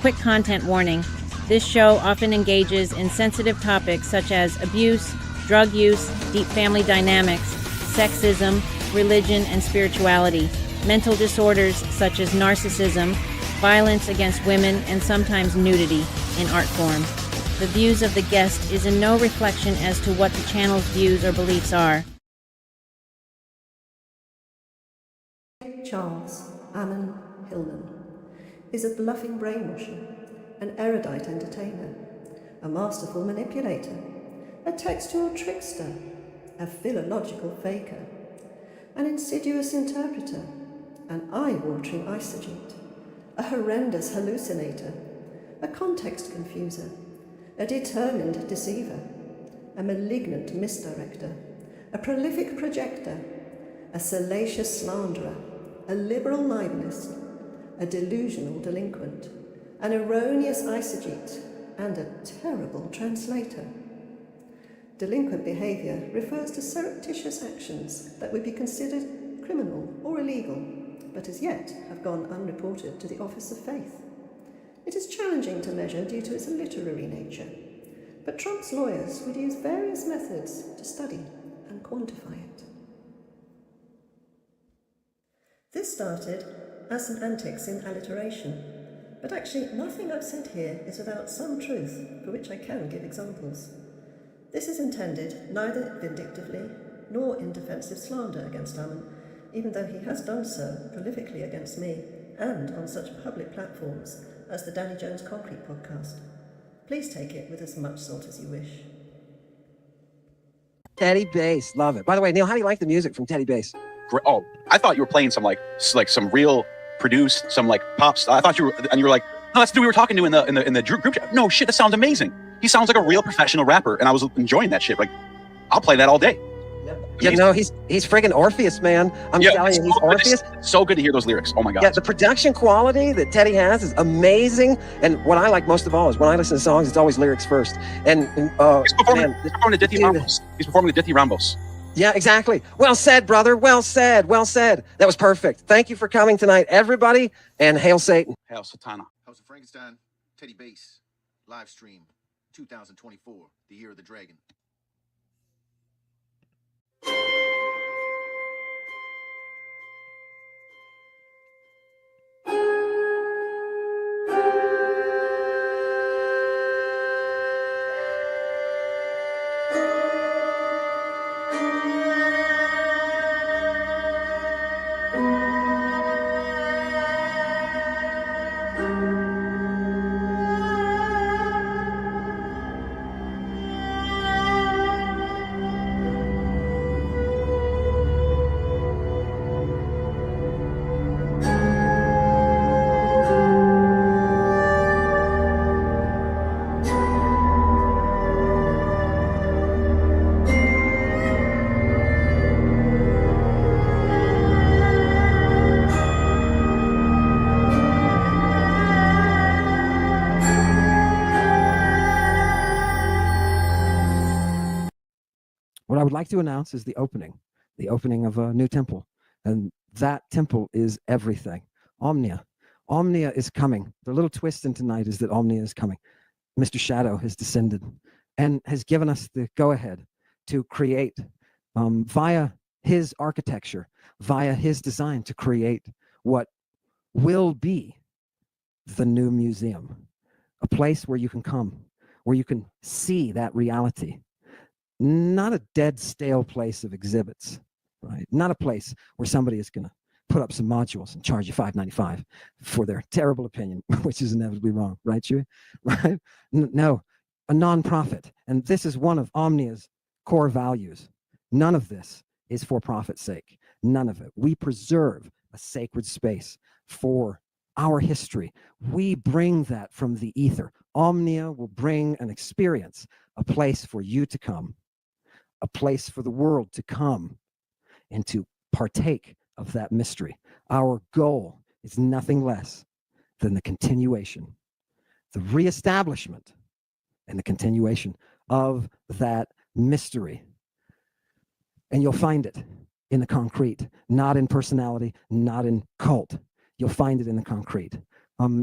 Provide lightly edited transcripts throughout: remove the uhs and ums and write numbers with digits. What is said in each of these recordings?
quick content warning. This show often engages in sensitive topics such as abuse, drug use, deep family dynamics, sexism, religion and spirituality, mental disorders such as narcissism, violence against women, and sometimes nudity in art form. The views of the guest is in no reflection as to what the channel's views or beliefs are. Charles Ammon Hillman is a bluffing brainwasher, an erudite entertainer, a masterful manipulator, a textual trickster, a philological faker, an insidious interpreter, an eye-watering eisegete, a horrendous hallucinator, a context confuser, a determined deceiver, a malignant misdirector, a prolific projector, a salacious slanderer, a liberal libelist, a delusional delinquent, an erroneous eisegete, and a terrible translator. Delinquent behaviour refers to surreptitious actions that would be considered criminal or illegal, but as yet have gone unreported to the Office of Faith. It is challenging to measure due to its literary nature, but Trump's lawyers would use various methods to study and quantify it. This started as some antics in alliteration, but actually nothing I've said here is without some truth, for which I can give examples. This is intended neither vindictively nor in defensive slander against Ammon, even though he has done so prolifically against me and on such public platforms as the Danny Jones Concrete podcast. Please take it with as much salt as you wish. Teddy Bass, love it. By the way, Neil, how do you like the music from Teddy Bass? Oh, I thought you were playing some like some real produced, some like pops. I thought you were, and you were like, "No, that's the dude we were talking to in the group chat." No shit, that sounds amazing. He sounds like a real professional rapper, and I was enjoying that shit. Like, I'll play that all day. Yeah, no, he's friggin' Orpheus, man. I'm telling you, he's Orpheus. It's so good to hear those lyrics. Oh my god. Yeah, the production quality that Teddy has is amazing. And what I like most of all is when I listen to songs, it's always lyrics first. And he's performing the Dithi Rambos. He's performing the Dithi Rambos. Yeah, exactly. Well said, brother. Well said. Well said. That was perfect. Thank you for coming tonight, everybody. And hail Satan. Hail Satana. House of Frankenstein, Teddy Bass, live stream, 2024, the year of the dragon. What I would like to announce is the opening of a new temple. And that temple is everything. Omnia. Omnia is coming. The little twist in tonight is that Omnia is coming. Mr. Shadow has descended and has given us the go-ahead to create via his architecture, via his design, to create what will be the new museum, a place where you can come, where you can see that reality. Not a dead, stale place of exhibits, right? Not a place where somebody is going to put up some modules and charge you $5.95 for their terrible opinion, which is inevitably wrong, right, Chewy? Right? No, a nonprofit. And this is one of Omnia's core values. None of this is for profit's sake. None of it. We preserve a sacred space for our history. We bring that from the ether. Omnia will bring an experience, a place for you to come, a place for the world to come and to partake of that mystery. Our goal is nothing less than the continuation, the reestablishment, and the continuation of that mystery. And you'll find it in the concrete, not in personality, not in cult. You'll find it in the concrete.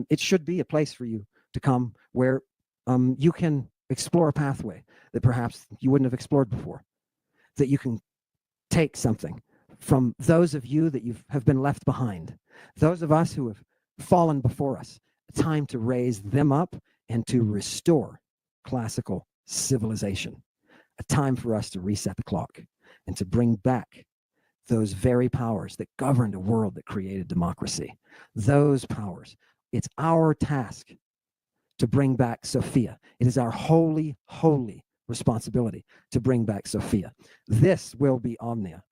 It should be a place for you to come where you can explore a pathway that perhaps you wouldn't have explored before, that you can take something from those of you that have been left behind, those of us who have fallen before us, a time to raise them up and to restore classical civilization, a time for us to reset the clock and to bring back those very powers that governed a world that created democracy. Those powers. It's our task to bring back Sophia. It is our holy, holy responsibility to bring back Sophia. This will be Omnia.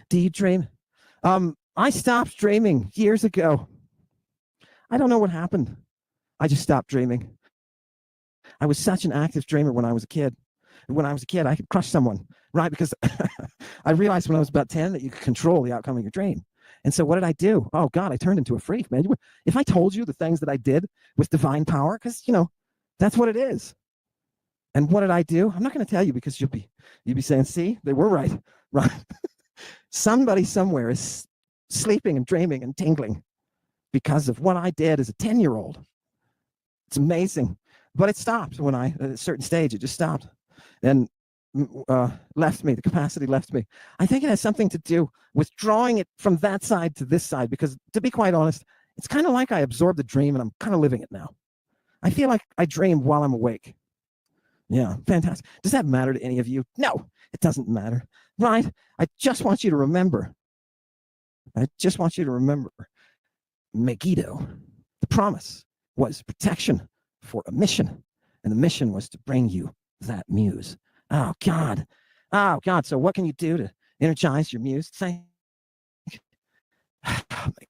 Do you dream? I stopped dreaming years ago. I don't know what happened. I just stopped dreaming. I was such an active dreamer when I was a kid. And when I was a kid, I could crush someone, right? Because I realized when I was about 10 that you could control the outcome of your dream. And so what did I do? Oh, God, I turned into a freak, man. If I told you the things that I did with divine power, because, that's what it is. And what did I do? I'm not going to tell you because you'll be saying, see, they were right, right? Somebody somewhere is sleeping and dreaming and tingling because of what I did as a 10-year-old. It's amazing. But it stopped when at a certain stage, it just stopped and left me. The capacity left me. I think it has something to do with drawing it from that side to this side, because to be quite honest, it's kind of like I absorbed the dream and I'm kind of living it now. I feel like I dream while I'm awake. Yeah, fantastic. Does that matter to any of you? No, it doesn't matter, right? I just want you to remember. Megiddo. The promise was protection for a mission, and the mission was to bring you that muse. Oh God. So what can you do to energize your muse?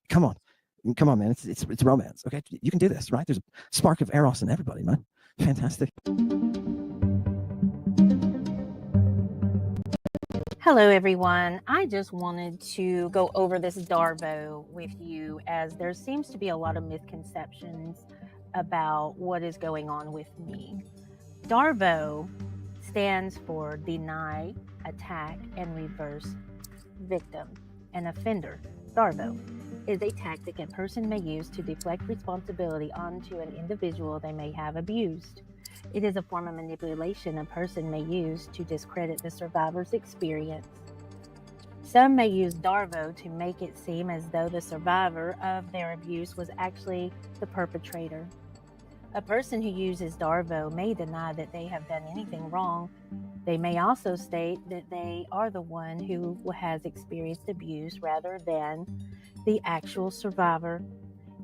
Come on, man. It's romance. Okay, you can do this, right? There's a spark of eros in everybody, man. Fantastic. Hello, everyone. I just wanted to go over this Darvo with you, as there seems to be a lot of misconceptions about what is going on with me. Darvo stands for deny, attack, and reverse victim. An offender, Darvo, is a tactic a person may use to deflect responsibility onto an individual they may have abused. It is a form of manipulation a person may use to discredit the survivor's experience. Some may use Darvo to make it seem as though the survivor of their abuse was actually the perpetrator. A person who uses Darvo may deny that they have done anything wrong. They may also state that they are the one who has experienced abuse rather than the actual survivor.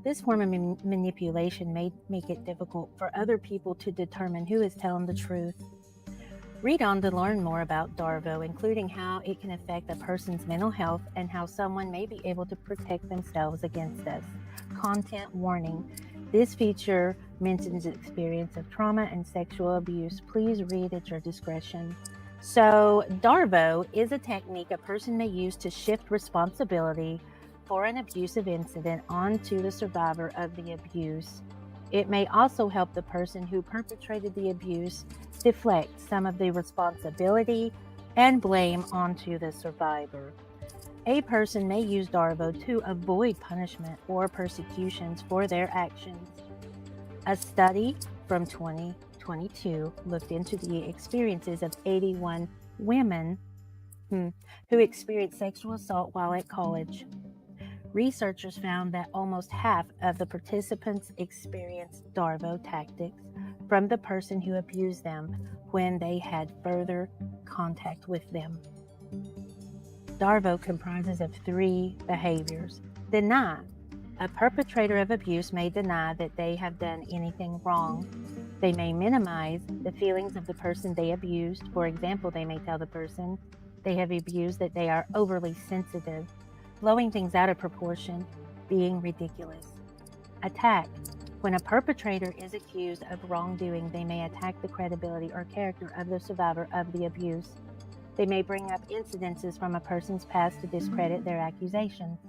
This form of manipulation may make it difficult for other people to determine who is telling the truth. Read on to learn more about Darvo, including how it can affect a person's mental health and how someone may be able to protect themselves against this. Content warning. This feature mentions experience of trauma and sexual abuse. Please read at your discretion. So, Darvo is a technique a person may use to shift responsibility for an abusive incident onto the survivor of the abuse. It may also help the person who perpetrated the abuse deflect some of the responsibility and blame onto the survivor. A person may use Darvo to avoid punishment or persecutions for their actions. A study from 2022 looked into the experiences of 81 women who experienced sexual assault while at college. Researchers found that almost half of the participants experienced Darvo tactics from the person who abused them when they had further contact with them. Darvo comprises of 3 behaviors. Deny. A perpetrator of abuse may deny that they have done anything wrong. They may minimize the feelings of the person they abused. For example, they may tell the person they have abused that they are overly sensitive, blowing things out of proportion, being ridiculous. Attack. When a perpetrator is accused of wrongdoing, they may attack the credibility or character of the survivor of the abuse. They may bring up incidences from a person's past to discredit their accusations.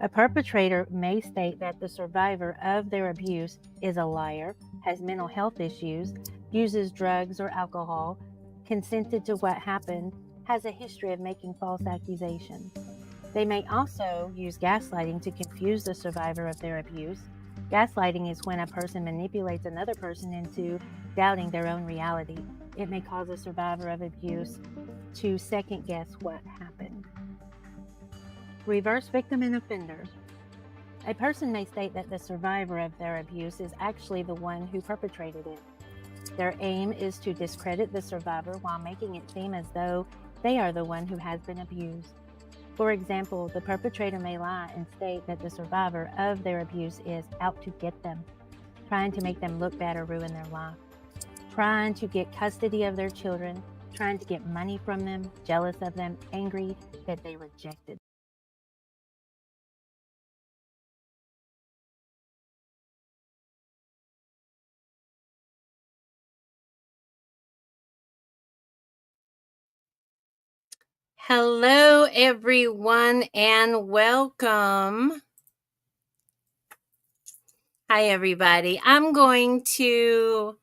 A perpetrator may state that the survivor of their abuse is a liar, has mental health issues, uses drugs or alcohol, consented to what happened, has a history of making false accusations. They may also use gaslighting to confuse the survivor of their abuse. Gaslighting is when a person manipulates another person into doubting their own reality. It may cause a survivor of abuse to second guess what happened. Reverse victim and offender. A person may state that the survivor of their abuse is actually the one who perpetrated it. Their aim is to discredit the survivor while making it seem as though they are the one who has been abused. For example, the perpetrator may lie and state that the survivor of their abuse is out to get them, trying to make them look bad or ruin their life, trying to get custody of their children, trying to get money from them, jealous of them, angry that they rejected. Hello, everyone, and welcome. Hi, everybody. I'm going to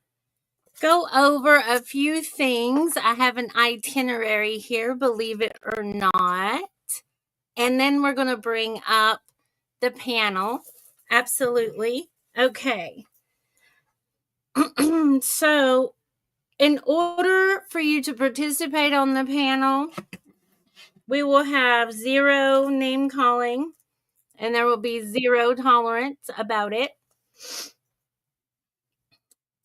go over a few things. I have an itinerary here, believe it or not. And then we're going to bring up the panel. Absolutely. Okay. So, in order for you to participate on the panel, we will have 0 name calling, and there will be 0 tolerance about it.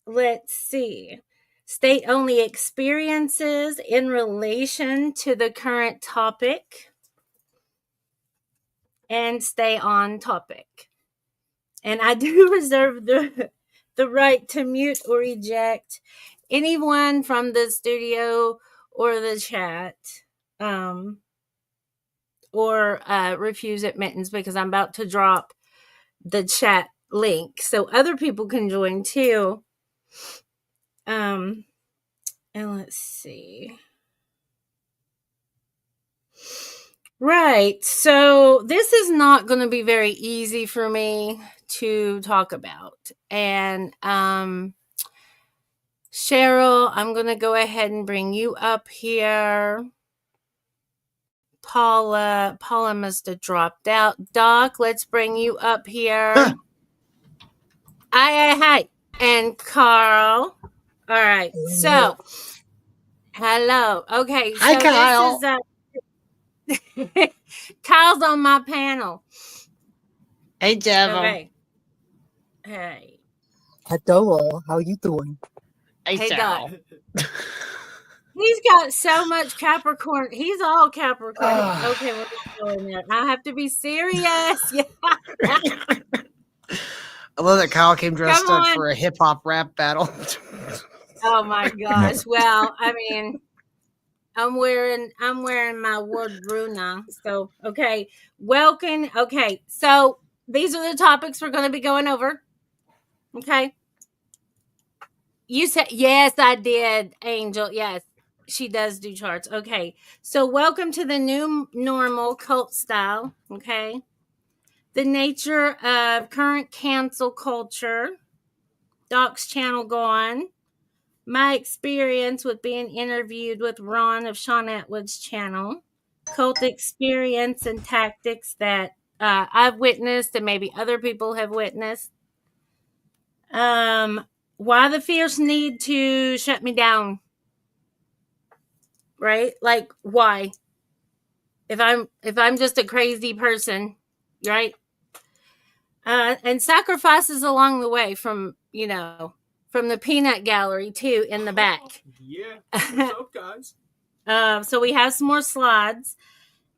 Let's see. State only experiences in relation to the current topic, and stay on topic. And I do reserve the right to mute or eject anyone from the studio or the chat, or refuse admittance, because I'm about to drop the chat link so other people can join too. And let's see. Right. So this is not going to be very easy for me to talk about. And Cheryl, I'm going to go ahead and bring you up here. Paula must have dropped out. Doc, let's bring you up here. Hi. And Carl. All right. So, hello. Okay. Hi, so Kyle. This is Kyle's on my panel. Hey, Jevim. Okay. Hey. Hello, how you doing? Hey, Doc. He's got so much Capricorn. He's all Capricorn. Okay, we're not going there. I have to be serious. Yeah. I love that Kyle came dressed up for a hip hop rap battle. Oh my gosh. Well, I mean, I'm wearing my word Bruna. So, okay. Welcome. Okay. So these are the topics we're going to be going over. Okay. You said, yes, I did, Angel. Yes, she does do charts. Okay. So welcome to the new normal cult style. Okay. The nature of current cancel culture. Doc's channel gone. My experience with being interviewed with Ron of Shaun Attwood's channel. Cult experience and tactics that I've witnessed and maybe other people have witnessed. Why the fierce need to shut me down? Right? Like, why? If I'm just a crazy person, right? And sacrifices along the way from the peanut gallery too in the back. Yeah. What's up, guys? So we have some more slides,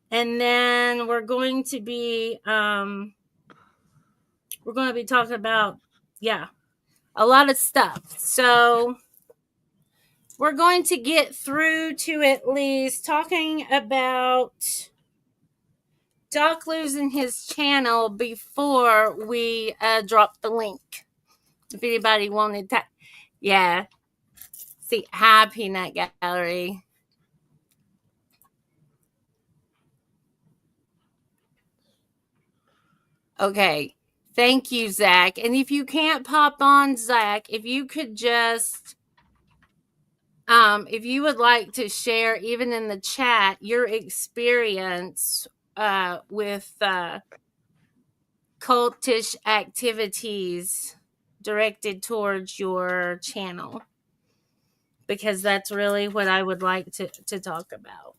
and then we're going to be talking about a lot of stuff. So we're going to get through to at least talking about Doc losing his channel before we drop the link. If anybody wanted to, see, hi, Peanut Gallery. Okay, thank you, Zach. And if you can't pop on, Zach, if you could just, if you would like to share, even in the chat, your experience with cultish activities directed towards your channel, because that's really what I would like to talk about,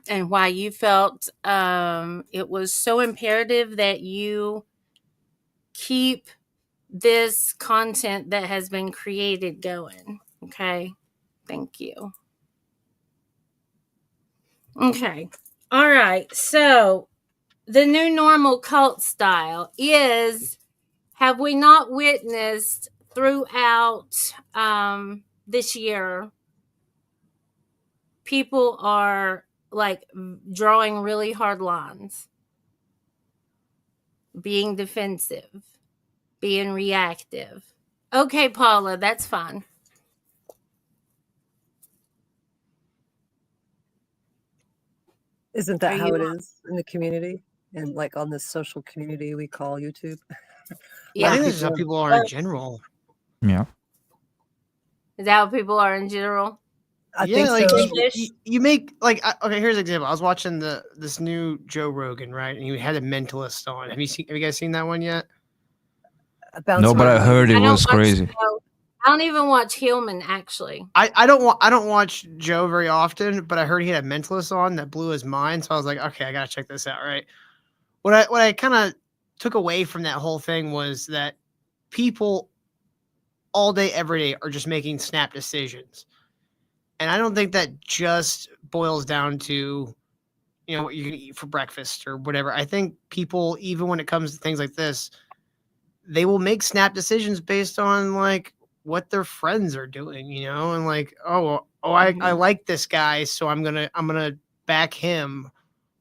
and why you felt it was so imperative that you keep this content that has been created going. Okay. Thank you. Okay. All right. So the new normal cult style is, have we not witnessed throughout this year, people are like drawing really hard lines, being defensive, being reactive. Okay, Paula, that's fine. Isn't that how it is in the community? And like on this social community we call YouTube? Yeah. I think this is how people are in general. Yeah. Is that how people are in general? I think like so. you make like okay. Here's an example. I was watching this new Joe Rogan, right, and he had a mentalist on. Have you guys seen that one yet? No, but I heard it was crazy. I don't even watch Hillman, actually. I don't watch Joe very often, but I heard he had a mentalist on that blew his mind. So I was like, okay, I gotta check this out. Right. What I kind of took away from that whole thing was that people all day, every day are just making snap decisions. And I don't think that just boils down to, what you're going to eat for breakfast or whatever. I think people, even when it comes to things like this, they will make snap decisions based on like what their friends are doing, and like, I like this guy, so I'm gonna back him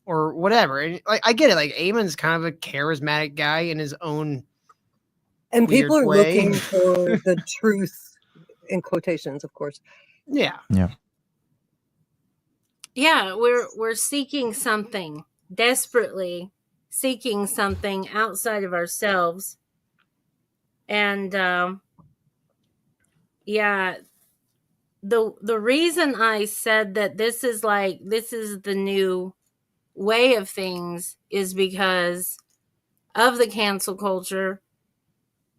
or whatever. And like, I get it. Like, Ammon's kind of a charismatic guy in his own. And people are way. looking for the truth, in quotations, of course. Yeah. Yeah, we're seeking something, desperately seeking something outside of ourselves. And the reason I said that this is the new way of things is because of the cancel culture,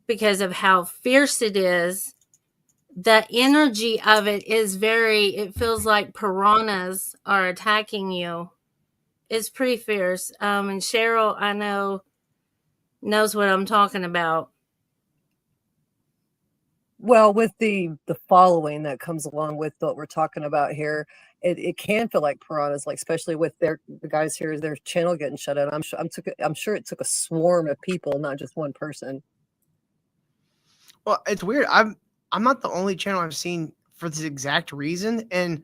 because of how fierce it is. The energy of it is it feels like piranhas are attacking you. It's pretty fierce. And Cheryl, I know, knows what I'm talking about. Well, with the following that comes along with what we're talking about here, it can feel like piranhas, like especially with the guys here, their channel getting shut down. I'm sure it took a swarm of people, not just one person. Well, it's weird. I'm not the only channel I've seen for this exact reason. And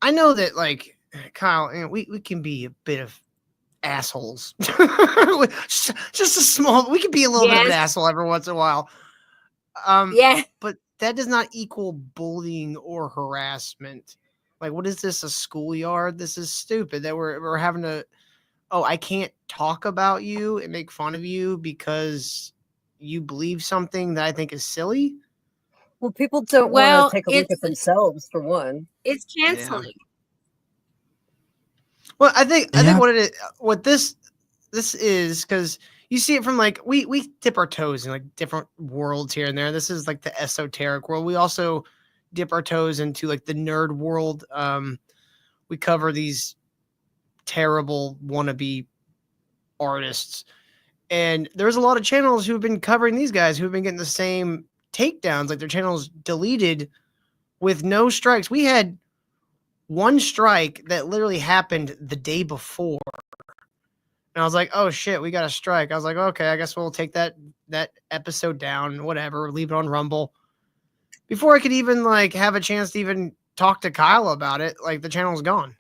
I know that, like, Kyle, we can be a bit of assholes. just a small, we can be a little bit of an asshole every once in a while. But that does not equal bullying or harassment. Like, what is this, a schoolyard? This is stupid that we're having to, I can't talk about you and make fun of you because you believe something that I think is silly. Well, people don't want to take a look at themselves, for one. It's canceling. Yeah. Well, I think what this is, because you see it from like we dip our toes in like different worlds here and there. This is like the esoteric world. We also dip our toes into like the nerd world. We cover these terrible wannabe artists, and there's a lot of channels who've been covering these guys who've been getting the same takedowns, like their channels deleted with no strikes. We had one strike that literally happened the day before, and I was like, oh shit, we got a strike. I was like, okay, I guess we'll take that episode down, whatever, leave it on Rumble. Before I could even like have a chance to even talk to Kyle about it, like the channel's gone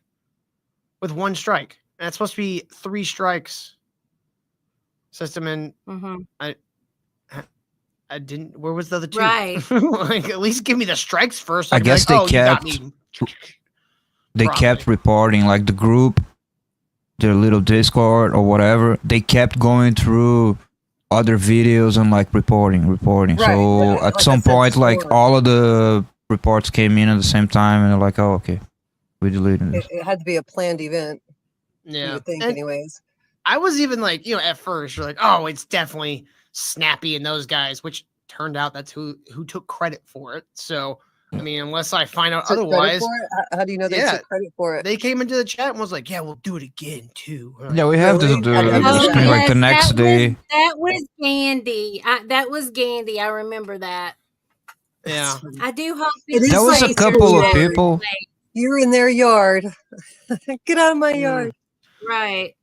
with one strike, and it's supposed to be 3 strikes system. And I didn't. Where was the other 2? Right. Like, at least give me the strikes first. I guess like, they kept reporting, like the group, their little Discord or whatever. They kept going through other videos and like reporting. Right, so at like some point, like all of the reports came in at the same time, and they're like, "Oh, okay, we deleted it." It had to be a planned event. You Yeah. would think, And anyways. I was even like, at first you're like, oh, it's definitely Snappy and those guys, which turned out that's who took credit for it. So, I mean, unless I find out Took credit otherwise, for it? How do you know they yeah, took credit for it? they came into the chat and was like, yeah, we'll do it again too. We're like, Yeah, we have Really? the, I the, didn't the know stream that. like the next day. That was Gandhi. That was Gandhi. I remember that. Yeah. I do hope It these is That was a nice couple of yard. people. You're in their yard. Get out of my yard. Right.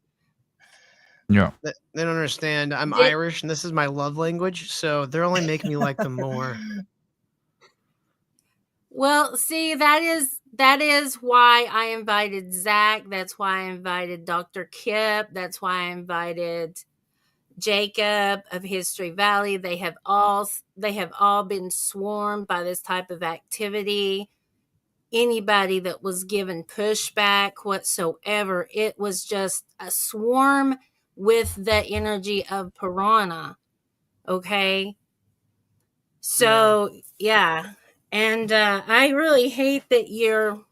Yeah. They don't understand. I'm Did- Irish and this is my love language, so they're only making me like them more. Well, see, that is why I invited Zach. That's why I invited Dr. Kip. That's why I invited Jacob of History Valley. They have all been swarmed by this type of activity. Anybody that was given pushback whatsoever, it was just a swarm with the energy of piranha. Okay. So yeah. And I really hate that your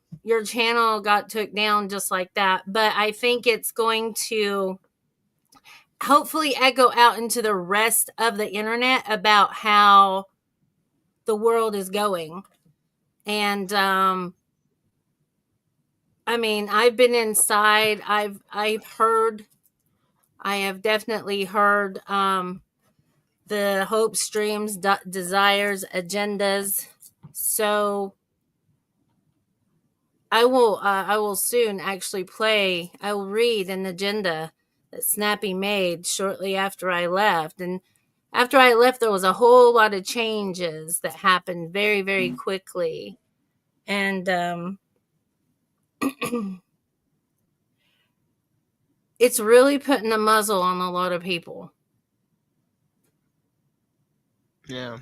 channel got took down just like that. But I think it's going to hopefully echo out into the rest of the internet about how the world is going. And I mean, I've been inside. I have definitely heard the hopes, dreams, desires, agendas. So I will soon actually play. I will read an agenda that Snappy made shortly after I left. And after I left, there was a whole lot of changes that happened very, very quickly. And it's really putting a muzzle on a lot of people. Yeah.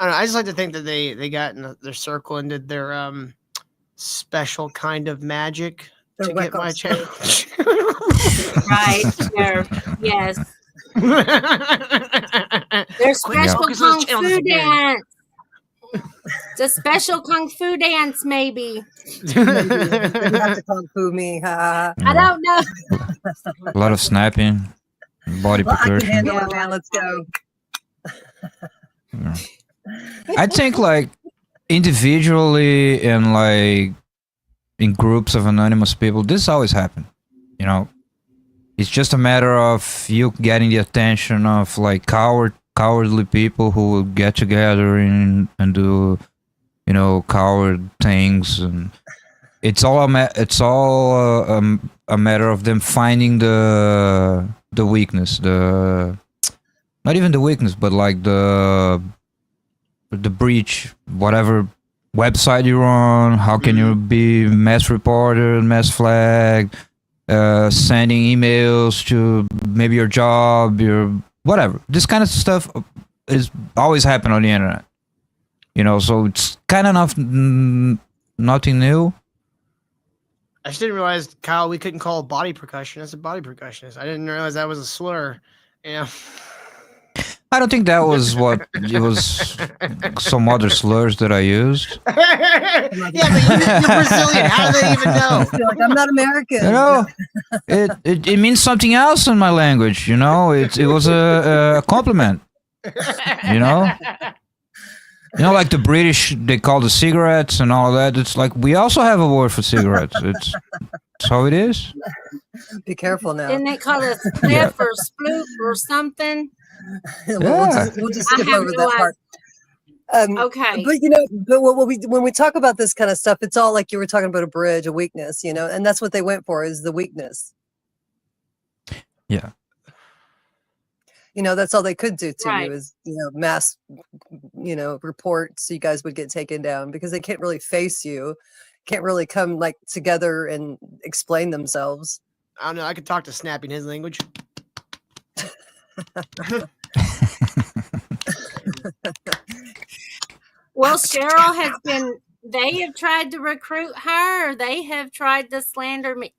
I don't know. I just like to think that they got in their circle and did their special kind of magic to get my channel. Right. Yes. There's special kung fu dance. It's a special kung fu dance, maybe. Maybe. Then you have to kung fu me. I don't know. A lot of snapping, body Well, I can percussion. handle it, man. Let's go. Yeah. I think like individually and like in groups of anonymous people, this always happen. You know, it's just a matter of you getting the attention of like cowardly people who will get together and do, you know, coward things, and it's all a matter of them finding the weakness, not even the weakness, but like the breach, whatever website you're on. How can you be mass reported, mass flagged, sending emails to maybe your job, your whatever. This kind of stuff is always happen on the internet. You know, so it's kind of nothing new. I just didn't realize, Kyle, we couldn't call a body percussionist a body percussionist. I didn't realize that was a slur. Yeah. I don't think that was what it was. Some other slurs that I used. Yeah, but you're Brazilian. How do they even know? You're like, I'm not American. You know, it means something else in my language. You know, it was a compliment. You know, like the British, they call the cigarettes and all that. It's like we also have a word for cigarettes. It's how it is. Be careful now. Didn't they call it spliff or sploop or something? We'll just skip over that part. Okay. But you know, when we talk about this kind of stuff, it's all like you were talking about a bridge, a weakness, you know, and that's what they went for, is the weakness. Yeah. You know, that's all they could do to Right. you is, you know, mass, you know, report so you guys would get taken down, because they can't really face you, can't really come like together and explain themselves. I don't know. I could talk to Snappy in his language. Well, Cheryl has been, they have tried to recruit her. They have tried to slander me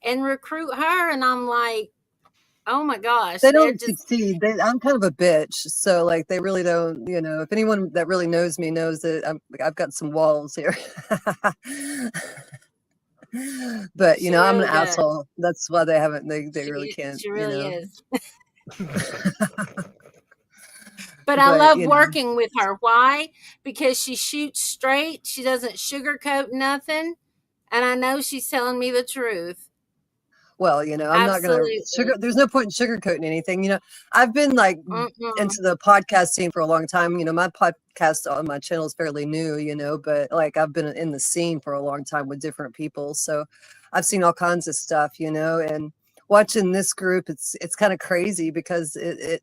and recruit her. And I'm like, oh my gosh. They they're don't succeed. I'm kind of a bitch. So like, they really don't, you know, if anyone that really knows me knows that I've got some walls here. But She I'm an really does. asshole. That's why they haven't. They really can't. She really is. But I love working with her. Why? Because she shoots straight. She doesn't sugarcoat nothing. And I know she's telling me the truth. Well, I'm not going to there's no point in sugarcoating anything. I've been like into the podcast scene for a long time. My podcast on my channel is fairly new, but like I've been in the scene for a long time with different people. So I've seen all kinds of stuff, and watching this group, it's kind of crazy because it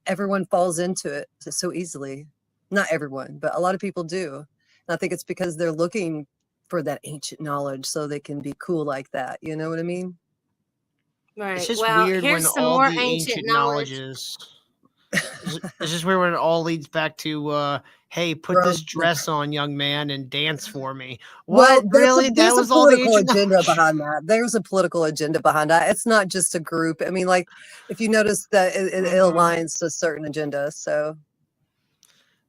everyone falls into it so easily. Not everyone, but a lot of people do. And I think it's because they're looking for that ancient knowledge so they can be cool like that. You know what I mean? Right. It's just weird when all the ancient knowledge is. It's just weird when it all leads back to, hey, put this dress on, young man, and dance for me. What? Really? That was all the ancient agenda behind that. There's a political agenda behind that. It's not just a group. I mean, like, if you notice that it aligns to a certain agenda. So.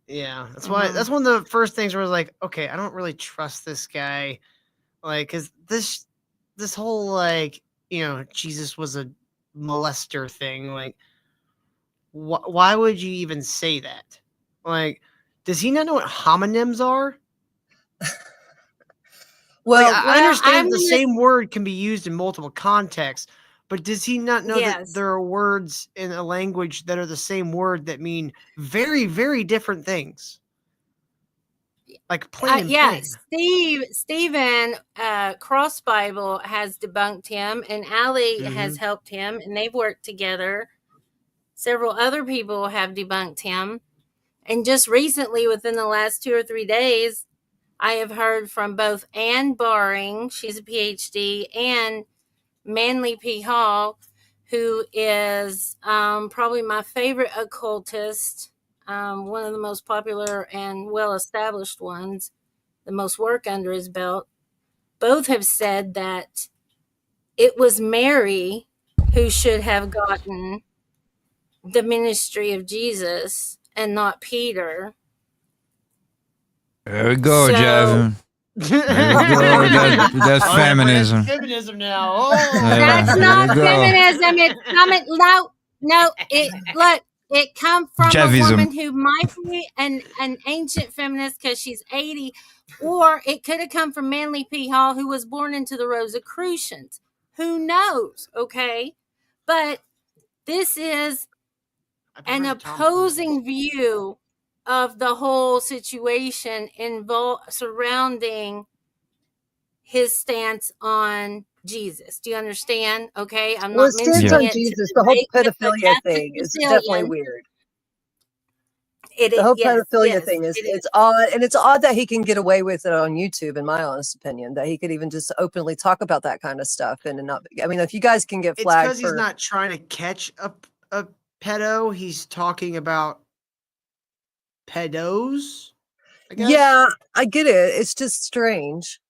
Yeah, that's why. That's one of the first things where I was like, okay, I don't really trust this guy, like, because this whole like, Jesus was a molester thing. Like, why would you even say that? Like, does he not know what homonyms are? Well, like, I understand the same word can be used in multiple contexts. But does he not know that there are words in a language that are the same word that mean very, very different things? Like plain plain. Stephen Cross Bible has debunked him, and Allie has helped him, and they've worked together. Several other people have debunked him. And just recently, within the last 2 or 3 days, I have heard from both Ann Baring, she's a PhD, and Manly P. Hall, who is probably my favorite occultist, one of the most popular and well-established ones, the most work under his belt. Both have said that it was Mary who should have gotten the ministry of Jesus and not Peter. There we go, Jevim. That's feminism. Feminism now. Oh. That's not feminism. It's coming. No. It comes from a woman who might be an ancient feminist because she's 80, or it could have come from Manly P. Hall, who was born into the Rosicrucians. Who knows? Okay, but this is an opposing view of the whole situation surrounding his stance on Jesus. Do you understand? Okay, I'm not mentioning it. Jesus, the whole pedophilia thing is definitely weird. The whole pedophilia thing is odd, and it's odd that he can get away with it on YouTube. In my honest opinion, that he could even just openly talk about that kind of stuff and not. I mean, if you guys can get flagged, it's because he's not trying to catch a pedo. He's talking about pedos. I guess. Yeah, I get it. It's just strange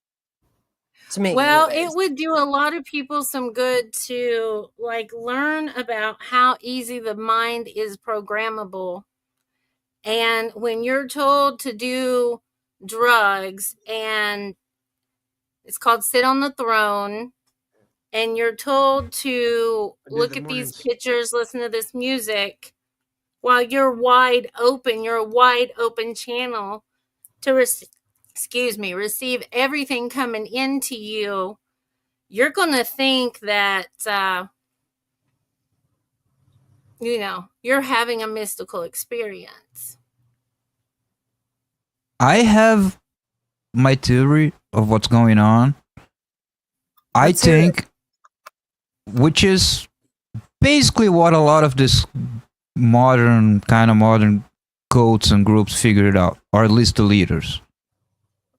to me. Well, anyways. It would do a lot of people some good to learn about how easy the mind is programmable. And when you're told to do drugs, and it's called sit on the throne, and you're told to look at these pictures, listen to this music, while you're a wide open channel to receive everything coming into you, you're going to think that, you're having a mystical experience. I have my theory of what's going on. I think, which is basically what a lot of this modern cults and groups figured out, or at least the leaders,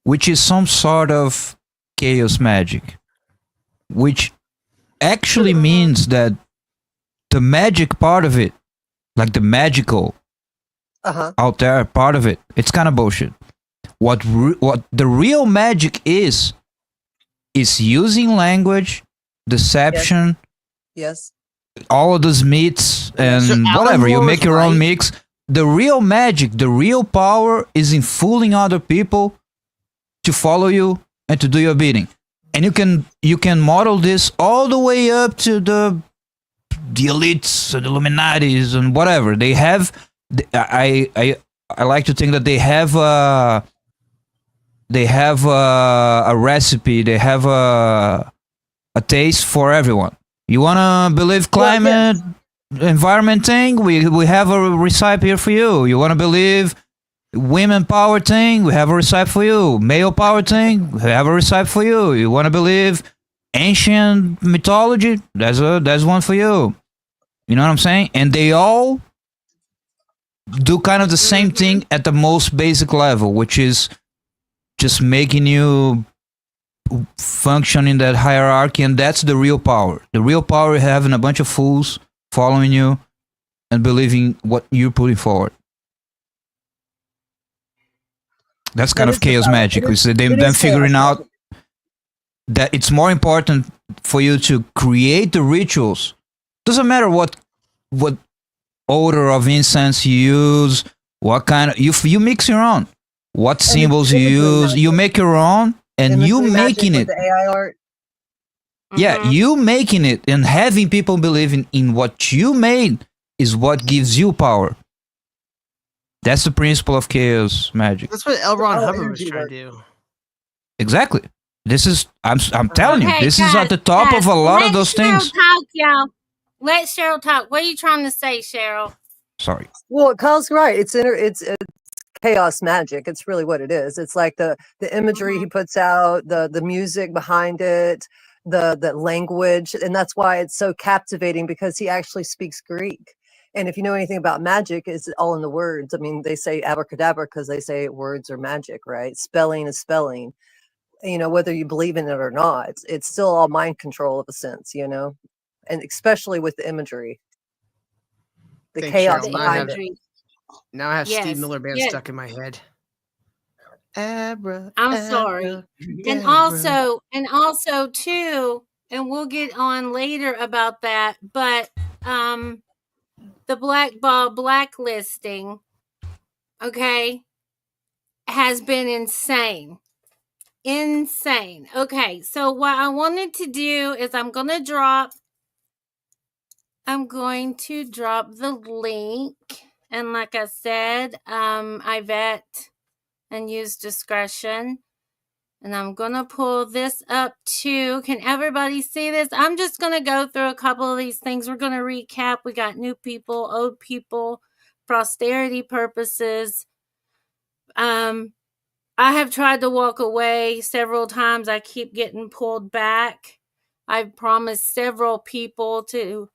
which is some sort of chaos magic, which actually means that the magic part of it, like the magical out there part of it, it's kind of bullshit. What the real magic is using language, deception, yes, all of those meats and whatever. You make your own mix. The real magic, the real power is in fooling other people to follow you and to do your bidding. and you can model this all the way up to the elites and Illuminatis and whatever. They have, I like to think that they have a recipe. They have a taste for everyone. You wanna believe climate, environment thing? We have a recipe here for you. You wanna believe women power thing? We have a recipe for you. Male power thing? We have a recipe for you. You wanna believe ancient mythology? There's one for you. You know what I'm saying? And they all do kind of the same thing at the most basic level, which is just making you function in that hierarchy, and that's the real power. The real power is having a bunch of fools following you and believing what you're putting forward. That's kind of chaos magic. Them figuring out that it's more important for you to create the rituals. Doesn't matter what odor of incense you use, what kind of you mix your own. What symbols you use, you make your own, and you making it. The AI art. Yeah, you making it and having people believing in what you made is what gives you power. That's the principle of chaos magic. That's what L. Ron Hubbard was trying to do. Exactly. This is I'm telling you, this is guys, at the top of a lot of those things. Talk, y'all. Let Cheryl talk. What are you trying to say, Cheryl? Sorry. Well, Kyle's right. It's chaos magic. It's really what it is. It's like the imagery he puts out, the music behind it, the language, and that's why it's so captivating, because he actually speaks Greek. And if you know anything about magic, it's all in the words. I mean, they say abracadabra because they say words are magic, right? Spelling is spelling. You know, whether you believe in it or not, it's still all mind control of a sense, you know, and especially with the imagery, the Thanks, chaos Cheryl. behind it. Now I have Yes, Steve Miller Band yes. stuck in my head. Abra, I'm sorry. And also too, and we'll get on later about that, but the black ball blacklisting, okay, has been insane. Okay, so what I wanted to do is I'm going to drop the link, and like I said, I vet and use discretion. And I'm going to pull this up too. Can everybody see this? I'm just going to go through a couple of these things. We're going to recap. We got new people, old people, posterity purposes. I have tried to walk away several times. I keep getting pulled back. I've promised several people to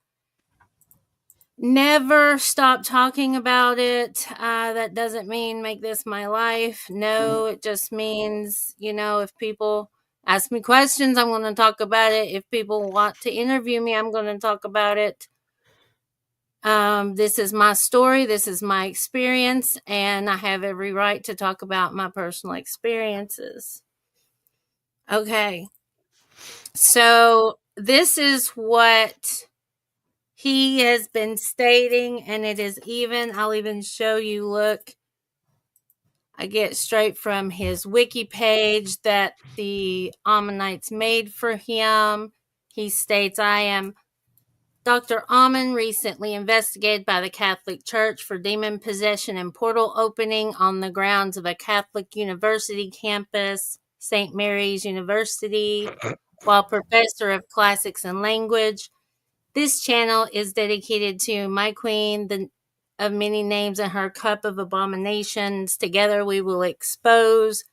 never stop talking about it. That doesn't mean make this my life. No, it just means, you know, if people ask me questions, I'm going to talk about it. If people want to interview me, I'm going to talk about it. This is my story. This is my experience, and I have every right to talk about my personal experiences. Okay. So this is what he has been stating, and it is I'll even show you, look, I get straight from his wiki page that the Ammonites made for him. He states, I am Dr. Ammon, recently investigated by the Catholic Church for demon possession and portal opening on the grounds of a Catholic university campus, St. Mary's University, while professor of classics and language. This channel is dedicated to my queen, of many names, and her cup of abominations. Together we will expose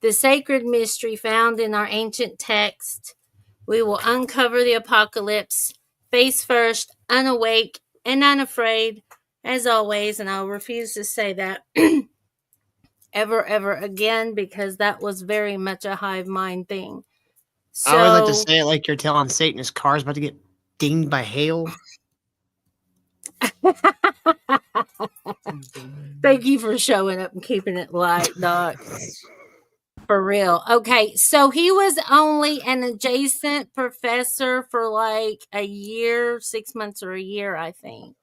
the sacred mystery found in our ancient text. We will uncover the apocalypse, face first, unawake, and unafraid, as always. And I'll refuse to say that ever again, because that was very much a hive mind thing. So, I would like to say it like you're telling Satan his car's about to get dinged by hail. Thank you for showing up and keeping it light, Doc. For real. Okay, so he was only an adjacent professor for like a year, 6 months or a year, I think.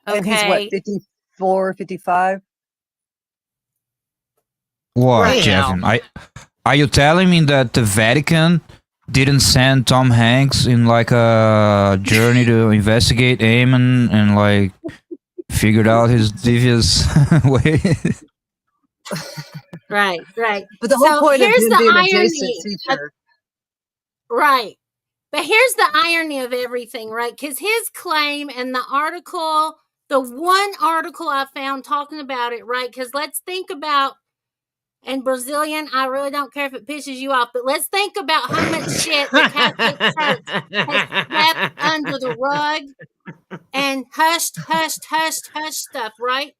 Okay. And he's what, 54, 55? What, Anyhow. Jevim? Are you telling me that the Vatican didn't send Tom Hanks in like a journey to investigate Ammon and like figured out his devious ways? Right. But the whole So point of here's him the being a irony. Jason teacher. Right. But here's the irony of everything, right? Because his claim and the article, the one article I found talking about it, right? Because let's think about, and Brazilian, I really don't care if it pisses you off, but let's think about how much shit the Catholic Church has swept under the rug and hushed stuff, right?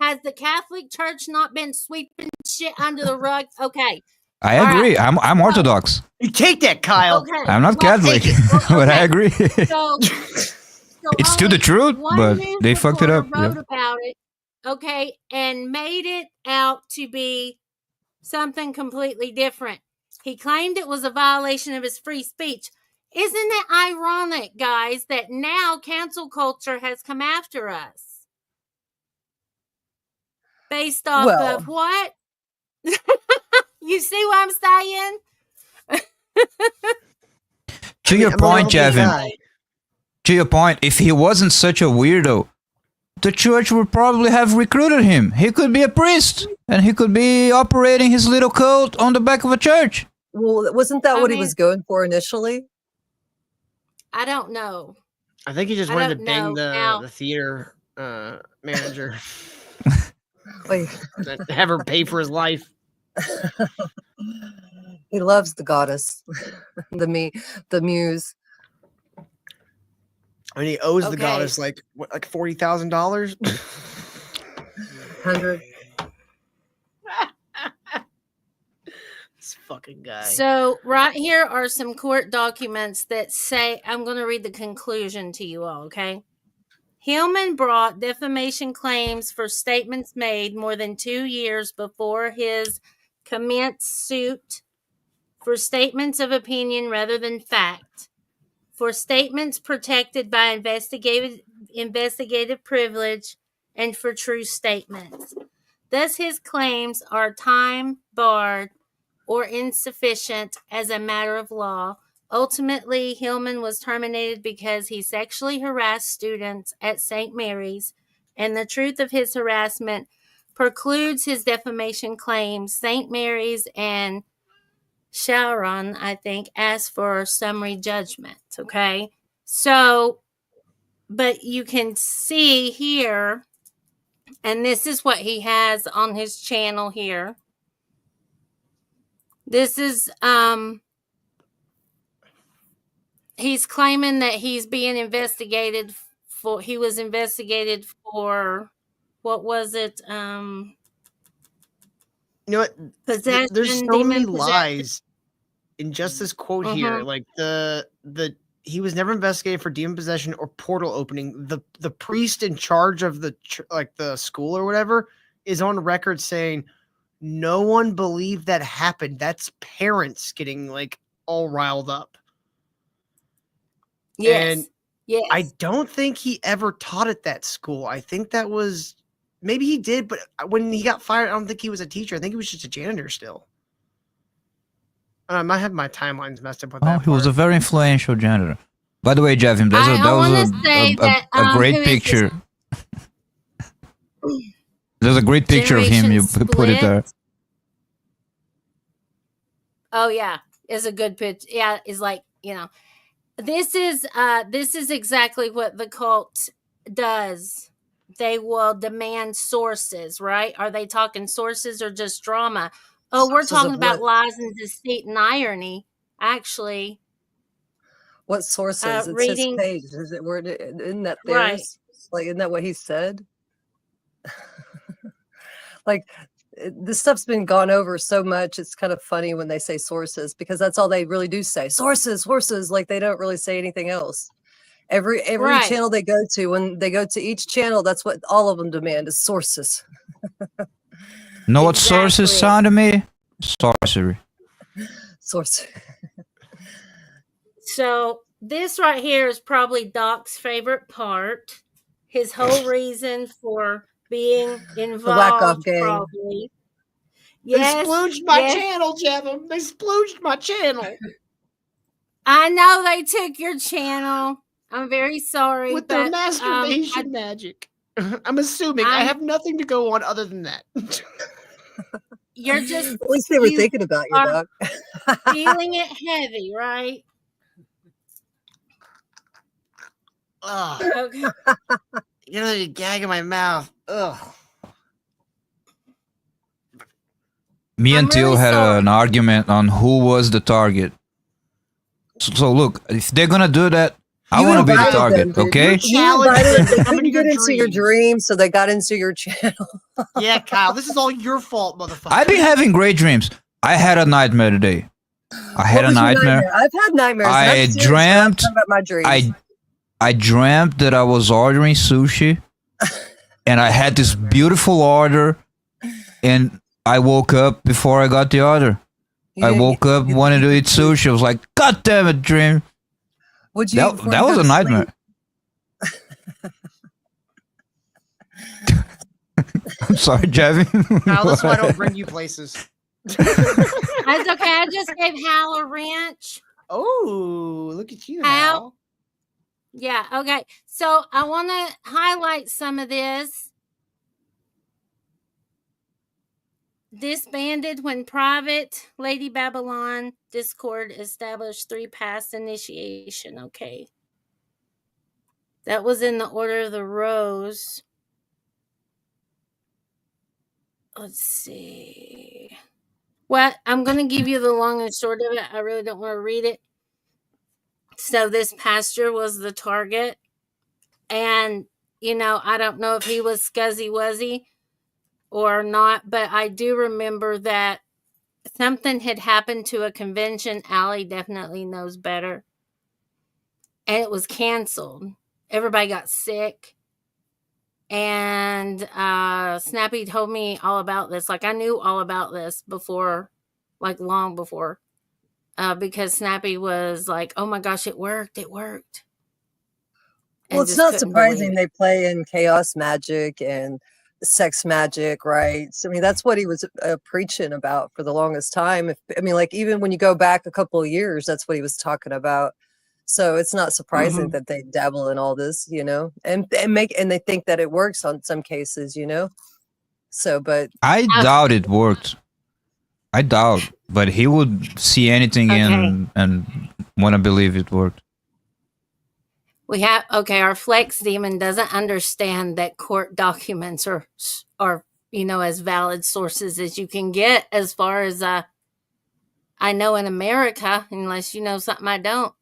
Has the Catholic Church not been sweeping shit under the rug? Okay. I All agree. right. I'm Orthodox. You take that, Kyle. Okay. I'm not Catholic, but I agree. So It's still the only truth, one but news they fucked it up. reporter wrote Yep. about it, okay, and made it out to be something completely different. He claimed it was a violation of his free speech. Isn't it ironic, guys, that now cancel culture has come after us? Based off of what? You see what I'm saying? To your point, Jevim. To your point, if he wasn't such a weirdo, the church would probably have recruited him. He could be a priest, and he could be operating his little cult on the back of a church. Well, wasn't that what he was going for initially? I don't know. I think he just I wanted to don't bang know. the theater manager. Wait. Have her pay for his life. He loves the goddess, the muse. I mean, he owes the Okay. goddess like $40,000. 100. This fucking guy. So right here are some court documents that say, I'm going to read the conclusion to you all, okay? Hillman brought defamation claims for statements made more than 2 years before his commenced suit, for statements of opinion rather than fact, for statements protected by investigative privilege, and for true statements. Thus, his claims are time barred or insufficient as a matter of law. Ultimately, Hillman was terminated because he sexually harassed students at St. Mary's, and the truth of his harassment precludes his defamation claims. St. Mary's and Sharon, I think, asked for summary judgment, okay? So, but you can see here, and this is what he has on his channel here. This is, he's claiming that he's being investigated he was investigated for, what was it? You know what? Possession, There's so demon many possession. lies in just this quote here. Mhm. Like he was never investigated for demon possession or portal opening. The priest in charge of the school or whatever is on record saying no one believed that happened. That's parents getting like all riled up. Yes. And yes. I don't think he ever taught at that school. I think that was, maybe he did, but when he got fired, I don't think he was a teacher. I think he was just a janitor still. I might have my timelines messed up with that. Oh, he was a very influential janitor. By the way, Jevim, that was a great picture. There's a great picture of him. You put it there. Oh yeah, is a good pitch. Yeah, is like, you know, this is exactly what the cult does. They will demand sources, right? Are they talking sources or just drama? Oh, we're talking about lies and deceit and irony. Actually, what sources? It's reading, his page. Is it? Isn't that theirs? Right. Like, isn't that what he said? Like, this stuff's been gone over so much. It's kind of funny when they say sources, because that's all they really do say. Sources. Like, they don't really say anything else. Every Right. channel they go to, when they go to each channel, that's what all of them demand is sources. Know what sources sound to me? Sorcery. Source. So this right here is probably Doc's favorite part. His whole reason for being involved, gang. probably. Yes, They splooged my yes. channel, Jevim. They splooged my channel. I know they took your channel. I'm very sorry. With their but, masturbation magic. I'm assuming. I have nothing to go on other than that. You're just At least they were thinking about you, Doc. feeling it heavy, right? Ugh. Okay. You know, you gag in my mouth. Ugh. Me and Teal had an argument on who was the target. So look, if they're gonna do that, I want to be the target, okay? You invited them. They couldn't get into your dreams, so they got into your channel. Yeah, Kyle, this is all your fault, motherfucker. I've been having great dreams. I had a nightmare today. I had a nightmare. I've had nightmares. I dreamt. About my dreams. I dreamt that I was ordering sushi, and I had this beautiful order, and I woke up before I got the order. I woke up wanted to eat sushi. I was like, "God damn it, dream!" Would you? That was a nightmare. I'm sorry, Jevim. Kyle, that's why I don't bring you places. That's okay. I just gave Hal a wrench. Oh, look at you, Hal. Hal. Yeah, okay. So I want to highlight some of this. Disbanded when private. Lady Babylon Discord established 3 past initiation. Okay. That was in the Order of the Rose. Let's see. Well, I'm going to give you the long and short of it. I really don't want to read it. So this pastor was the target. And, you know, I don't know if he was scuzzy wuzzy or not, but I do remember that something had happened to a convention. Allie definitely knows better. And it was canceled. Everybody got sick. And Snappy told me all about this. Like, I knew all about this before, like long before. Because Snappy was like, oh my gosh, it worked. It worked. Well, it's not surprising they play in chaos magic and sex magic, right? So, I mean, that's what he was preaching about for the longest time. Like, even when you go back a couple of years, that's what he was talking about. So it's not surprising that they dabble in all this, you know, and they think that it works on some cases, you know. So, but I doubt it worked. I doubt, but he would see anything and want to believe it worked. Our flex demon doesn't understand that court documents are you know, as valid sources as you can get, as far as I know in America, unless you know something I don't.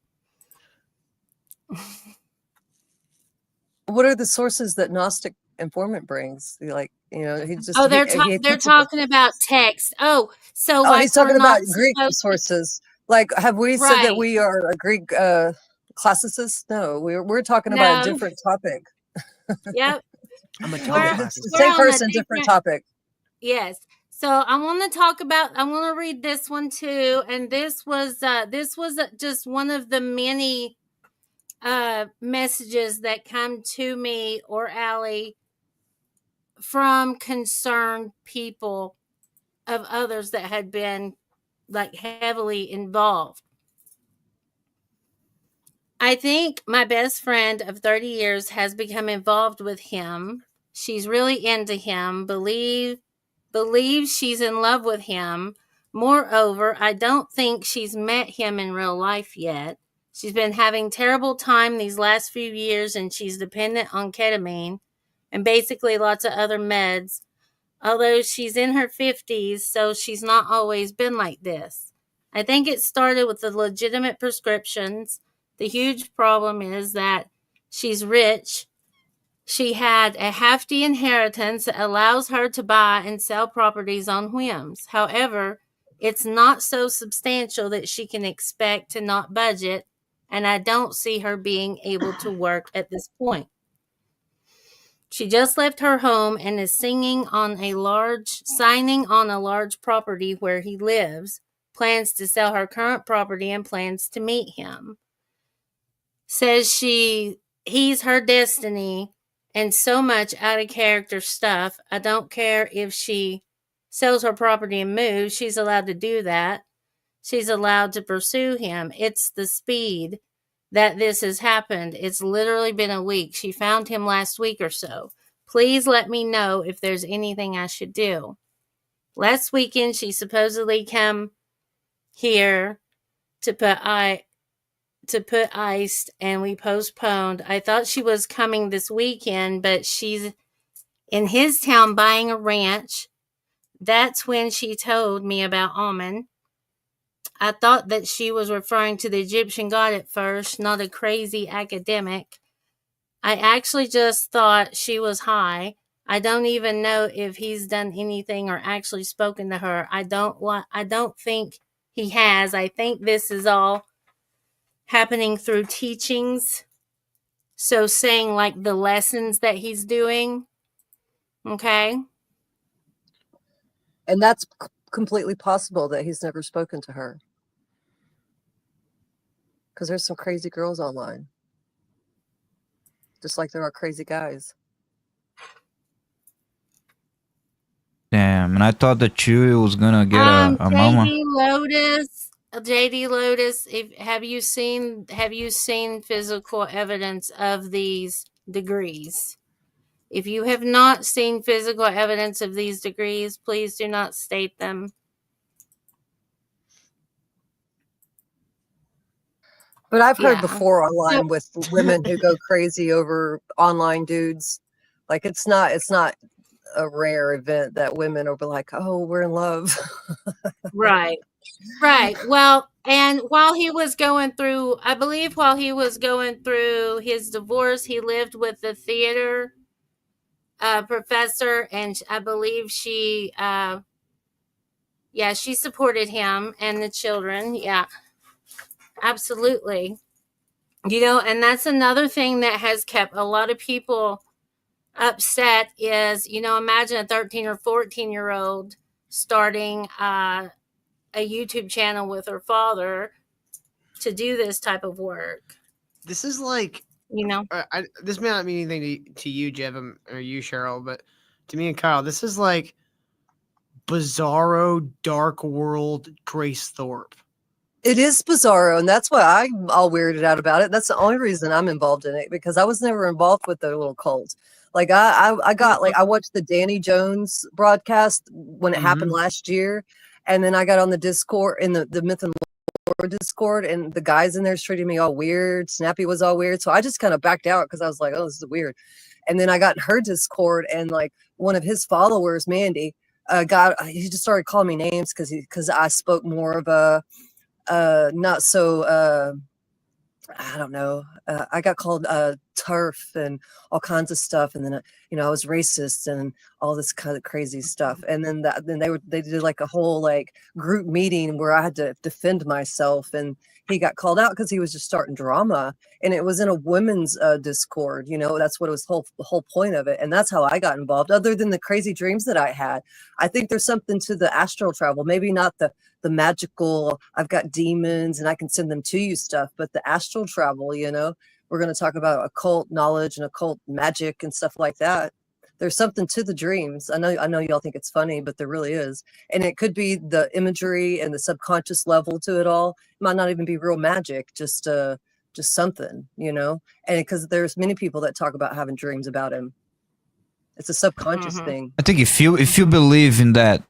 What are the sources that Gnostic informant brings? Like, you know, he just they're talking about text. Like he's talking about Greek sources. Like, have we said that we are a Greek classicist? No, we're talking about a different topic. Yep. I'm a same person, different topic. Yes. So I want to read this one too. And this was just one of the many messages that come to me or Allie from concerned people of others that had been like heavily involved. I think my best friend of 30 years has become involved with him. She's really into him, believes she's in love with him. Moreover, I don't think she's met him in real life yet. She's been having terrible time these last few years, and she's dependent on ketamine and basically lots of other meds. Although she's in her 50s, so she's not always been like this. I think it started with the legitimate prescriptions. The huge problem is that she's rich. She had a hefty inheritance that allows her to buy and sell properties on whims. However, it's not so substantial that she can expect to not budget, and I don't see her being able to work at this point. She just left her home and is signing on a large property where he lives, plans to sell her current property and plans to meet him. Says he's her destiny and so much out of character stuff. I don't care if she sells her property and moves, she's allowed to do that. She's allowed to pursue him. It's the speed that this has happened. It's literally been a week. She found him last week or so. Please let me know if there's anything I should do. Last weekend, she supposedly came here to put iced, and we postponed. I thought she was coming this weekend, but she's in his town buying a ranch. That's when she told me about Ammon. I thought that she was referring to the Egyptian god at first, not a crazy academic. I actually just thought she was high. I don't even know if he's done anything or actually spoken to her. I don't think he has. I think this is all happening through teachings. So saying like the lessons that he's doing. Okay. And that's completely possible that he's never spoken to her. Because there's some crazy girls online. Just like there are crazy guys. Damn, and I thought that Chewie was gonna get a mama. JD Lotus, have you seen physical evidence of these degrees? If you have not seen physical evidence of these degrees, please do not state them. But I've heard before online with women who go crazy over online dudes. Like it's not a rare event that women will be like, oh, we're in love. Right. Well, and while he was going through his divorce, he lived with the theater professor, and I believe she supported him and the children. Yeah, absolutely. And that's another thing that has kept a lot of people upset is, imagine a 13 or 14-year-old starting a YouTube channel with her father to do this type of work. This is like, this may not mean anything to you, Jevim, or you, Cheryl, but to me and Kyle, this is like bizarro, dark world Grace Thorpe. It is bizarro, and that's why I'm all weirded out about it. That's the only reason I'm involved in it, because I was never involved with their little cult. Like I watched the Danny Jones broadcast when it happened last year, and then I got on the Discord in the Myth and Lore Discord, and the guys in there treated me all weird. Snappy was all weird, so I just kind of backed out because I was like, oh, this is weird. And then I got in her Discord, and like one of his followers, Mandy, he just started calling me names because I spoke more of a not so I don't know. I got called turf and all kinds of stuff, and then I was racist and all this kind of crazy stuff. And then they did like a whole like group meeting where I had to defend myself, and he got called out because he was just starting drama, and it was in a women's Discord. That's what it was the whole point of it, and that's how I got involved. Other than the crazy dreams that I had, I think there's something to the astral travel. Maybe not the magical, I've got demons and I can send them to you stuff, but the astral travel, we're going to talk about occult knowledge and occult magic and stuff like that. There's something to the dreams. I know y'all think it's funny, but there really is. And it could be the imagery and the subconscious level to it all. It might not even be real magic, just something, and because there's many people that talk about having dreams about him. It's a subconscious thing. I think if you believe in that,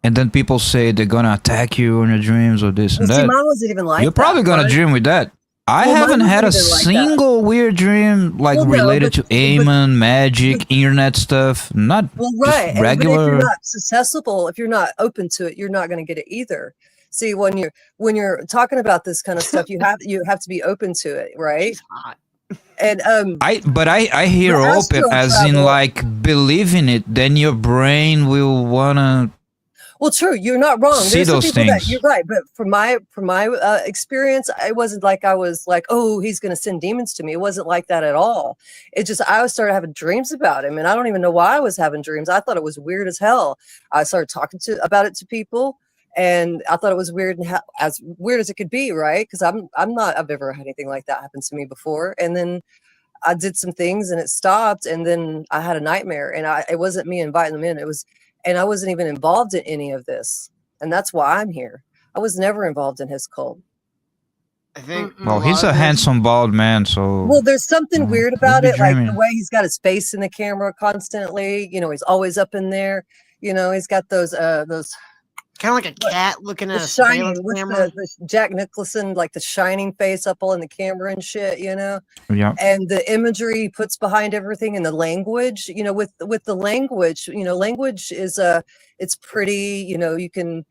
and then people say they're gonna attack you in your dreams or this and that. Mine wasn't even like you're probably gonna dream with that. I haven't had a single weird dream related to Ammon, magic, internet stuff. Not just regular. But if you're not accessible, if you're not open to it, you're not going to get it either. See, when you're talking about this kind of stuff, you have to be open to it, right? And I hear open as in like believe in it. Then your brain will wanna. Well, true. You're not wrong. See those things. You're right. But from my experience, it wasn't like I was like, oh, he's going to send demons to me. It wasn't like that at all. It just, I started having dreams about him, and I don't even know why I was having dreams. I thought it was weird as hell. I started talking about it to people, and I thought it was weird and as weird as it could be, right? Because I've never had anything like that happen to me before. And then I did some things, and it stopped, and then I had a nightmare, and it wasn't me inviting them in. and I wasn't even involved in any of this, and that's why I'm here. I was never involved in his cult. I think. Well, he's a handsome bald man, so. Well, there's something weird could about be it, like the dreaming. way he's got his face in the camera constantly. You know, he's always up in there. You know, he's got those kind of like a cat looking at the a shining, surveillance what's camera. the Jack Nicholson, like the shining face up all in the camera and shit, you know? Yeah. And the imagery he puts behind everything and the language, you know, with the language, you know, language is it's pretty, you know, you can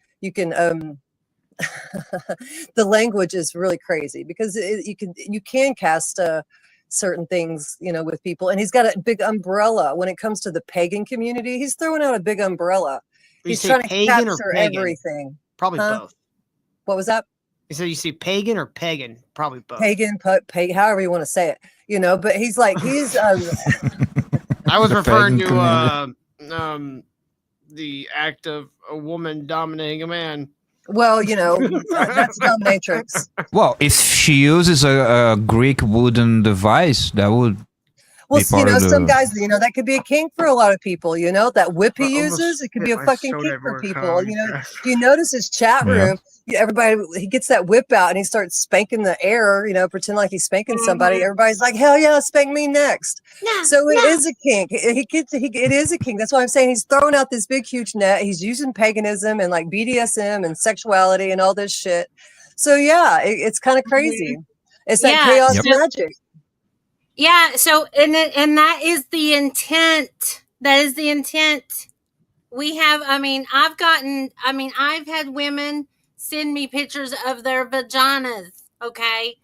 the language is really crazy because you can cast certain things, you know, with people. And he's got a big umbrella when it comes to the pagan community. He's throwing out a big umbrella. You He's say trying to pagan or capture pagan? everything. Probably Huh? both. What was that? You said you see pagan or pagan? Probably both. Pagan, however you want to say it, you know. But he's like he's. I was The referring pagan to the act of a woman dominating a man. Well, you know, that's dominatrix. Well, if she uses a Greek wooden device, that would Well, be you part know, of some the. guys, you know, that could be a kink for a lot of people. You know, that whip he I almost uses, it could be spit a my fucking soda kink for everywhere, people. Kyle. You know, you notice his chat Yeah. room. Everybody, he gets that whip out and he starts spanking the air. You know, pretend like he's spanking somebody. Everybody's like, "Hell yeah, spank me next." So it is a kink. It is a kink. That's why I'm saying he's throwing out this big, huge net. He's using paganism and like BDSM and sexuality and all this shit. So yeah, it's kind of crazy. It's that chaos so- magic. Yeah, so and that is the intent. That is the intent. We have, I've had women send me pictures of their vaginas, okay?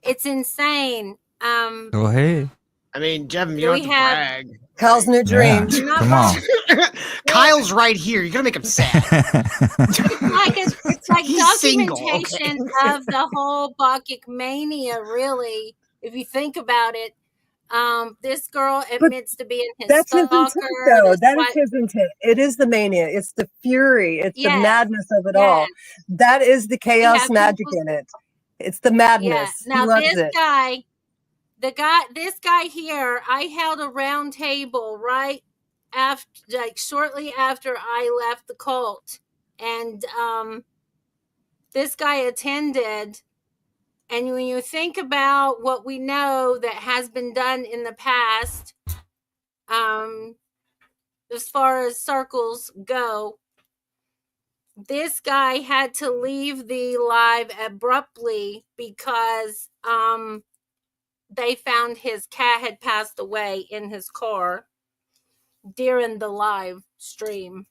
It's insane. Go ahead. I mean, Jevim, you don't have to brag. Kyle's new dreams. I'm not Come on. Kyle's right here. You're gonna make him sad. It's like He's single, documentation okay. of the whole Bacchic mania, really, if you think about it. This girl admits to being his That's his stalker. intent, though. That's That is why- his intent. It is the mania. It's the fury. It's the Yes, madness of it all. That is the chaos have magic people- in it. It's the madness. Yeah. Now he loves this it. this guy here, I held a round table right after, like shortly after I left the cult, and this guy attended. And when you think about what we know that has been done in the past, as far as circles go, this guy had to leave the live abruptly because they found his cat had passed away in his car during the live stream.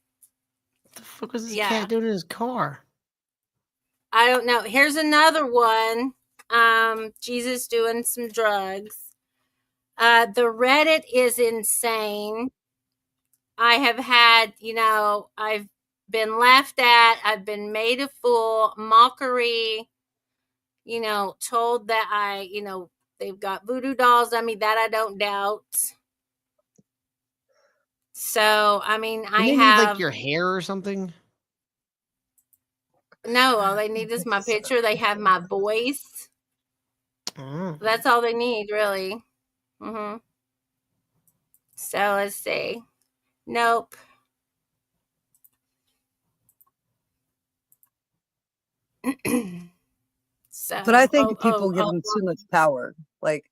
What the fuck was this cat doing in his car? I don't know. Here's another one. Jesus doing some drugs. The Reddit is insane. I have had, I've been laughed at. I've been made a fool, mockery, told that they've got voodoo dolls. I mean, that I don't doubt. So, I mean, I They have need like your hair or something. No, all they need is my picture. They have my voice. Oh. That's all they need, really. Mm-hmm. So let's see. Nope. But I think people give them too much power. Like,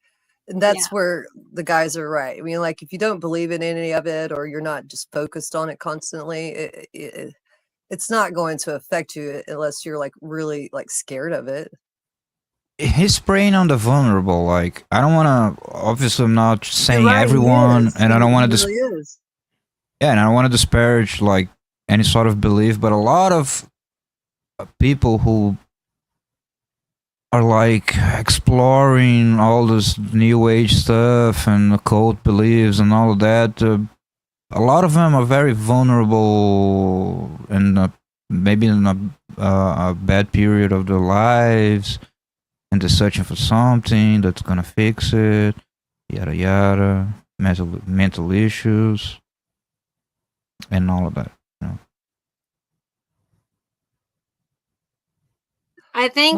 and that's where the guys are right. I mean, like, if you don't believe in any of it or you're not just focused on it constantly, it's not going to affect you unless you're like really like scared of it. He's preying on the vulnerable. Like, I don't want to. Obviously, I'm not saying Right, he everyone, is. and I don't He want to. really is. Yeah, and I don't want to disparage like any sort of belief, but a lot of people who are like exploring all this new age stuff and occult beliefs and all of that. A lot of them are very vulnerable and maybe in a bad period of their lives, and they're searching for something that's gonna fix it. Yada yada, mental issues, and all of that. I think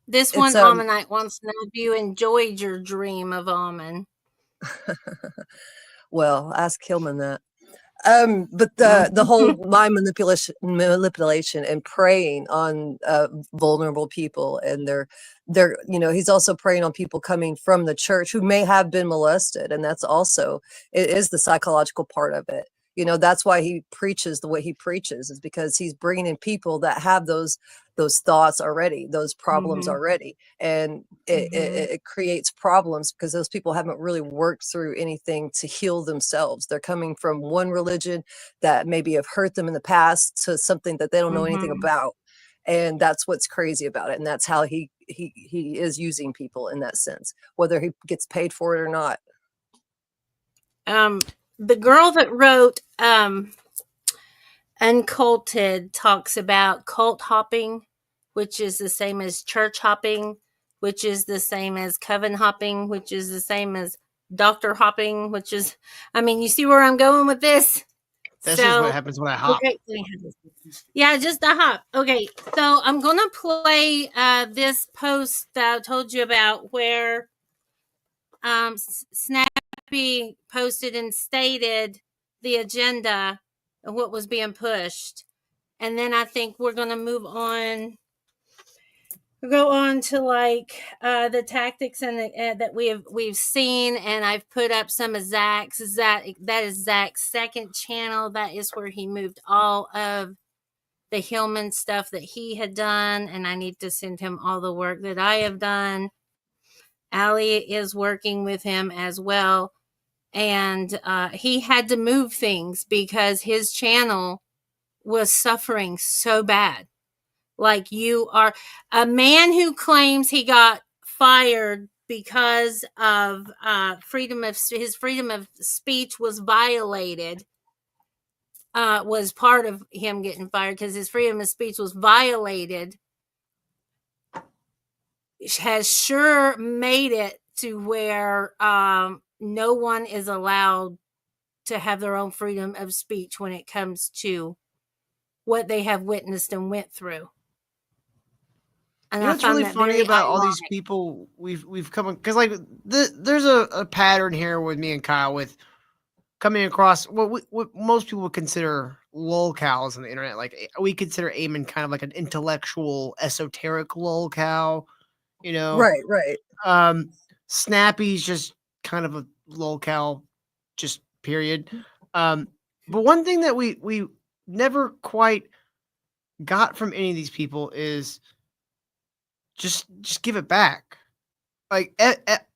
this one Ammonite wants to know if you enjoyed your dream of Ammon. Well, ask Hillman that. But the whole mind manipulation and preying on vulnerable people, and they're he's also preying on people coming from the church who may have been molested, and that's also, it is the psychological part of it. That's why he preaches the way he preaches, is because he's bringing in people that have those thoughts already, those problems already, and it creates problems because those people haven't really worked through anything to heal themselves. They're coming from one religion that maybe have hurt them in the past to something that they don't know anything about, and that's what's crazy about it. And that's how he is using people in that sense, whether he gets paid for it or not. The girl that wrote Unculted talks about cult hopping, which is the same as church hopping, which is the same as coven hopping, which is the same as doctor hopping, which is, you see where I'm going with this? This is what happens when I hop. Okay, yeah, just a hop. Okay, so I'm going to play this post that I told you about where Snappy posted and stated the agenda of what was being pushed. And then I think we're going to move on. We'll go on to the tactics and that we've seen, and I've put up some of Zach's. That is Zach's second channel. That is where he moved all of the Hillman stuff that he had done, and I need to send him all the work that I have done. Allie is working with him as well, and he had to move things because his channel was suffering so bad. Like, you are a man who claims he got fired because of his freedom of speech was violated, was part of him getting fired because his freedom of speech was violated, has sure made it to where no one is allowed to have their own freedom of speech when it comes to what they have witnessed and went through. And what's really funny about all these people we've come, because there's a pattern here with me and Kyle with coming across what most people would consider lolcows on the internet. Like, we consider Ammon kind of like an intellectual, esoteric lolcow, Right. Snappy's just kind of a lolcow, just period. But one thing that we never quite got from any of these people is just give it back. Like,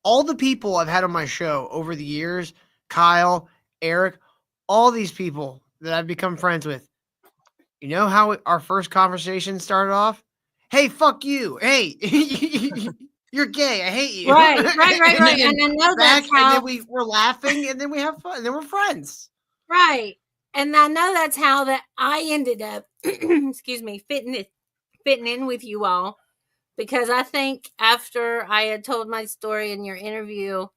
all the people I've had on my show over the years, Kyle, Eric, all these people that I've become friends with, you know how our first conversation started off? Hey, fuck you. Hey, you're gay. I hate you. Right. And I know that's how. And then we were laughing, and then we have fun, and then we're friends. Right. And I know that's how that I ended up, excuse me, fitting in with you all. Because I think after I had told my story in your interview,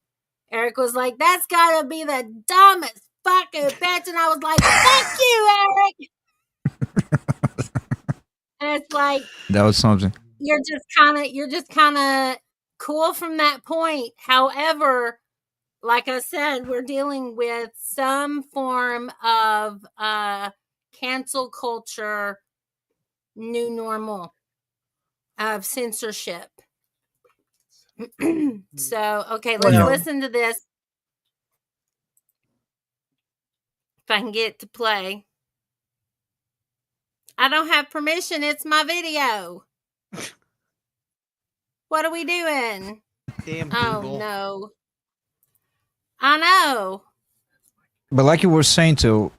Eric was like, "That's gotta be the dumbest fucking bitch," and I was like, "Fuck you, Eric." And it's like, that was something. You're just kind of cool from that point. However, like I said, we're dealing with some form of cancel culture, new normal of censorship. So, okay, let's listen to this. If I can get it to play. I don't have permission. It's my video. What are we doing? Damn Google. Oh, no. I know. But like you were saying too,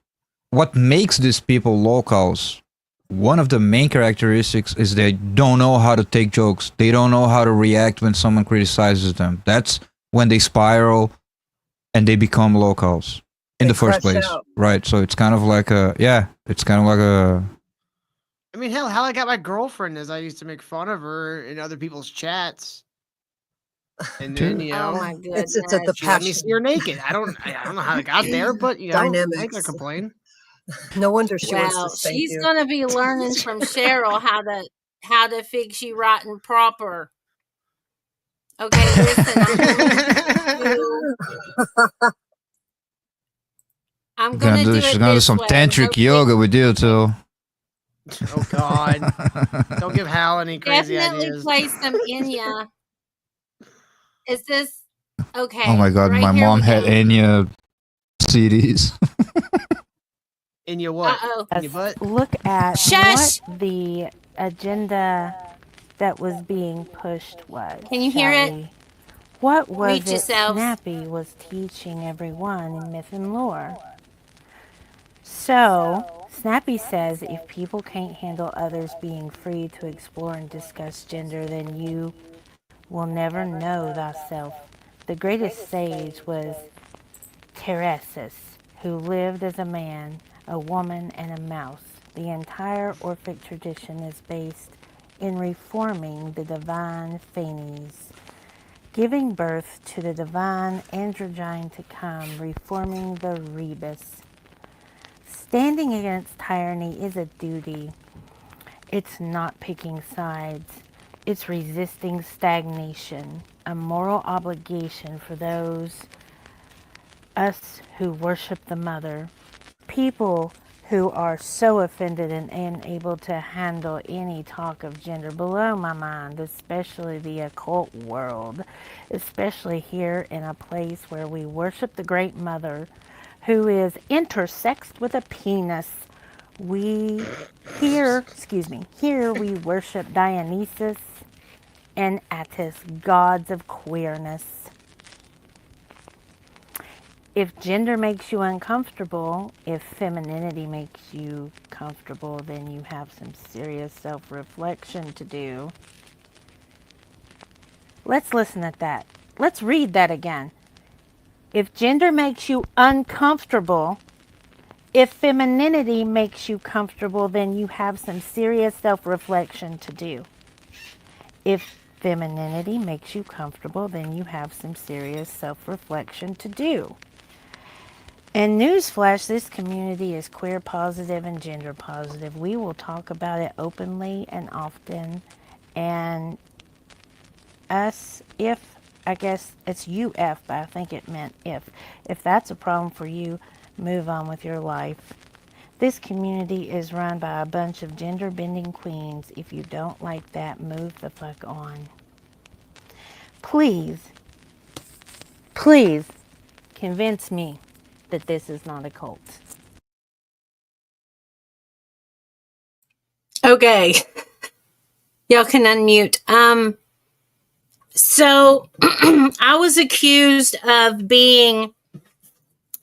what makes these people locals, one of the main characteristics is they don't know how to take jokes. They don't know how to react when someone criticizes them. That's when they spiral and they become locals in the first place. Right. So it's kind of like I mean, hell, how I got my girlfriend is I used to make fun of her in other people's chats. And then, oh my goodness, it's at the she let me see her naked. I don't know how it got there, but Dynamics. I can't complain. No wonder she wants to spank she's you. gonna be learning from Cheryl how to fix you right and proper. Okay, listen. I'm I'm gonna do She's it gonna do this some way. tantric Okay? yoga with you too. Oh God! Don't give Hal any crazy Definitely ideas. play some Enya. Is this okay? Oh my God, right my here mom we had go. Enya CDs. In your what? Uh-oh. In your butt? Look at Shush! what the agenda that was being pushed was. Can you hear shall it? we? What was Mute it yourselves. Snappy was teaching everyone in myth and lore? So, Snappy says if people can't handle others being free to explore and discuss gender, then you will never know thyself. The greatest sage was Teresus, who lived as a man, a woman, and a mouse. The entire Orphic tradition is based in reforming the divine Phanes, giving birth to the divine androgyne to come, reforming the rebus. Standing against tyranny is a duty. It's not picking sides. It's resisting stagnation, a moral obligation for those us who worship the mother. People who are so offended and unable to handle any talk of gender below my mind, especially the occult world, especially here in a place where we worship the great mother who is intersexed with a penis. Here we worship Dionysus and Attis, gods of queerness. If gender makes you uncomfortable, if femininity makes you comfortable, then you have some serious self-reflection to do. Let's listen at that. Let's read that again. If gender makes you uncomfortable, if femininity makes you comfortable, then you have some serious self-reflection to do. If femininity makes you comfortable, then you have some serious self-reflection to do. And newsflash, this community is queer positive and gender positive. We will talk about it openly and often. And us, if, I guess it's UF, but I think it meant if that's a problem for you, move on with your life. This community is run by a bunch of gender-bending queens. If you don't like that, move the fuck on. Please convince me that this is not a cult. Okay. Y'all can unmute. So I was accused of being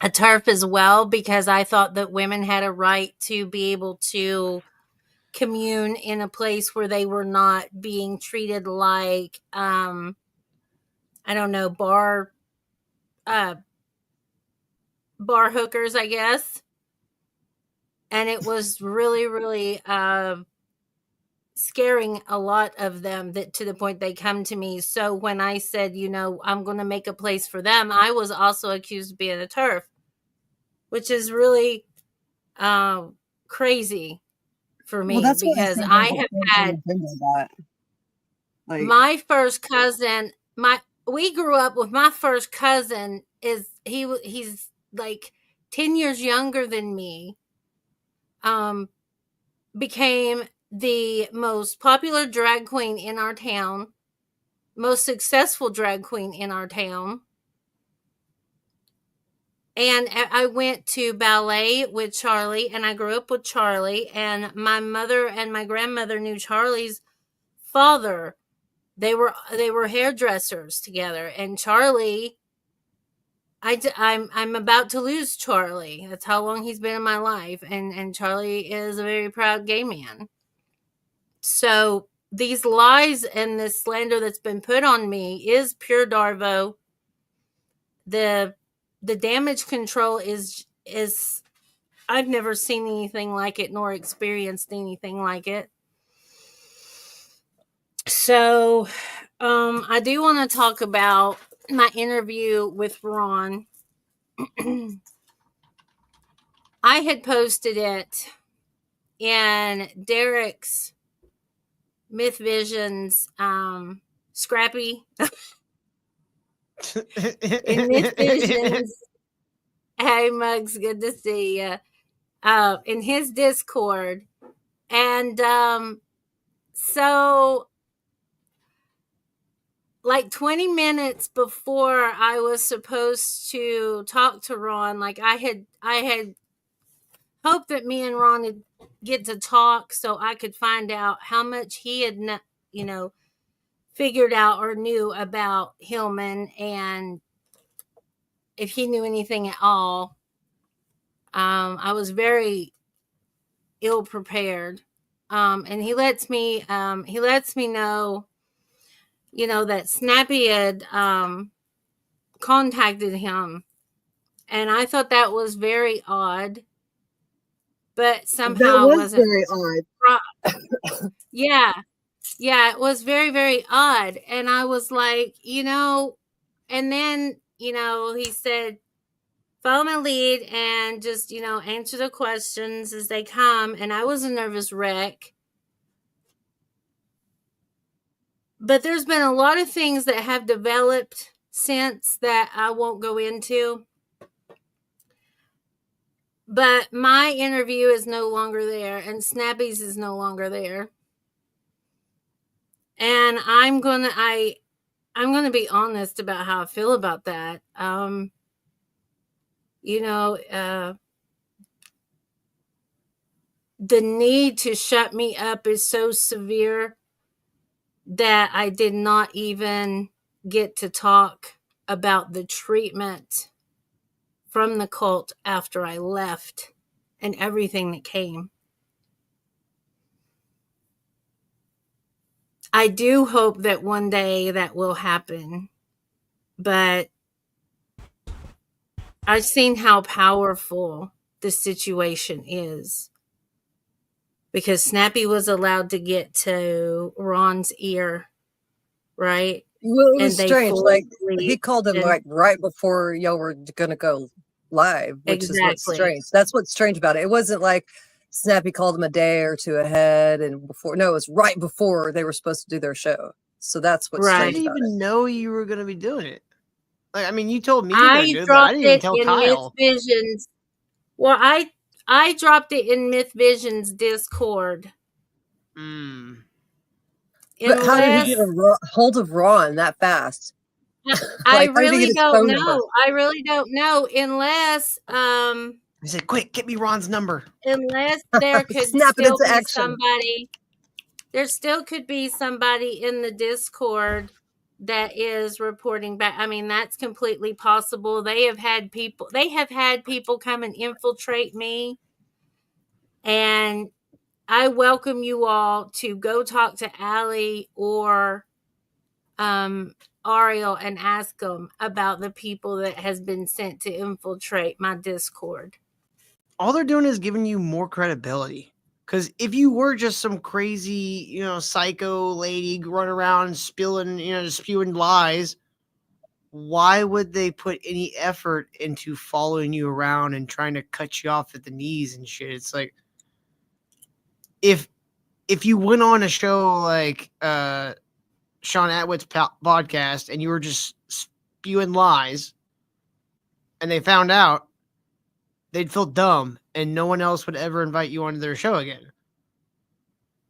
a TERF as well because I thought that women had a right to be able to commune in a place where they were not being treated like I don't know, bar hookers, I guess. And it was really, really scaring a lot of them, that to the point they come to me. So when I said, I'm going to make a place for them, I was also accused of being a TERF, which is really crazy for me, Well, that's what because think I is have important had to remember that. Like, my first cousin. We grew up with my first cousin. He's like 10 years younger than me. Became the most popular drag queen in our town, most successful drag queen in our town. And I went to ballet with Charlie, and I grew up with Charlie, and my mother and my grandmother knew Charlie's father. They were hairdressers together, and Charlie, I'm about to lose Charlie. That's how long he's been in my life, and Charlie is a very proud gay man. So these lies and this slander that's been put on me is pure Darvo. The damage control is I've never seen anything like it, nor experienced anything like it. So I do want to talk about my interview with Ron. I had posted it in Derek's Myth Visions Scrappy in Myth Visions Hey, Muggs, good to see you. In his Discord. And so, like 20 minutes before I was supposed to talk to Ron, like I had hoped that me and Ron would get to talk so I could find out how much he had, figured out or knew about Hillman, and if he knew anything at all. I was very ill prepared, and he lets me know, that Snappy had contacted him, and I thought that was very odd, but somehow That was wasn't. very odd. Yeah, it was very, very odd, and I was like, and then he said, follow my lead and just, answer the questions as they come. And I was a nervous wreck. But there's been a lot of things that have developed since that I won't go into. But my interview is no longer there, and Snappy's is no longer there. And I'm gonna be honest about how I feel about that. The need to shut me up is so severe that I did not even get to talk about the treatment from the cult after I left and everything that came. I do hope that one day that will happen, but I've seen how powerful the situation is, because Snappy was allowed to get to Ron's ear, right? Well, it was strange. Like, he called him like right before y'all were gonna go live, which is what's strange. That's what's strange about it. It wasn't like Snappy called him a day or two ahead and before. No, it was right before they were supposed to do their show. So that's what's strange. I didn't even know you were gonna be doing it. Like, I mean, you told me I dropped I didn't even tell Kyle. Myth Visions. Well, I dropped it in Myth Visions Discord. But how did he get a hold of Ron that fast? I really don't know. I really don't know, unless he said, "Quick, get me Ron's number." Unless there could still be somebody. There still could be somebody in the Discord that is reporting back. I mean, that's completely possible. They have had people come and infiltrate me, and I welcome you all to go talk to Allie or Ariel and ask them about the people that has been sent to infiltrate my Discord. All they're doing is giving you more credibility. Because if you were just some crazy, psycho lady running around spewing lies, why would they put any effort into following you around and trying to cut you off at the knees and shit? It's like, if you went on a show like Shaun Attwood's podcast and you were just spewing lies and they found out, they'd feel dumb and no one else would ever invite you onto their show again.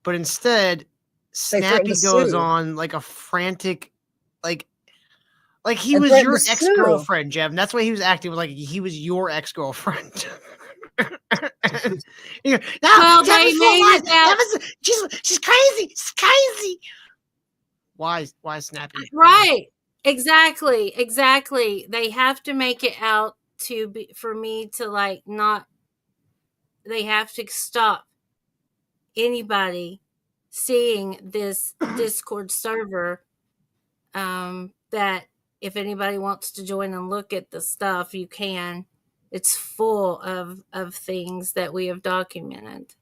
But instead, Snappy goes on like a frantic, like he was your ex-girlfriend, Jev. And that's why he was acting like he was your ex-girlfriend. Well, they made it out. She's crazy. She's crazy. Why Snappy? Right. Exactly. They have to make it out for me to not. They have to stop anybody seeing this Discord server. That if anybody wants to join and look at the stuff, you can. It's full of things that we have documented.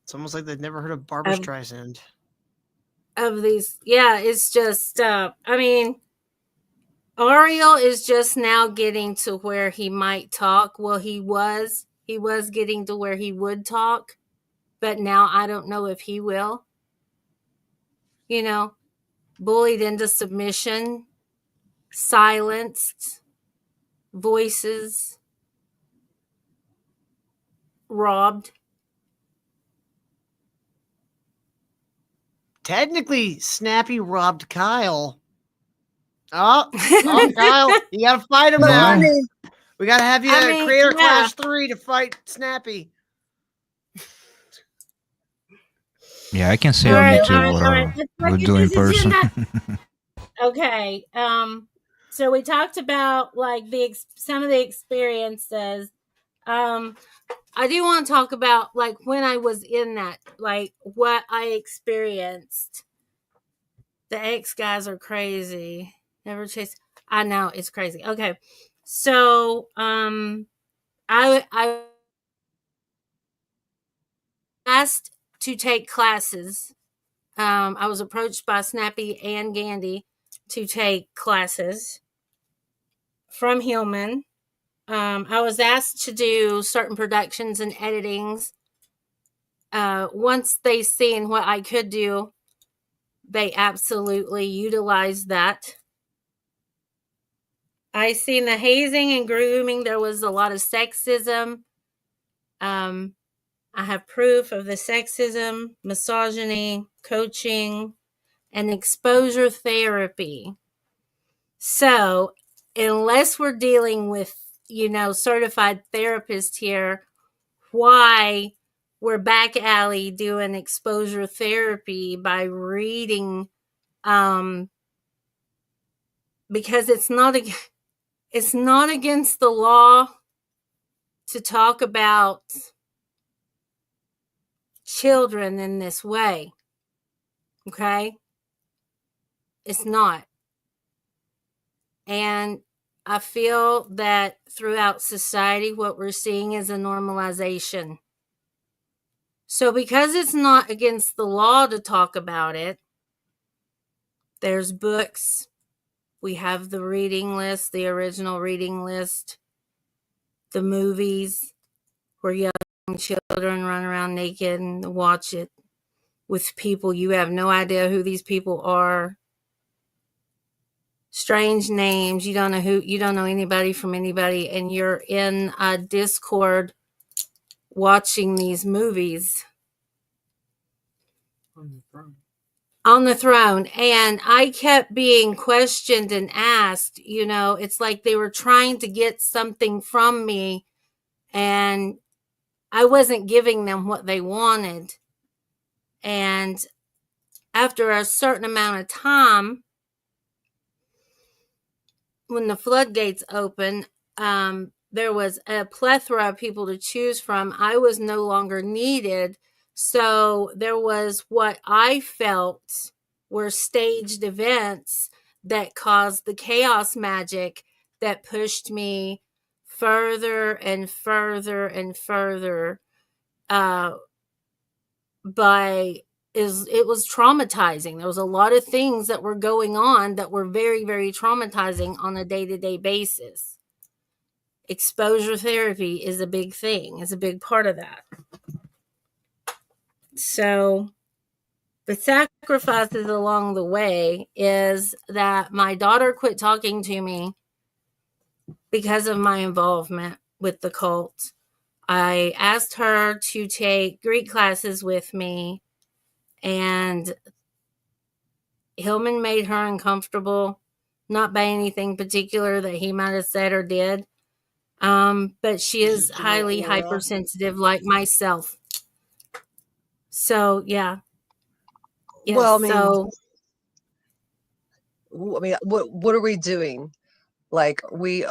It's almost like they've never heard of Barbra Streisand. Of these, yeah, it's just, I mean, Ariel is just now getting to where he might talk. Well, he was getting to where he would talk, but now I don't know if he will. Bullied into submission, silenced, voices robbed. Technically, Snappy robbed Kyle. Oh, Kyle, you gotta fight him now. We gotta have you Creator Clash 3 to fight Snappy. Yeah, I can say me too. Whatever. We'll do in person. Okay. So we talked about like some of the experiences. I do want to talk about like when I was in that, like what I experienced. The ex guys are crazy. Never chase. I know it's crazy. Okay, so I asked to take classes. I was approached by Snappy and Gandy to take classes from Hillman. I was asked to do certain productions and editings. Once they seen what I could do, they absolutely utilized that. I seen the hazing and grooming. There was a lot of sexism. I have proof of the sexism, misogyny, coaching, and exposure therapy. So, unless we're dealing with, certified therapists here, why we're back alley doing exposure therapy by reading, because it's not against the law to talk about children in this way. Okay? It's not. And I feel that throughout society, what we're seeing is a normalization. So because it's not against the law to talk about it, there's books. We have the reading list, the original reading list, the movies where young children run around naked and watch it with people you have no idea who these people are. Strange names, you don't know anybody from anybody, and you're in a Discord watching these movies on the throne. And I kept being questioned and asked, it's like they were trying to get something from me and I wasn't giving them what they wanted. And after a certain amount of time, when the floodgates opened, there was a plethora of people to choose from. I was no longer needed. So there was what I felt were staged events that caused the chaos magic that pushed me further and further and further. It was traumatizing. There was a lot of things that were going on that were very, very traumatizing on a day-to-day basis. Exposure therapy is a big thing. It's a big part of that. So the sacrifices along the way is that my daughter quit talking to me because of my involvement with the cult. I asked her to take Greek classes with me, and Hillman made her uncomfortable, not by anything particular that he might have said or did. But she is highly hypersensitive like myself. So, yeah. Yes, well, what are we doing? Like, we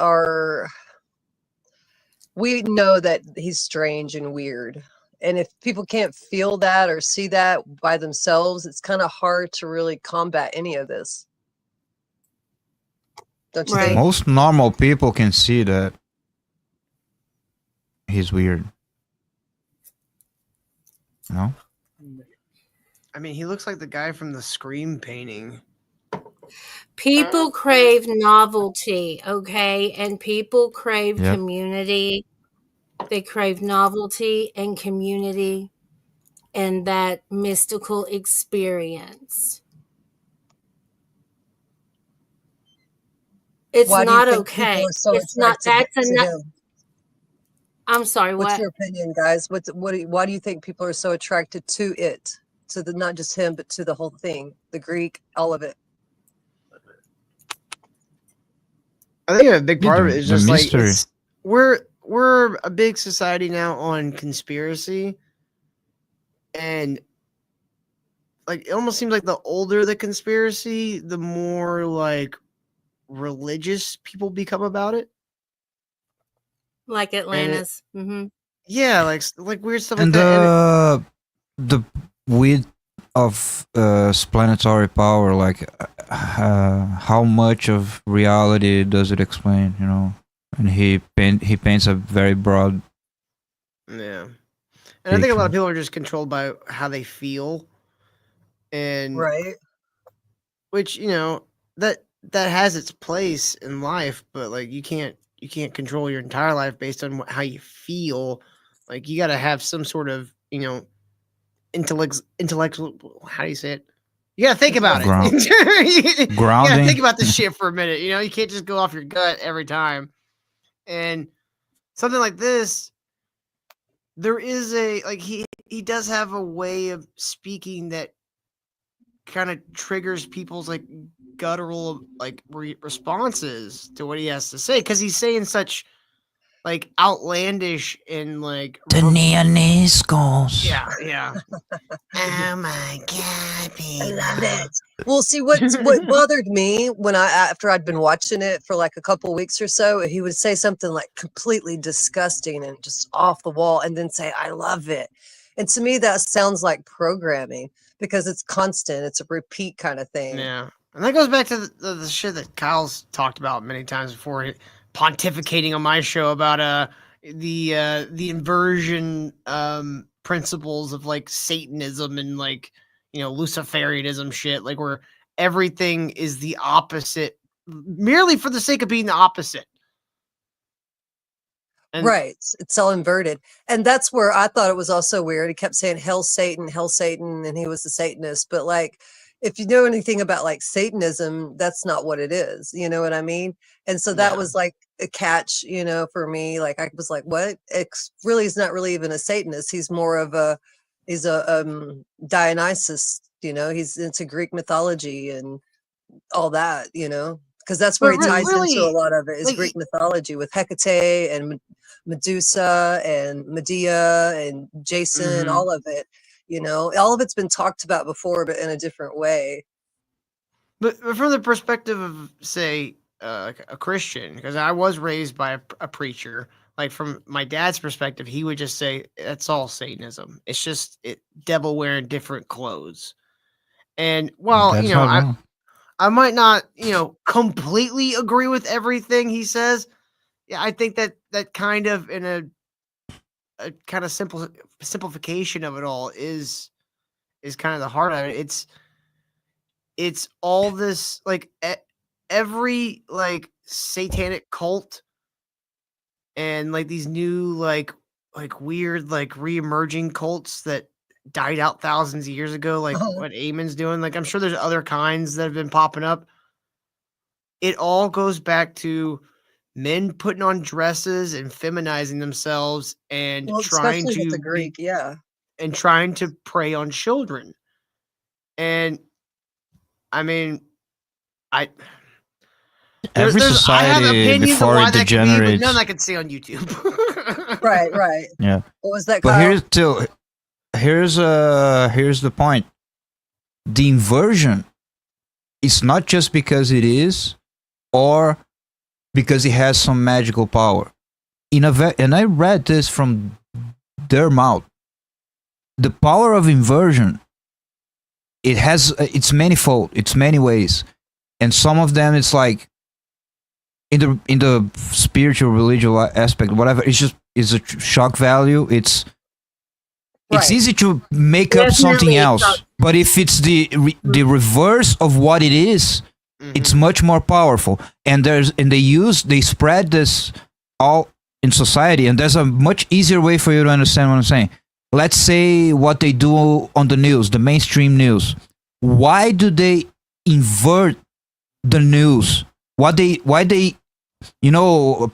know that he's strange and weird. And if people can't feel that or see that by themselves, it's kind of hard to really combat any of this. Don't you think? Most normal people can see that he's weird. No? I mean, he looks like the guy from the Scream painting. People crave novelty, okay? And people crave community. They crave novelty and community and that mystical experience. It's not okay. It's not. That's enough. I'm sorry, What's what? your opinion, guys? Why do you think people are so attracted to it? To the not just him, but to the whole thing, the Greek, all of it. I think a big part of it The is just like mystery. we're a big society now on conspiracy, and like it almost seems like the older the conspiracy, the more like religious people become about it. Like Atlantis. Mm-hmm. Yeah, like weird stuff And like that. the width of planetary power, like how much of reality does it explain? You know, and he paints a very broad. Yeah, and I think a lot of people are just controlled by how they feel, and right, which that has its place in life, but like you can't control your entire life based on how you feel. Like you got to have some sort of intellectual. How do you say it? You got to think about it. You got to think about this shit for a minute. You can't just go off your gut every time. And something like this, there is he does have a way of speaking that kind of triggers people's like guttural like responses to what he has to say, because he's saying such like outlandish and like the Neoniscos. Yeah. Oh my god, I love it. Well, see what bothered me after I'd been watching it for like a couple weeks or so, he would say something like completely disgusting and just off the wall, and then say, "I love it." And to me, that sounds like programming, because it's constant. It's a repeat kind of thing. Yeah, and that goes back to the shit that Kyle's talked about many times before, pontificating on my show about the inversion principles of like Satanism and like Luciferianism shit, like where everything is the opposite merely for the sake of being the opposite. Right. It's all inverted. And that's where I thought it was also weird. He kept saying, "Hell Satan, and he was a Satanist. But like, if you know anything about like Satanism, that's not what it is. You know what I mean? And so that was like a catch, for me. Like, I was like, what? He's not really even a Satanist. He's more of he's a Dionysus, he's into Greek mythology and all that, because that's where he ties into a lot of it, is Greek mythology with Hecate and Medusa and Medea and Jason, all of it, all of it's been talked about before, but in a different way. But from the perspective of, say, a Christian, because I was raised by a preacher, like from my dad's perspective, he would just say, that's all Satanism. It's just devil wearing different clothes. And I might not, completely agree with everything he says. Yeah, I think that kind of in a kind of simplification of it all is kind of the heart of it. It's all this like every like satanic cult and like these new like weird like re-emerging cults that died out thousands of years ago, like what Ammon's doing. Like I'm sure there's other kinds that have been popping up. It all goes back to men putting on dresses and feminizing themselves and trying to the Greek, and trying to prey on children. And I mean, every society before it degenerates. None I can see on YouTube. Right. Yeah. What was that? But here's the point. The inversion is not just because it is, or because it has some magical power. And I read this from their mouth. The power of inversion, it's manifold, it's many ways, and some of them it's like in the spiritual religious aspect, whatever. It's a shock value. It's easy to make up something else, but if it's the reverse of what it is, it's much more powerful. And they spread this all in society, and there's a much easier way for you to understand what I'm saying. Let's say what they do on the news, the mainstream news. Why do they invert the news? Why they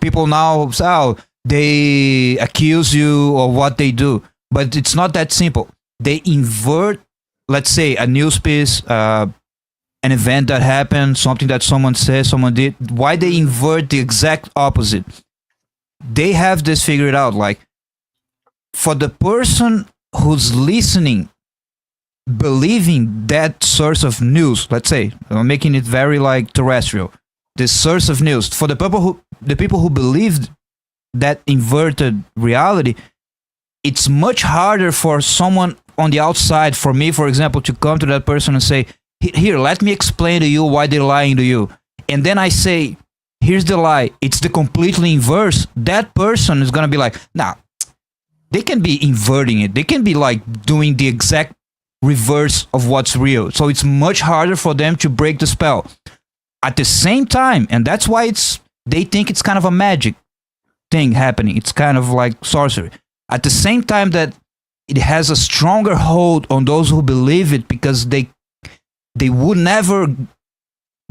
people now say, they accuse you of what they do. But it's not that simple. They invert, let's say, a news piece, an event that happened, something that someone said, someone did. Why they invert the exact opposite? They have this figured out. Like, for the person who's listening, believing that source of news, let's say, I'm making it very like terrestrial, this source of news, for the people who believed that inverted reality, it's much harder for someone on the outside, for me, for example, to come to that person and say, here, let me explain to you why they're lying to you. And then I say, here's the lie. It's the completely inverse. That person is going to be like, nah, they can be inverting it. They can be like doing the exact reverse of what's real. So it's much harder for them to break the spell. At the same time, and that's why they think it's kind of a magic thing happening. It's kind of like sorcery. At the same time that it has a stronger hold on those who believe it, because they would never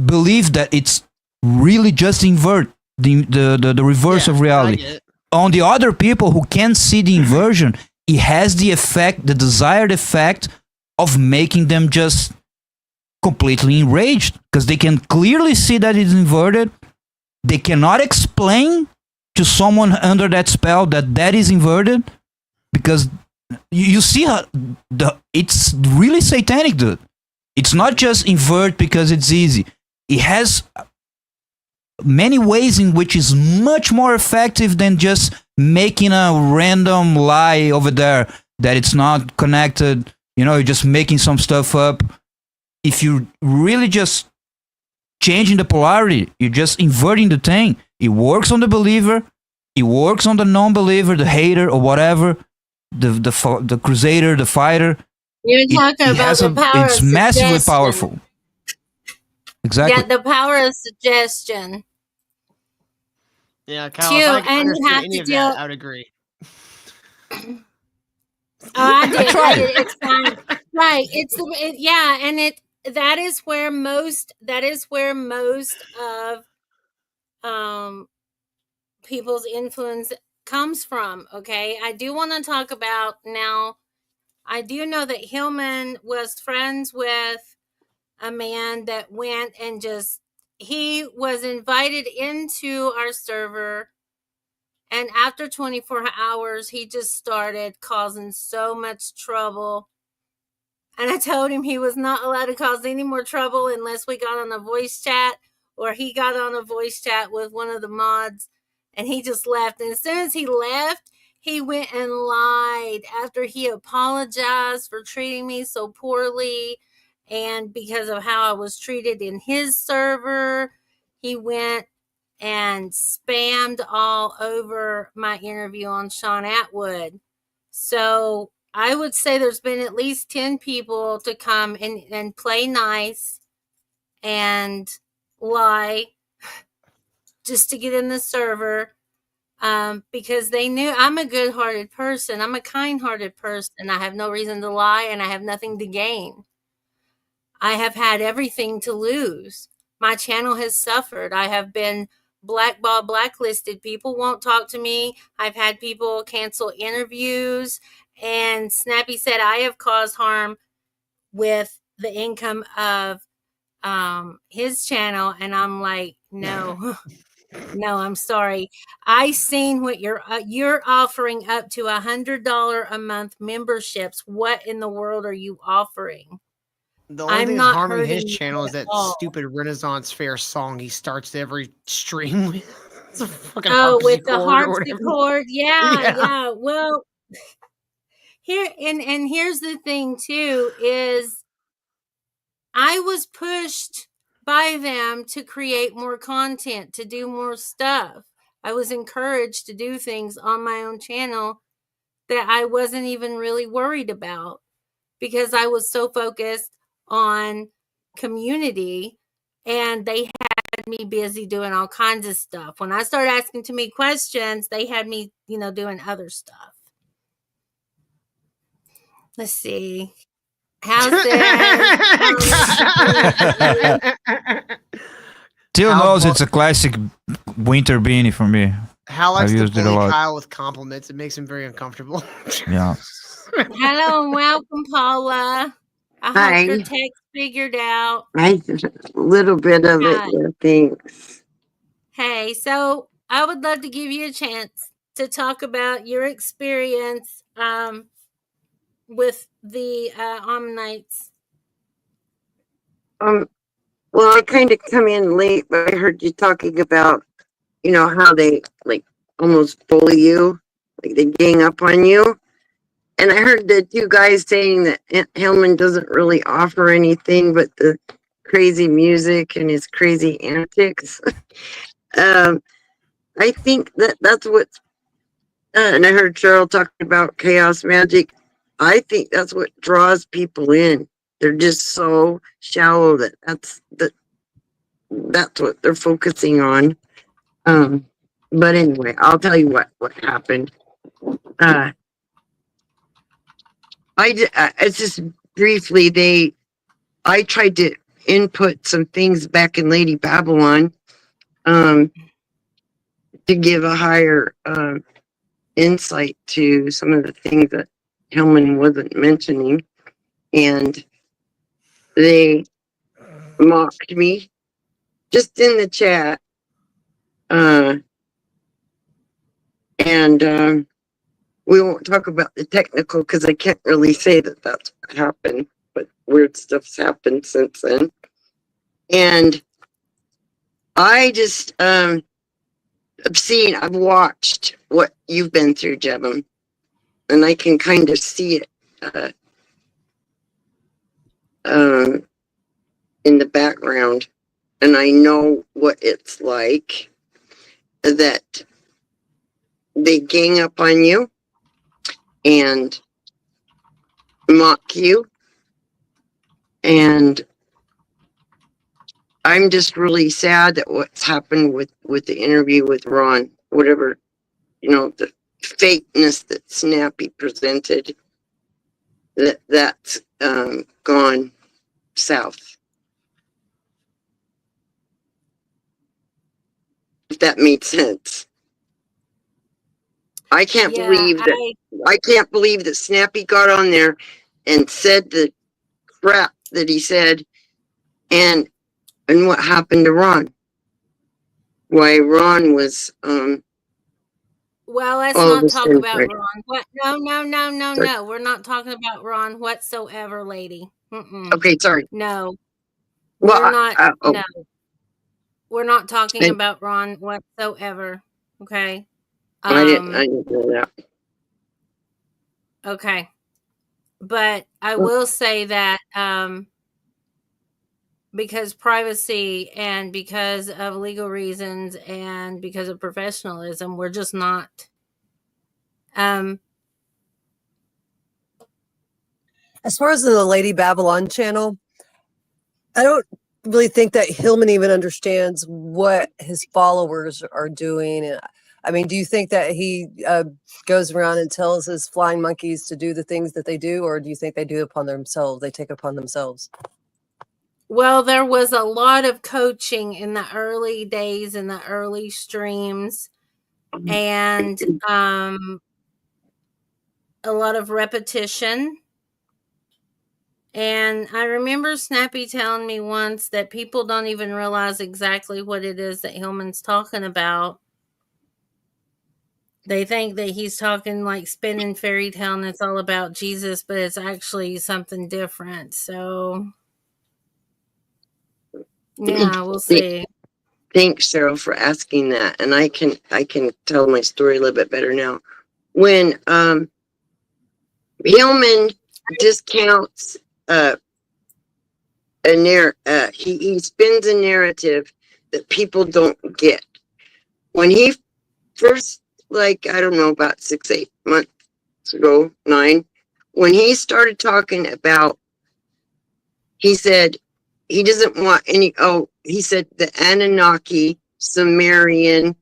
believe that it's really just invert the reverse of reality. On the other people who can see the inversion, it has the effect, the desired effect of making them just completely enraged, because they can clearly see that it's inverted. They cannot explain to someone under that spell that is inverted, because you see how it's really satanic, dude. It's not just invert because it's easy. It has many ways in which it's much more effective than just making a random lie over there that it's not connected. You're just making some stuff up. If you really just changing the polarity, you're just inverting the thing. It works on the believer. It works on the non-believer, the hater or whatever, the crusader, the fighter. You're talking about the power it's of massively suggestion. powerful. Exactly. Yeah, the power of suggestion. Yeah, Kyle, if I and you understood have any to of deal. that, I would agree. I did. tried. It's fine. Right. Yeah, and that is where most of people's influence comes from. Okay, I do want to talk about now. I do know that Hillman was friends with a man that went and he was invited into our server, and after 24 hours, he just started causing so much trouble. And I told him he was not allowed to cause any more trouble unless we got on a voice chat, or he got on a voice chat with one of the mods, and he just left. And as soon as he left, he went and lied after he apologized for treating me so poorly. And because of how I was treated in his server, he went and spammed all over my interview on Shaun Attwood. So I would say there's been at least 10 people to come and play nice and lie just to get in the server, because they knew I'm a good-hearted person. I'm a kind-hearted person. I have no reason to lie, and I have nothing to gain. I have had everything to lose. My channel has suffered. I have been blacklisted. People won't talk to me. I've had people cancel interviews. And Snappy said I have caused harm with the income of his channel. And I'm like, no, no, I'm sorry. I seen what you're offering up to $100 a month memberships. What in the world are you offering? The only thing that's harming his channel is that stupid Renaissance Fair song he starts every stream with. It's a fucking with the harpsichord. harpsichord. Yeah. Well, here's the thing too, is I was pushed by them to create more content, to do more stuff. I was encouraged to do things on my own channel that I wasn't even really worried about, because I was so focused on community, and they had me busy doing all kinds of stuff. When I started asking too many questions, they had me, doing other stuff. Let's see. How's that? Still knows it's a classic winter beanie for me. Hal likes I've to used it a bully lot. Kyle with compliments. It makes him very uncomfortable. Yeah. Hello and welcome, Paula. I Hi. hope your text figured out. A little bit of it, Hi. yeah, thanks. Hey, so I would love to give you a chance to talk about your experience with the Ammonites. Well, I kind of come in late, but I heard you talking about, how they like almost bully you, like they gang up on you. And I heard the two guys saying that Hillman doesn't really offer anything but the crazy music and his crazy antics. I think that's what's, and I heard Cheryl talking about chaos magic. I think that's what draws people in. They're just so shallow that's what they're focusing on. But anyway, I'll tell you what happened. It's just briefly, I tried to input some things back in Lady Babylon, to give a higher, insight to some of the things that Hillman wasn't mentioning. And they mocked me just in the chat. And we won't talk about the technical because I can't really say that that's what happened, but weird stuff's happened since then. And I just, I've watched what you've been through, Jevim, and I can kind of see it, in the background. And I know what it's like, that they gang up on you and mock you. And I'm just really sad that what's happened with the interview with Ron, whatever, the fakeness that Snappy presented, that's gone south. If that made sense. I can't believe that Snappy got on there and said the crap that he said, and what happened to Ron. Why Ron was Well, let's not talk about Ron. What? No. We're not talking about Ron whatsoever, lady. Okay, sorry. No. Well, we're not. No. We're not talking about Ron whatsoever. Okay. I didn't know that. Okay. But I will say that because privacy and because of legal reasons and because of professionalism, we're just not. As far as the Lady Babylon channel, I don't really think that Hillman even understands what his followers are doing. And I mean, do you think that he goes around and tells his flying monkeys to do the things that they do, or do you think they do it upon themselves? They take it upon themselves? Well, there was a lot of coaching in the early days, in the early streams, and a lot of repetition. And I remember Snappy telling me once that people don't even realize exactly what it is that Hillman's talking about. They think that he's talking like spinning fairy tale and it's all about Jesus, but it's actually something different. So, yeah, we'll see. Thanks, Cheryl, for asking that. And I can tell my story a little bit better now. When Hillman discounts he spins a narrative that people don't get. When he first, I don't know, about 6-8 months ago, 9, when he started talking about, he said he doesn't want any, he said the Anunnaki, Sumerian,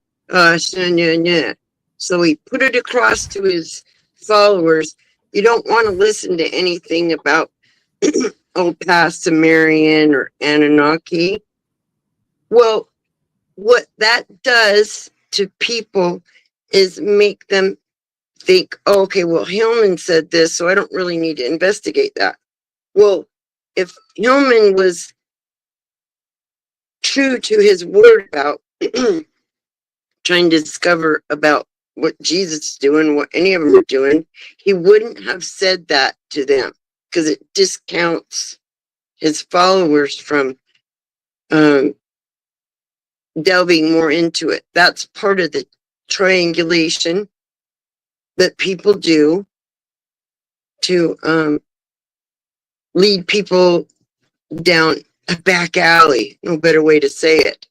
so he put it across to his followers. You don't want to listen to anything about past Sumerian or Anunnaki. Well, what that does to people is make them think, oh, okay, well, Hillman said this, so I don't really need to investigate that. Well, if Hillman was true to his word about trying to discover about what Jesus is doing, what any of them are doing, he wouldn't have said that to them because it discounts his followers from delving more into it. That's part of the triangulation that people do to lead people down a back alley. No better way to say it.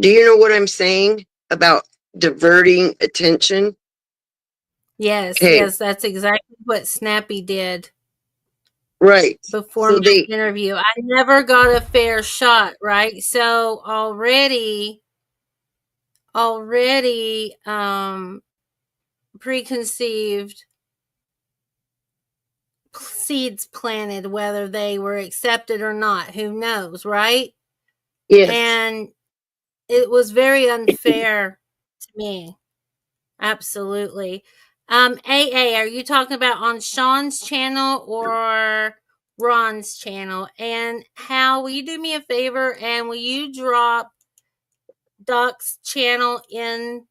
Do you know what I'm saying about diverting attention? Yes, Okay. yes, that's exactly what Snappy did. Right. Before So my interview. I never got a fair shot, right? So already preconceived seeds planted, whether they were accepted or not, who knows, right? Yes. And it was very unfair to me. Absolutely. AA, are you talking about on Shaun's channel or Ron's channel? And Hal, will you do me a favor and will you drop Doc's channel in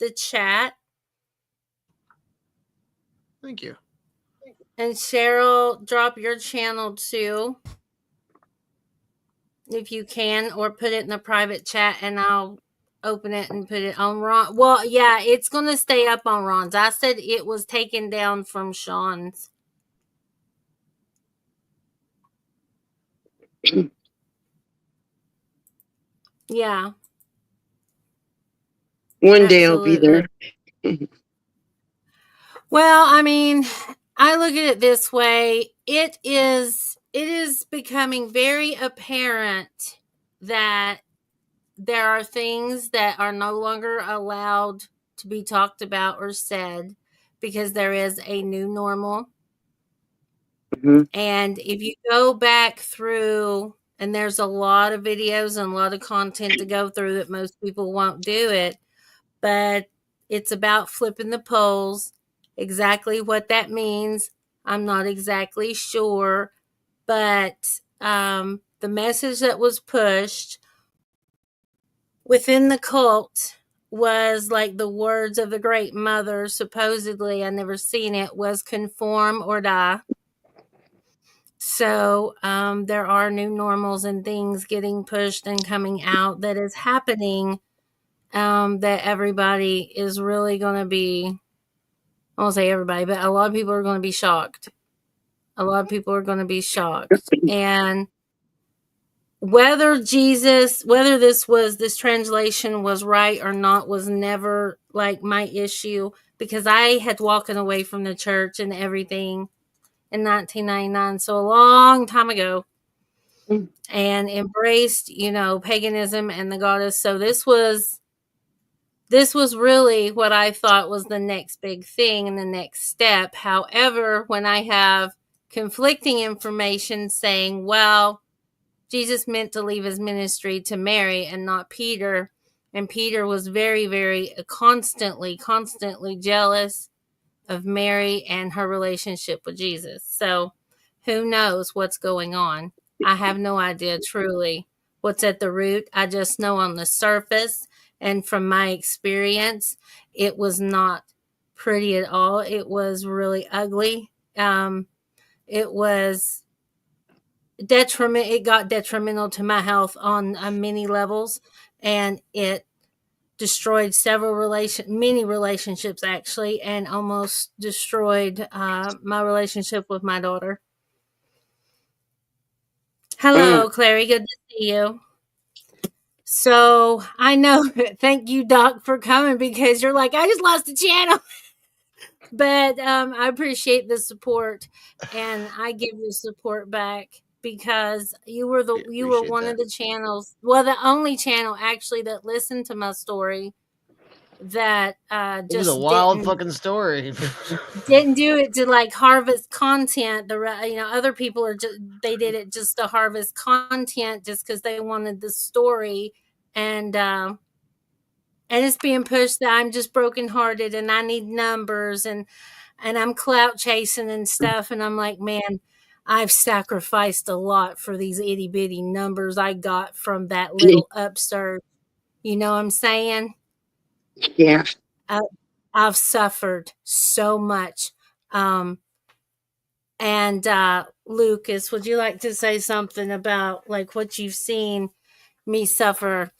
the chat? Thank you. And Cheryl, drop your channel too, if you can, or put it in the private chat and I'll open it and put it on Ron. Well, yeah, it's going to stay up on Ron's. I said it was taken down from Shaun's. Yeah. One day I'll be there. Well, I mean, I look at it this way. It is becoming very apparent that there are things that are no longer allowed to be talked about or said because there is a new normal. Mm-hmm. And if you go back through, and there's a lot of videos and a lot of content to go through that most people won't do it, but it's about flipping the poles. Exactly what that means, I'm not exactly sure, but the message that was pushed within the cult was like the words of the Great Mother, supposedly, I never seen it, was conform or die. So there are new normals and things getting pushed and coming out that is happening that everybody is really going to be, I won't say everybody, but a lot of people are going to be shocked. A lot of people are going to be shocked. And whether this translation was right or not was never like my issue, because I had walked away from the church and everything in 1999, so a long time ago, and embraced, paganism and the goddess. So this was really what I thought was the next big thing and the next step. However, when I have conflicting information saying, well, Jesus meant to leave his ministry to Mary and not Peter, and Peter was very, very constantly jealous of Mary and her relationship with Jesus. So who knows what's going on? I have no idea truly what's at the root. I just know on the surface and from my experience, it was not pretty at all. It was really ugly. It was it got detrimental to my health on many levels, and it destroyed many relationships actually, and almost destroyed my relationship with my daughter. Hello, Clary. Good to see you. So I know, thank you, Doc, for coming, because you're like, I just lost the channel. But I appreciate the support, and I give you support back because you were one of the channels, well, the only channel actually that listened to my story that it was a wild fucking story. Didn't do it to like harvest content. Other people they did it just to harvest content just because they wanted the story and it's being pushed that I'm just brokenhearted and I need numbers, and I'm clout chasing and stuff. And I'm like, man, I've sacrificed a lot for these itty bitty numbers I got from that little upstart. You know what I'm saying? Yeah. I've suffered so much. And Lucas, would you like to say something about like what you've seen me suffer?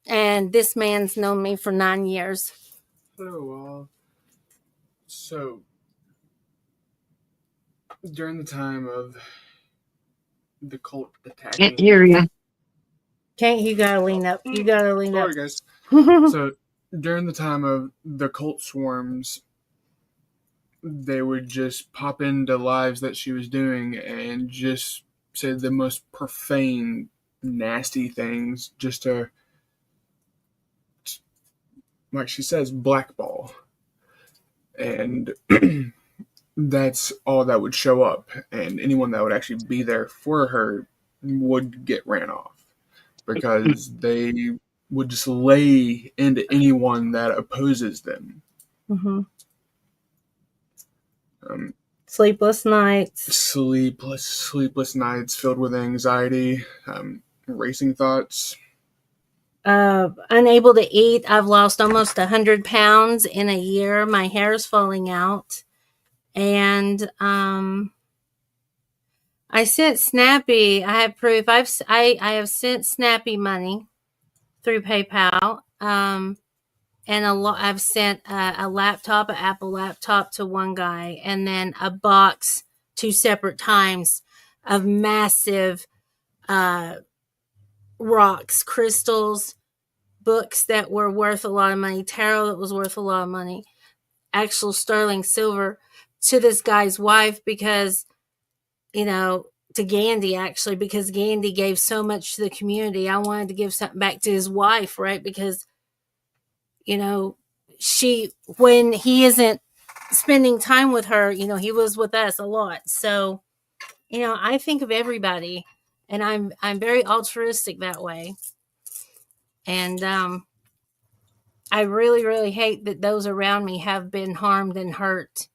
And this man's known me for 9 years. Oh, so during the time of the cult attacking, Can't hear you. Can't you gotta lean up? You gotta lean sorry, up. guys. So during the time of the cult swarms, they would just pop into lives that she was doing and just say the most profane, nasty things, just to, like she says, blackball. And that's all that would show up. And anyone that would actually be there for her would get ran off, because they would just lay into anyone that opposes them. Mm-hmm. Sleepless nights. Sleepless nights filled with anxiety, racing thoughts. Unable to eat. I've lost almost 100 pounds in a year. My hair is falling out. And I sent Snappy. I have proof. I have sent Snappy money through PayPal. And I've sent a laptop, an Apple laptop, to one guy, and then a box 2 separate times of massive rocks, crystals, books that were worth a lot of money, tarot that was worth a lot of money, actual sterling silver, to this guy's wife, because, to Gandhi, actually, because Gandhi gave so much to the community. I wanted to give something back to his wife, right? Because, when he isn't spending time with her, he was with us a lot. So, I think of everybody, and I'm very altruistic that way. And I really, really hate that those around me have been harmed and hurt.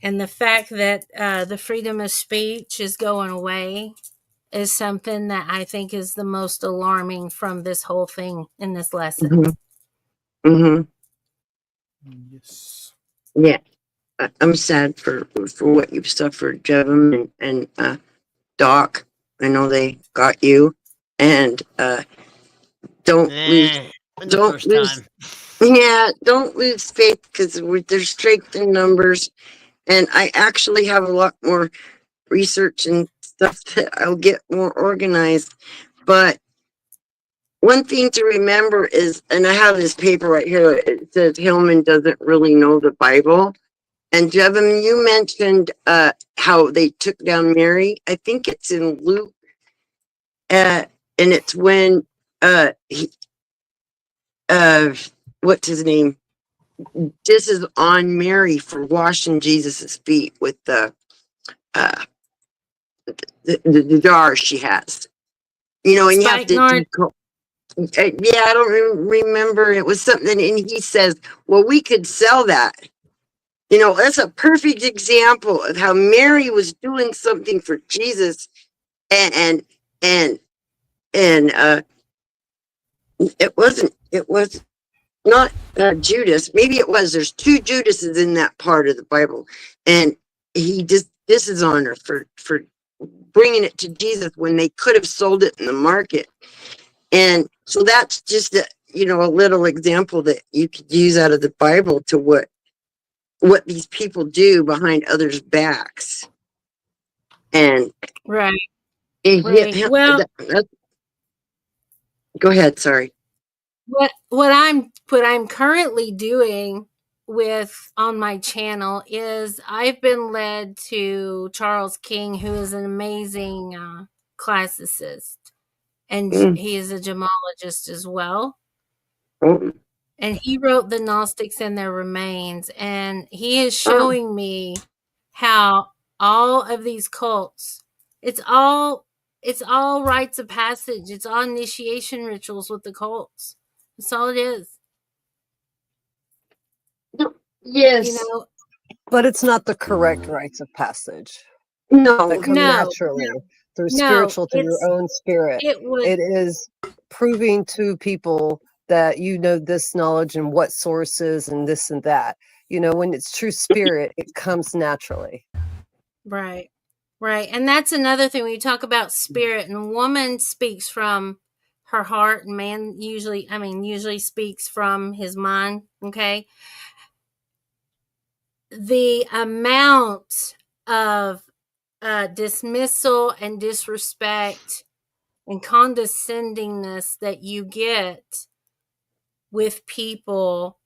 And the fact that the freedom of speech is going away is something that I think is the most alarming from this whole thing in this lesson. Mm-hmm. Mm-hmm. Yes. Yeah. I'm sad for what you've suffered, Jevim and Doc. I know they got you, and don't lose faith, because there's strength in numbers. And I actually have a lot more research and stuff that I'll get more organized. But one thing to remember is, and I have this paper right here, it says Hillman doesn't really know the Bible. And Jevim, you mentioned how they took down Mary. I think it's in Luke. And it's when what's his name? This is on Mary for washing Jesus's feet with the jar she has. And you have to yeah, I don't remember. It was something, and he says, well, we could sell that. That's a perfect example of how Mary was doing something for Jesus, and it was not Judas. Maybe it was. There's 2 Judases in that part of the Bible, and this is on her for bringing it to Jesus when they could have sold it in the market. And so that's just a little example that you could use out of the Bible to what these people do behind others' backs. And right. Well, go ahead. Sorry. What I'm currently doing on my channel is I've been led to Charles King, who is an amazing classicist, and he is a gemologist as well. And he wrote The Gnostics and Their Remains, and he is showing me how all of these cults, it's all It's all rites of passage. It's all initiation rituals with the cults. That's all it is. Yes. You know, But it's not the correct rites of passage No. that come naturally through spiritual, through your own spirit. It is proving to people that you know this knowledge and what sources and this and that. You know, when it's true spirit, it comes naturally. Right. Right. And that's another thing when you talk about spirit, and woman speaks from her heart, and man usually speaks from his mind. Okay. The amount of dismissal and disrespect and condescendingness that you get with people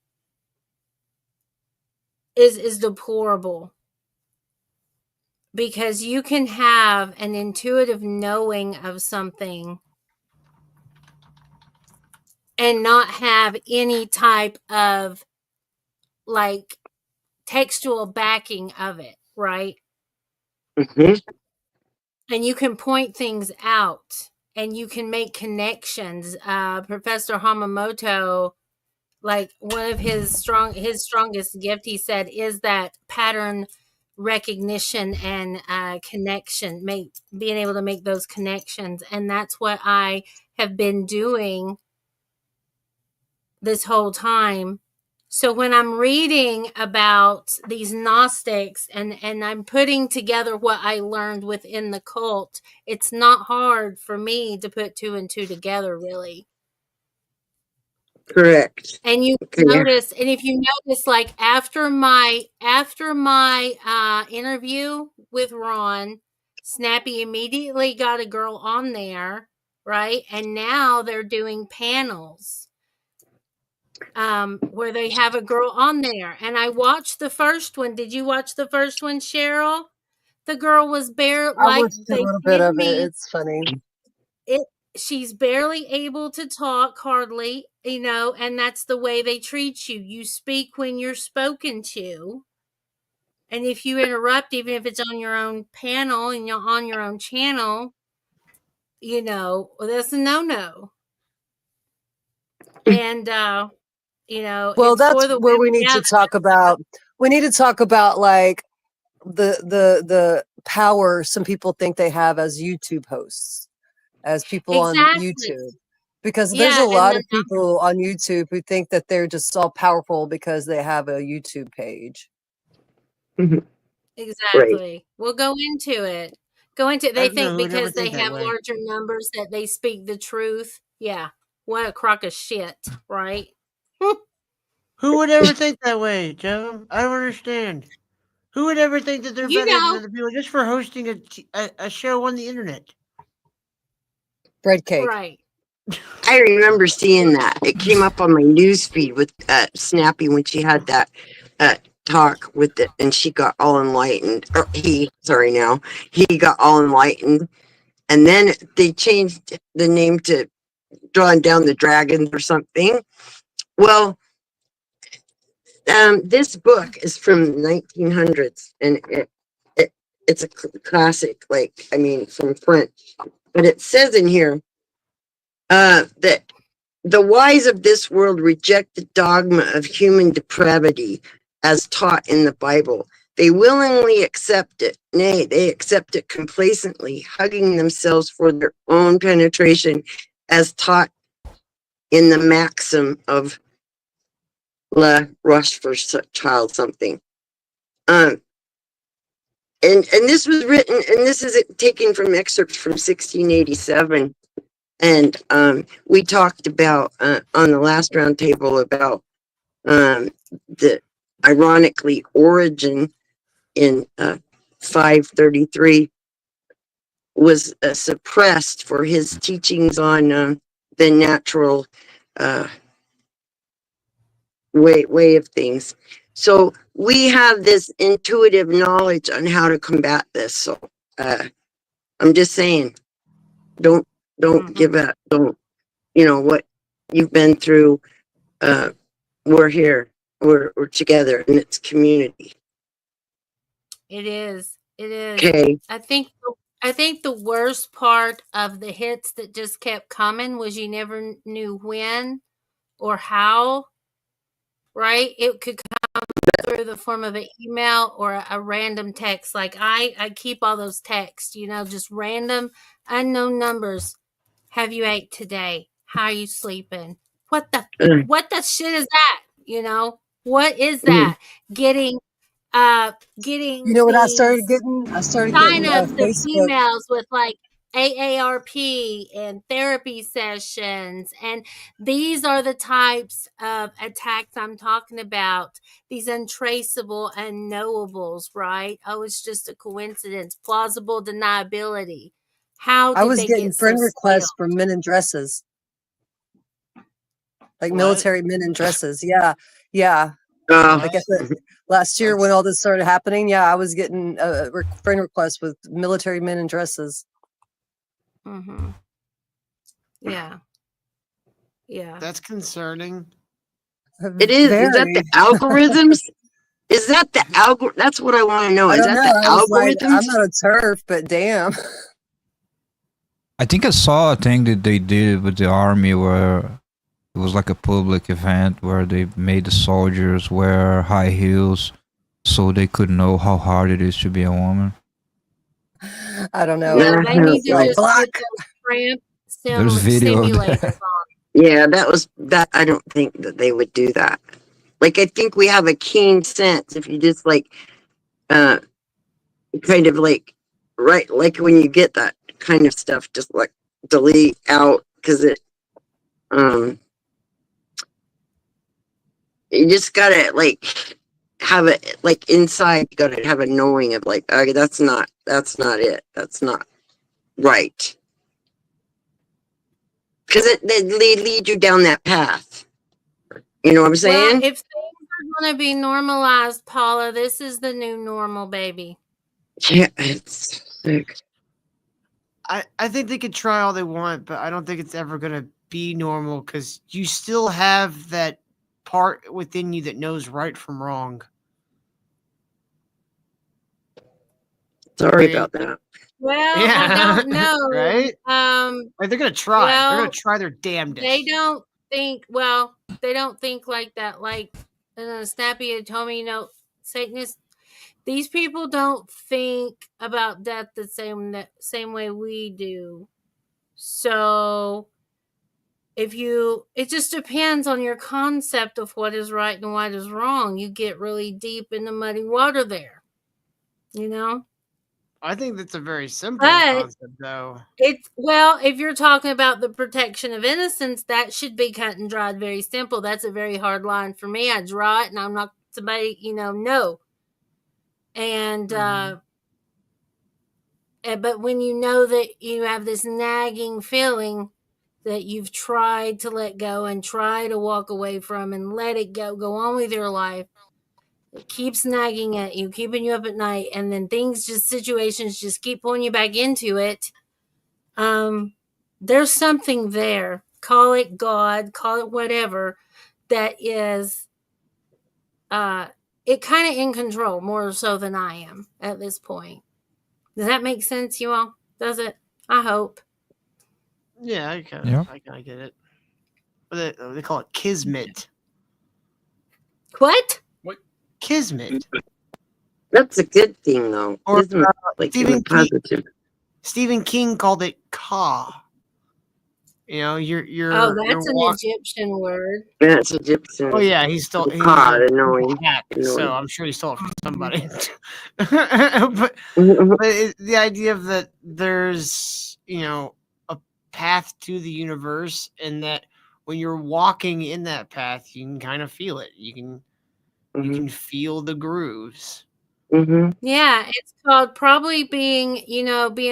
is deplorable, because you can have an intuitive knowing of something and not have any type of like textual backing of it, right? Mm-hmm. And you can point things out and you can make connections. Professor Hamamoto, like one of his strongest gift, he said, is that pattern recognition and connection, being able to make those connections. And that's what I have been doing this whole time. So when I'm reading about these Gnostics and I'm putting together what I learned within the cult, it's not hard for me to put 2 and 2 together, really. Correct. And you notice, and if you notice, like after my interview with Ron, Snappy immediately got a girl on there, right? And now they're doing panels where they have a girl on there. And I watched the first one. Did you watch the first one, Cheryl? The girl was I watched a little bit of it. It's funny. She's barely able to talk, hardly, you know, and that's the way they treat you. You speak when you're spoken to. And if you interrupt, even if it's on your own panel and you're on your own channel, you know, well, that's a no-no. And, you know, Well, it's that's for the where we women need to out talk about. We need to talk about like the power some people think they have as YouTube hosts, as people on YouTube, because there's a lot of people on YouTube who think that they're just all powerful because they have a YouTube page. Exactly. Right. We'll go into it. They think because they have way. larger numbers that they speak the truth. Yeah. What a crock of shit, right? Who would ever think that way, Jevim? I don't understand. Who would ever think that they're better than other people just for hosting a show on the internet? Bread cake. Right. I remember seeing that. It came up on my news feed with Snappy when she had that talk with it, and she got all enlightened. Or he got all enlightened, and then they changed the name to Drawing Down the Dragons or something. Well, this book is from 1900s, and it's a classic, from French. But it says in here that the wise of this world reject the dogma of human depravity as taught in the Bible. They willingly accept it. Nay, they accept it complacently, hugging themselves for their own penetration as taught in the maxim of La Rochefoucauld something. And this was written, and this is taken from excerpts from 1687. And we talked about on the last round table about the ironically origin in 533 was suppressed for his teachings on the natural way of things. So we have this intuitive knowledge on how to combat this. So I'm just saying, don't give up. Don't, what you've been through. We're here. We're together, and it's community. It is. Okay. I think I think the worst part of the hits that just kept coming was you never knew when or how, right? It could come through the form of an email or a random text. Like I keep all those texts, just random unknown numbers. Have you ate today? How are you sleeping? What the shit is that? What is that? Getting You know what I started these getting? I started getting signups of Facebook. emails with like AARP and therapy sessions. And these are the types of attacks I'm talking about. These untraceable unknowables, right? Oh, it's just a coincidence. Plausible deniability. How I did was they getting get so friend requests skilled? from men in dresses, like What? military men in dresses. Yeah, yeah. Uh, Like I said, last year when all this started happening, yeah, I was getting friend requests with military men in dresses. Mm-hmm. Yeah. Yeah. That's concerning. it is. Is that the Very. algorithms? Is that the algorithm? That's what I want to know. I Is don't that know. the I was like, algorithms? I'm not a turf, but damn. I think I saw a thing that they did with the army where it was like a public event where they made the soldiers wear high heels so they could know how hard it is to be a woman. I don't know. Yeah, Yeah, they need to Like just put block. those cramp There's video of simulators that. on. yeah, that was that. I don't think that they would do that. Like, I think we have a keen sense if you just like, kind of like, right, like when you get that kind of stuff, just like delete out because it, you just gotta like have it like inside. You gotta have a knowing of like, okay, that's not it. That's not right. Because they lead you down that path. You know what I'm Well, saying? if things are going to be normalized, Paula, this is the new normal, baby. Yeah, it's sick. I think they could try all they want, but I don't think it's ever going to be normal because you still have that part within you that knows right from wrong. Sorry about that. Well, Yeah. I don't know. Right? Like they're going to try. They're Well, going to try their damnedest. they don't think like that. Like, Snappy had told me, Satanists, these people don't think about death the same way we do. So it just depends on your concept of what is right and what is wrong. You get really deep in the muddy water there, I think that's a very simple But concept, though. if you're talking about the protection of innocence, that should be cut and dried, very simple. That's a very hard line for me. I draw it, and I'm not somebody, no. And but when you know that you have this nagging feeling that you've tried to let go and try to walk away from and let it go on with your life, it keeps nagging at you, keeping you up at night, and then situations just keep pulling you back into it. There's something there. Call it God, call it whatever, that is it kind of in control more so than I am at this point. Does that make sense, you all? Does it? I hope. Yeah, I kind of get it. They call it kismet. What? Kismet. That's a good thing, though. Or like Stephen positive. Stephen King called it ka. You're. Oh, that's an Egyptian word. That's Egyptian. Oh yeah, he's annoying. So I'm sure he stole it from somebody. but the idea of that there's a path to the universe, and that when you're walking in that path, you can kind of feel it. You can feel the grooves. Yeah, it's called probably being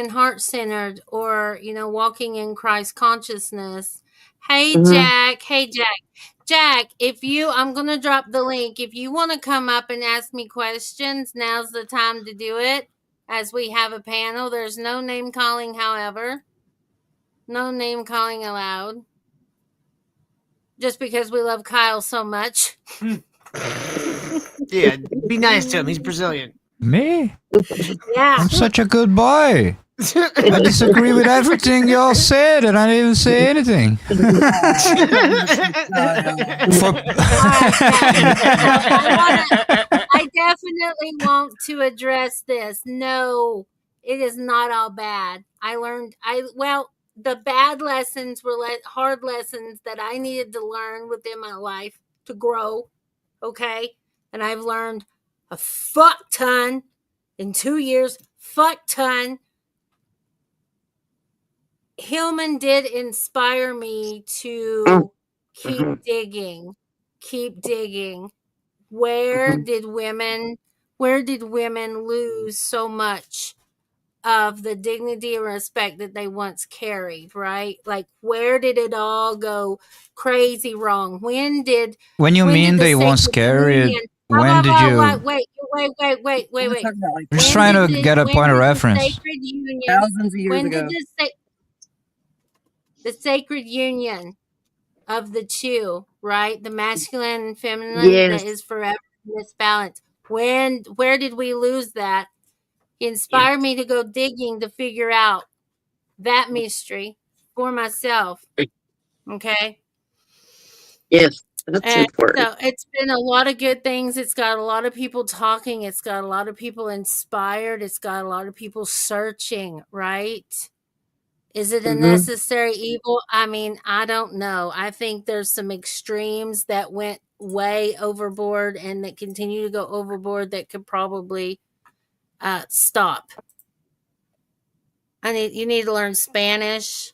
heart-centered, or walking in Christ consciousness. Hey Jack, I'm gonna drop the link. If you want to come up and ask me questions, now's the time to do it, as we have a panel. There's no name calling, however. No name calling allowed. Just because we love Kyle so much. Yeah, be nice to him. He's Brazilian. Me? Yeah. I'm such a good boy. I disagree with everything y'all said, and I didn't even say anything. I definitely want to address this. No, it is not all bad. The bad lessons were hard lessons that I needed to learn within my life to grow. Okay. And I've learned a fuck ton in 2 years, fuck ton. Hillman did inspire me to keep digging. Where did women lose so much of the dignity and respect that they once carried, right? Like, where did it all go crazy wrong? When you mean they once carried, when did you? Wait. I'm just trying to get a point of reference. Thousands of years When ago. did the sacred union of the two, right? The masculine and feminine Yes. that is forever misbalanced. Where did we lose that? Inspired me to go digging to figure out that mystery for myself. Okay. Yes, that's And important. so it's been a lot of good things. It's got a lot of people talking. It's got a lot of people inspired. It's got a lot of people searching, right? Is it a necessary evil? I mean, I don't know. I think there's some extremes that went way overboard and that continue to go overboard that could probably stop. You need to learn Spanish.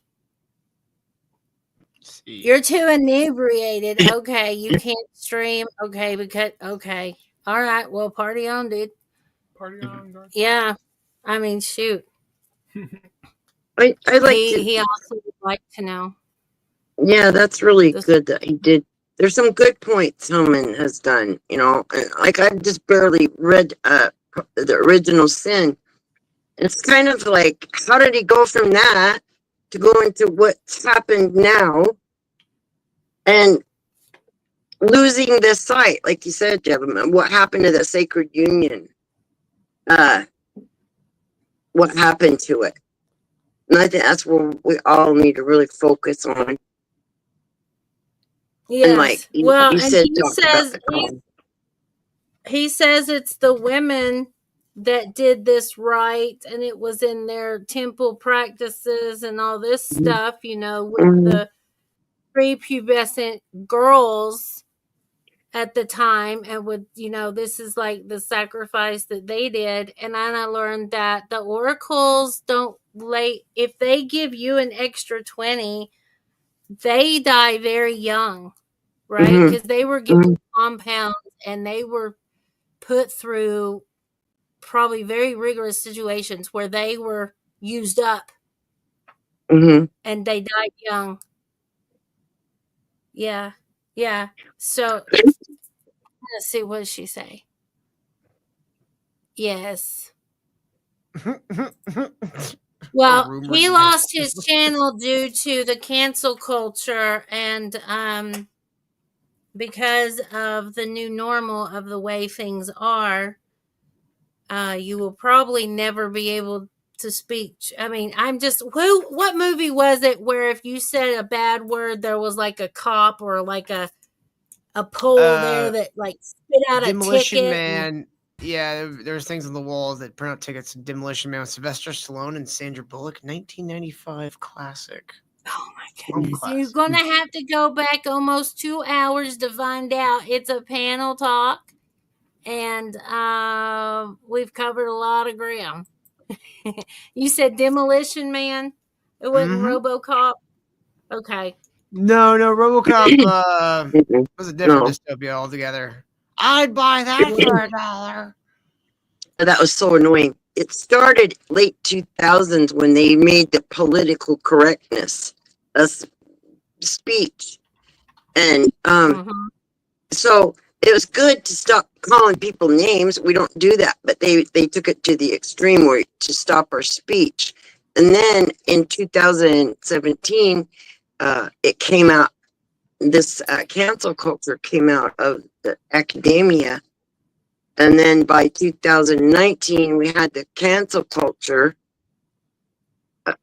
You're too inebriated. Okay, you can't stream. Okay, okay. All right, well, party on, dude. Party on, guys. Yeah. I mean, shoot. I like He also would like to know. Yeah, that's really good that he did. There's some good points Hillman has done, you know. And like I just barely read the original sin. It's kind of like, how did he go from that to go into what's happened now and losing this sight, like you said, Jevim, what happened to the sacred union? What happened to it? And I think that's where we all need to really focus on. Yes. And like well, you and said, he says it's the women that did this right, and it was in their temple practices and all this stuff, you know, with the prepubescent girls at the time, and with, you know, this is like the sacrifice that they did. And then I learned that the oracles if they give you an extra 20, they die very young, right? Because they were given compounds and they were put through probably very rigorous situations where they were used up and they died young. Yeah. So let's see, what does she say? Yes. Well, he lost his channel due to the cancel culture and because of the new normal of the way things are. You will probably never be able to speak. I mean, what movie was it where if you said a bad word, there was like a cop or like a pole there that like spit out Demolition a ticket? Man. Yeah, there's things on the walls that print out tickets. Demolition Man with Sylvester Stallone and Sandra Bullock, 1995 classic. Oh my goodness. You're going to have to go back almost 2 hours to find out. It's a panel talk. And we've covered a lot of ground. You said Demolition Man? It wasn't RoboCop? Okay. No, RoboCop was a different dystopia altogether. I'd buy that for $1. That was so annoying. It started late 2000s when they made the political correctness a speech. And so it was good to stop calling people names. We don't do that, but they took it to the extreme where to stop our speech. And then in 2017, it came out, this cancel culture came out of the academia. And then by 2019, we had the cancel culture.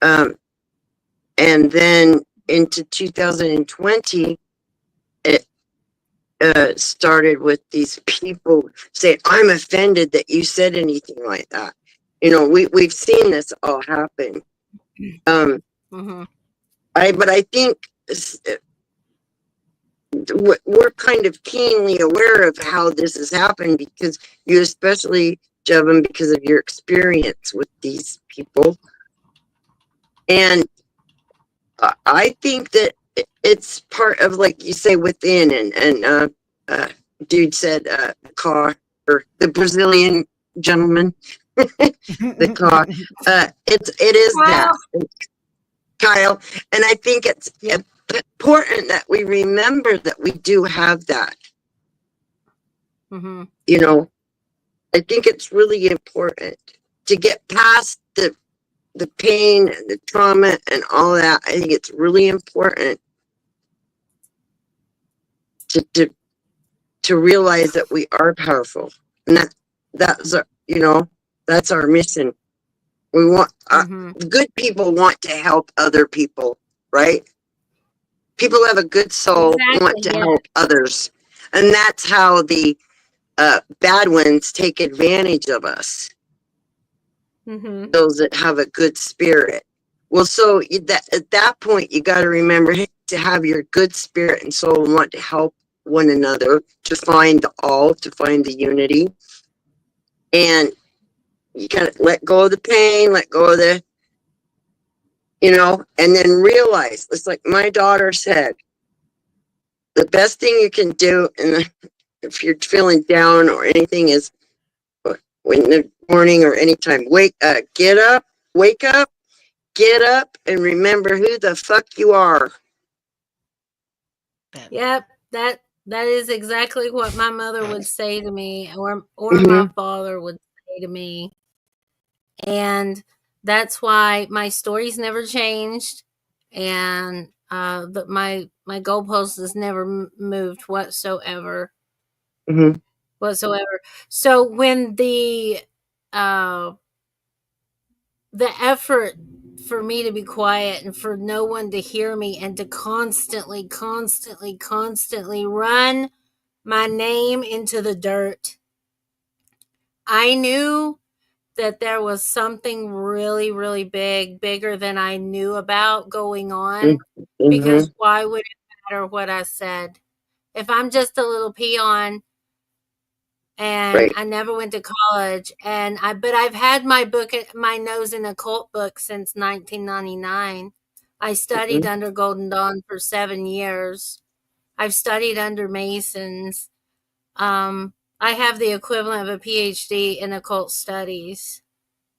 And then into 2020, it started with these people saying, "I'm offended that you said anything like that." You know, we've seen this all happen. Mm-hmm. But I think we're kind of keenly aware of how this has happened, because you, especially Jevim, because of your experience with these people. And I think that it's part of, like you say, within, and dude said the car, or the Brazilian gentleman, the car. It is that, Kyle, and I think it's important that we remember that we do have that. Mm-hmm. You know, I think it's really important to get past the pain and the trauma and all that. I think it's really important to realize that we are powerful, and that's our, you know, that's our mission. We want good people want to help other people, right? People have a good soul, want to help others, and that's how the bad ones take advantage of us. Mm-hmm. Those that have a good spirit. Well, so at that point, you got to remember to have your good spirit and soul and want to help one another, to find to find the unity. And you got to let go of the pain, let go of the, you know, and then realize, it's like my daughter said, the best thing you can do, and if you're feeling down or anything, is when in the morning or anytime, get up, wake up, get up, and remember who the fuck you are. Yep, that is exactly what my mother would say to me, or my father would say to me. And that's why my stories never changed, and my goalpost has never moved whatsoever. Whatsoever. So when the effort for me to be quiet and for no one to hear me and to constantly run my name into the dirt, I knew that there was something really, really bigger than I knew about going on. Because why would it matter what I said? If I'm just a little peon and I never went to college, but I've had my nose in occult books since 1999. I studied under Golden Dawn for 7 years. I've studied under Masons. I have the equivalent of a PhD in occult studies.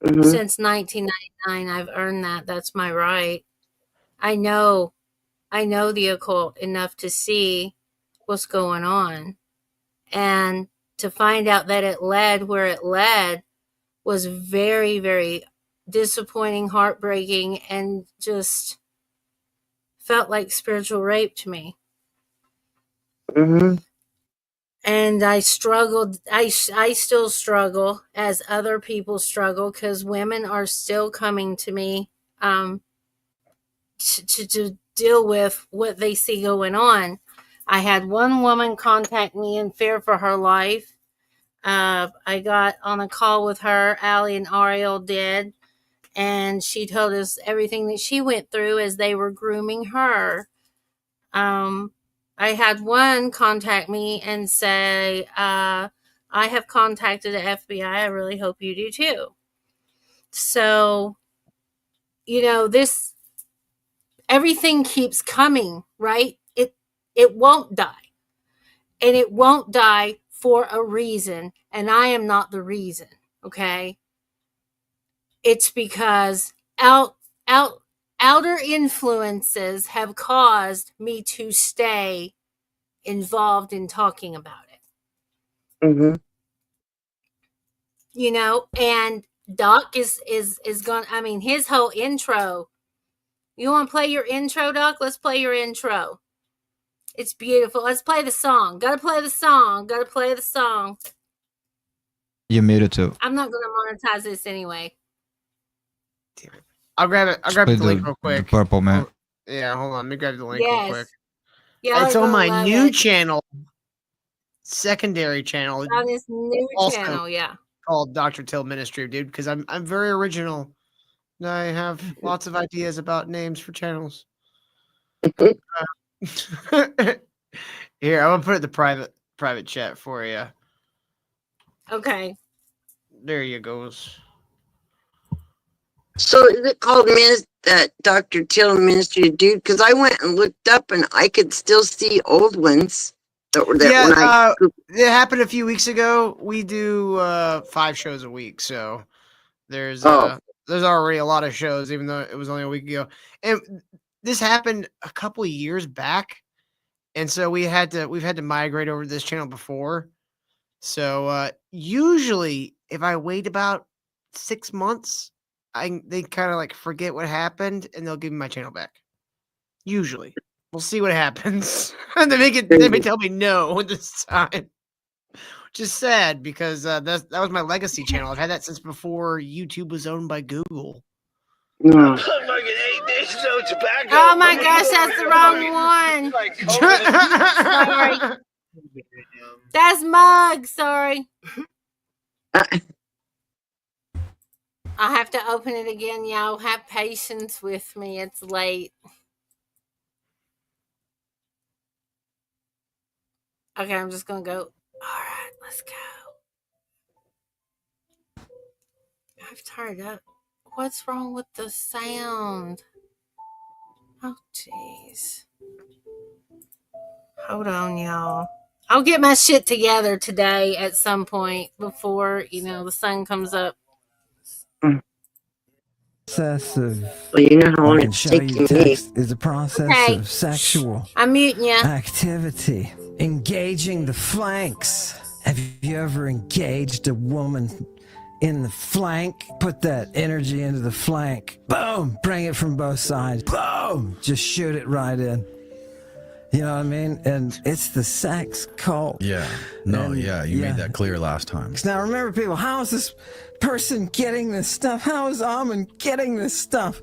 Since 1999, I've earned that. That's my right. I know the occult enough to see what's going on. And to find out that it led where it led was very, very disappointing, heartbreaking, and just felt like spiritual rape to me. And I struggled. I still struggle, as other people struggle, because women are still coming to me to deal with what they see going on. I had one woman contact me in fear for her life. I got on a call with her, Allie and Ariel did, and she told us everything that she went through as they were grooming her. I had one contact me and say, I have contacted the FBI. I really hope you do too. So, you know, everything keeps coming, right? It won't die. And it won't die for a reason. And I am not the reason, okay? It's because outer influences have caused me to stay involved in talking about it. You know, and Doc is going, I mean, his whole intro. You want to play your intro, Doc? Let's play your intro. It's beautiful. Let's play the song. Gotta play the song. Gotta play the song. You made it too. I'm not going to monetize this anyway. Damn it. I'll grab it. I'll grab the link real quick. The purple man. Yeah, hold on. Let me grab the link real quick. Y'all It's are on gonna my love new it. channel, secondary channel. On this new also channel, yeah. called Dr. Till Ministry, dude, because I'm very original. I have lots of ideas about names for channels. Here, I'm gonna put it in the private chat for you. Okay. There you goes. So is it called Dr. Till Ministry, dude? Because I went and looked up and I could still see old ones that were there. Yeah, it happened a few weeks ago. We do 5 shows a week, so there's already a lot of shows, even though it was only a week ago. And this happened a couple of years back, and so we've had to migrate over to this channel before. So usually, if I wait about 6 months, they kind of like forget what happened, and they'll give me my channel back. Usually, we'll see what happens. And they may tell me no this time, which is sad because that was my legacy channel. I've had that since before YouTube was owned by Google. Oh my gosh, that's the wrong one. Sorry. That's Mug. Sorry. I'll have to open it again. Y'all have patience with me. It's late. Okay, I'm just going to go. All right, let's go. I've turned up. What's wrong with the sound? Oh, jeez. Hold on, y'all. I'll get my shit together today at some point before, the sun comes up. Process of well, you know how long I can it's show you taking me. text is a process Okay. of sexual I'm muting you. activity, engaging the flanks. Have you ever engaged a woman in the flank? Put that energy into the flank. Boom! Bring it from both sides. Boom! Just shoot it right in. You know what I mean? And it's the sex cult. Yeah. No, And, you made that clear last time. Now remember, people, how is this person getting this stuff? How is Ammon getting this stuff?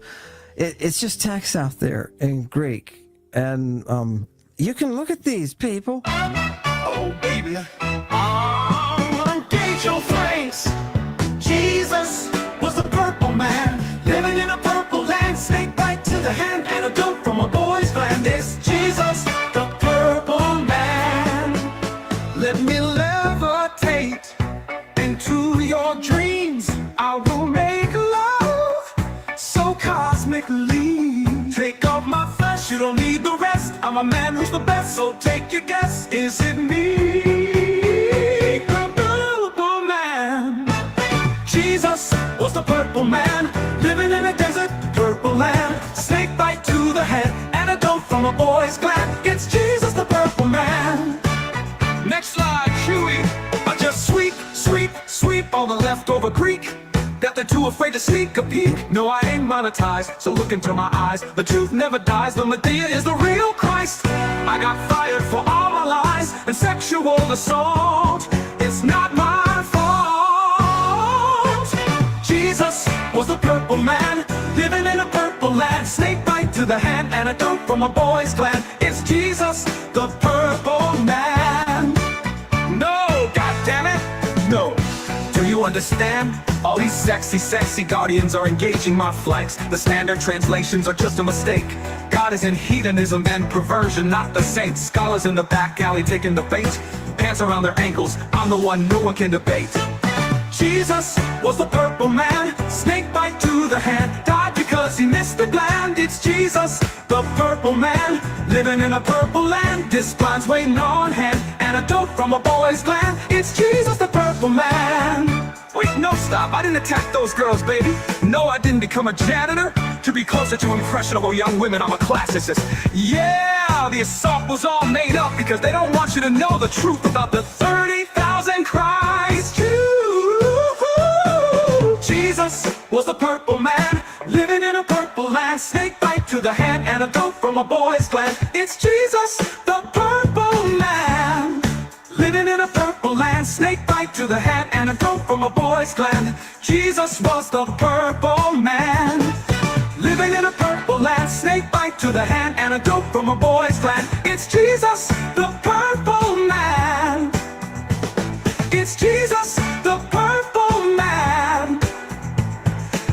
It's just text out there in Greek. And you can look at these, people. Oh, baby. Engage your flanks. Jesus was the purple man, living in a purple land, snake bite to the hand, and a dope from a boy's gland. It's Jesus, the purple man. Let me levitate into your dreams. I will make love so cosmically. Take off my flesh, you don't need the rest. I'm a man who's the best, so take your guess. Is it me? Jesus was the purple man, living in a desert, purple land. Snake bite to the head, and a dope from a boy's gland. It's Jesus, the purple man. Next slide, Chewy. I just sweep all the leftover Greek that they're too afraid to sneak a peek. No, I ain't monetized, so look into my eyes. The truth never dies, the Medea is the real Christ. I got fired for all my lies and sexual assault. It's not my fault. Jesus was the purple man, living in a purple land. Snake bite to the hand, and a dope from a boy's gland. It's Jesus, the purple man. No, goddammit, no. Do you understand? All these sexy guardians are engaging my flanks. The standard translations are just a mistake. God is in hedonism and perversion, not the saints. Scholars in the back alley taking the bait. Pants around their ankles, I'm the one no one can debate. Jesus was the purple man, snake bite to the hand, died because he missed the gland. It's Jesus, the purple man, living in a purple land. This blind's waiting on hand, and a dope from a boy's gland. It's Jesus, the purple man. Wait, no, stop, I didn't attack those girls, baby. No, I didn't become a janitor to be closer to impressionable young women. I'm a classicist. Yeah, the assault was all made up because they don't want you to know the truth about the 30,000 Christ Jews. Jesus was the purple man, living in a purple land. Snake bite to the hand, and a dope from a boy's gland. It's Jesus, the purple man, living in a purple land. Snake bite to the hand, and a dope from a boy's gland. Jesus was the purple man. living in a purple land. Snake bite to the hand, antidote from a boy's clan. It's Jesus, the purple man. It's Jesus, the purple man.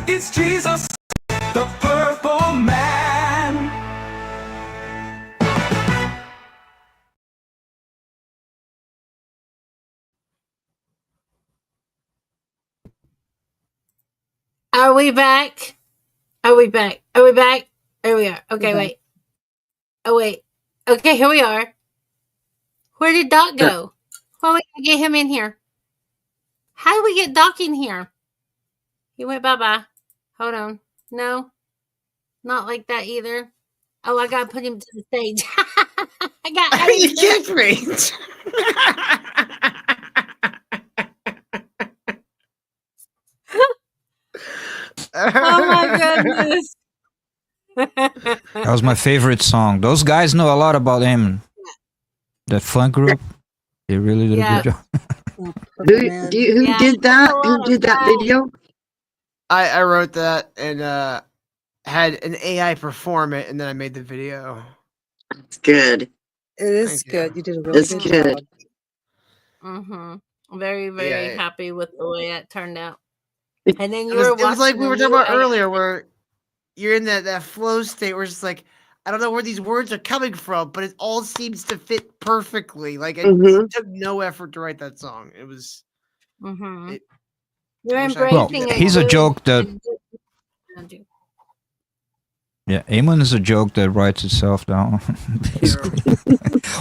It's Jesus, the purple man. Are we back? Are we back? Are we back? There we are. Okay, wait. Oh, wait. Okay, here we are. Where did Doc go? Well, we gotta get him in here. How do we get Doc in here? He went bye-bye. Hold on. No, not like that either. Oh, I gotta put him to the stage. You kicked me. Oh my goodness. That was my favorite song. Those guys know a lot about Ammon. That funk group, they really did a good job. Who did that? Who did that video? I wrote that and had an AI perform it, and then I made the video. It's good. It is good. You did a really good job. Mm-hmm. Very, very happy with the way it turned out. And then It was like we were talking about earlier, where you're in that flow state where it's just like, I don't know where these words are coming from, but it all seems to fit perfectly. Like it took no effort to write that song. It was. Mm-hmm. You're Well, embracing he's a joke that. Yeah, Ammon is a joke that writes itself down.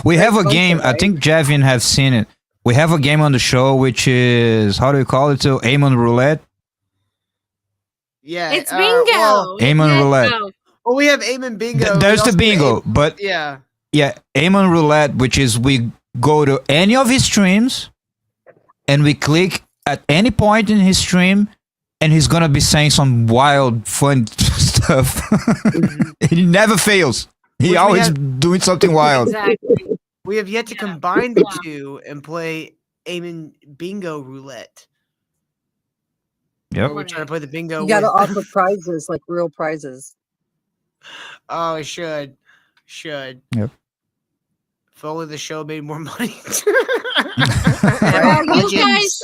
We have a game. I think Jevim have seen it. We have a game on the show which is, how do you call it? Ammon Roulette. Yeah, it's bingo. Ammon Roulette. Well, we have Ammon Bingo. There's the bingo, but yeah, Ammon Roulette, which is we go to any of his streams and we click at any point in his stream, and he's gonna be saying some wild, fun stuff. He never fails. He always doing something wild. Exactly. We have yet to combine the two and play Ammon Bingo Roulette. Yep. We're trying to play the bingo. You got to offer prizes, like real prizes. Oh, I should. Yep. If only the show made more money. Well, you guys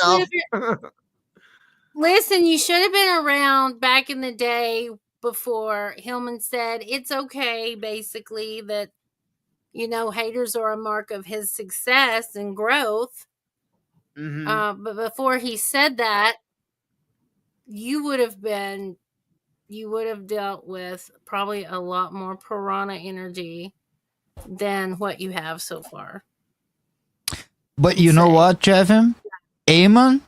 listen, you should have been around back in the day before Hillman said it's okay, basically, that, haters are a mark of his success and growth. Mm-hmm. But before he said that, you would have dealt with probably a lot more piranha energy than what you have so far. But you know what, Jevim? Ammon,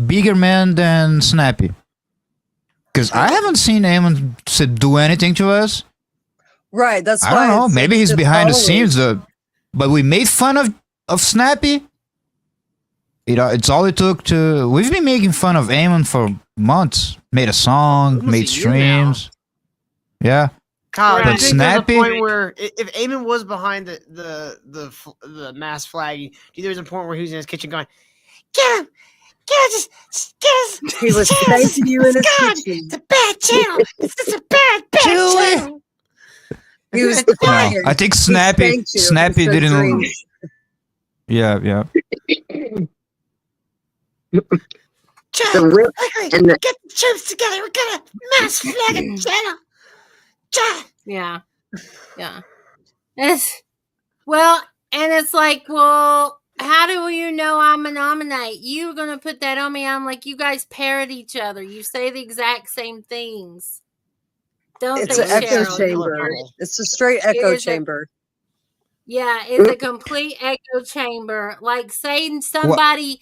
bigger man than Snappy. Because I haven't seen Ammon do anything to us. Right, that's why. I don't know. Maybe he's behind the scenes, but we made fun of Snappy. It's all it took to. We've been making fun of Ammon for months. Made a song, made streams. Yeah. Kyle, but Snappy. Point where if Ammon was behind the mass flagging, do you think there's a point where he was in his kitchen going, "Get him, just he was thanking you in his kitchen. It's a bad channel. It's a bad channel." He was I think Snappy didn't. Yeah. The whip and the get the troops together. We're gonna mass flag a channel. Yeah. It's like, well, how do you know I'm an Ammonite? You're gonna put that on me. I'm like, you guys parrot each other. You say the exact same things. It's an echo chamber. It's a straight echo chamber. It's a complete echo chamber. Like saying somebody.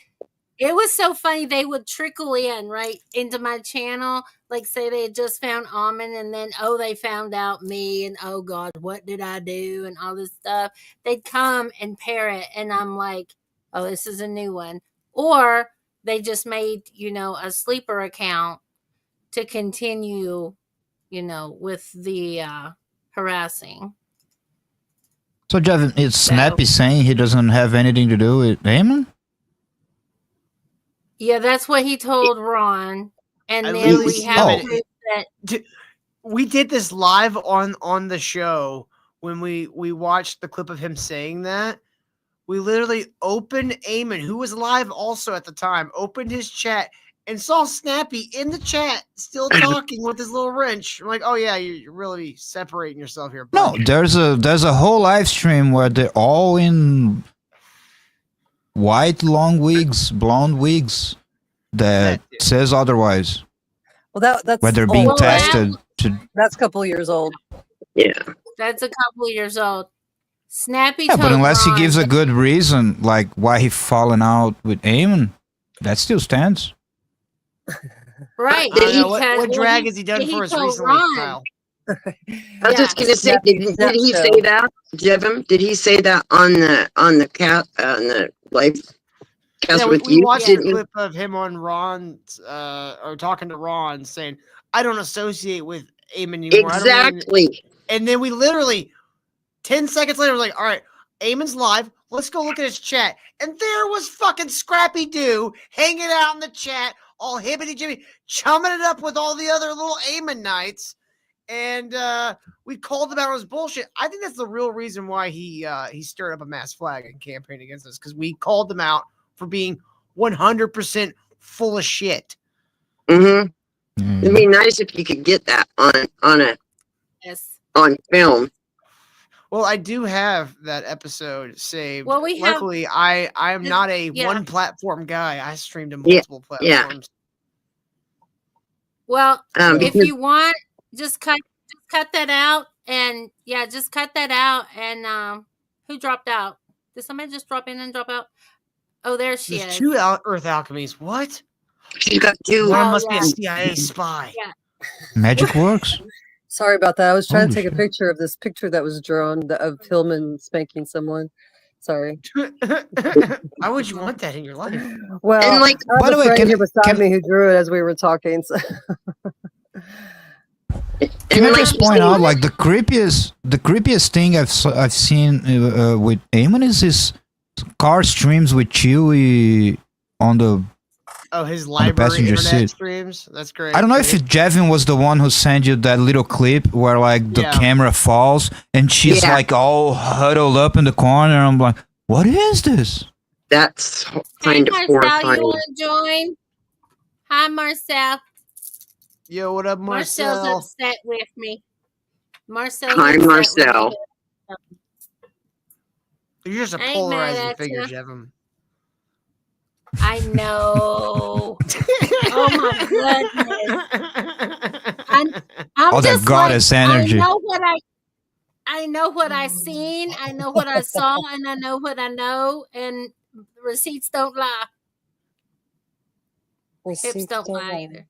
It was so funny. They would trickle in right into my channel. Like say they had just found Ammon and then, they found out me and oh God, what did I do? And all this stuff. They'd come and parrot and I'm like, oh, this is a new one. Or they just made, a sleeper account to continue, with the harassing. So Jevim, is Snappy saying he doesn't have anything to do with Ammon? Yeah, that's what he told Ron. And then we have proof that we did this live on the show when we watched the clip of him saying that. We literally opened Ammon, who was live also at the time, opened his chat and saw Snappy in the chat still talking with his little wrench. I'm like, oh yeah, you're really separating yourself here. No, there's a whole live stream where they're all in white long wigs, blonde wigs that says otherwise. Well, that's where they're being old, right? tested to. That's a couple years old. Yeah. That's a couple of years old. Snappy Yeah, but told unless he Ron gives a that- good reason, like why he fallen out with Ammon, that still stands. Right. What drag has he done for us recently, Kyle? I was just gonna say, did he say that, Jevim? Did he say that on the live cast Yeah, with we you? watched Didn't a you? clip of him on Ron's, or talking to Ron, saying, "I don't associate with Ammon anymore." Exactly. And then we literally 10 seconds later, we're like, all right, Ammon's live. Let's go look at his chat. And there was fucking Scrappy Doo hanging out in the chat, all hibbity jimmy, chumming it up with all the other little Ammonites. And we called him out on his bullshit. I think that's the real reason why he stirred up a mass flag and campaigned against us, because we called him out for being 100% full of shit. Mm-hmm. It'd be nice if you could get that on film. Well, I do have that episode saved. Well, we have- Luckily, I am not a yeah. one platform guy. I stream to multiple platforms. Well, if because- you want, just cut that out, and just cut that out. And who dropped out? Did somebody just drop in and drop out? Oh, there she There's is. two Earth alchemies. What? She got two. One Oh, must be yeah. a CIA spy. Yeah. Magic works. Sorry about that. I was trying to Holy take a picture of this picture that was drawn of Hillman spanking someone. Sorry. Why would you want that in your life? Well, And, like, I have by the a way, friend can- here beside can- me who drew it as we were talking. So. Can I like just you point say- out, like the creepiest thing I've seen with Ammon is his car streams with Chewie on the. Oh, his the library passenger internet seat. streams. That's great. I don't know if Jevin was the one who sent you that little clip where like the Yeah. camera falls and she's Yeah. like all huddled up in the corner. I'm like, what is this? That's Hey, kind of Marcel, you horrifying. want to join? Hi, Marcel. Yo, what up, Marcel's Marcel? upset with me. Marcel's Hi, upset Marcel. with me. You're just a I ain't polarizing mad at figure, ya. Jevim. I know. Oh my goodness. I'm All that just goddess energy. I know what I seen, I know what I saw, and I know what I know, and receipts don't lie. Hips don't lie either.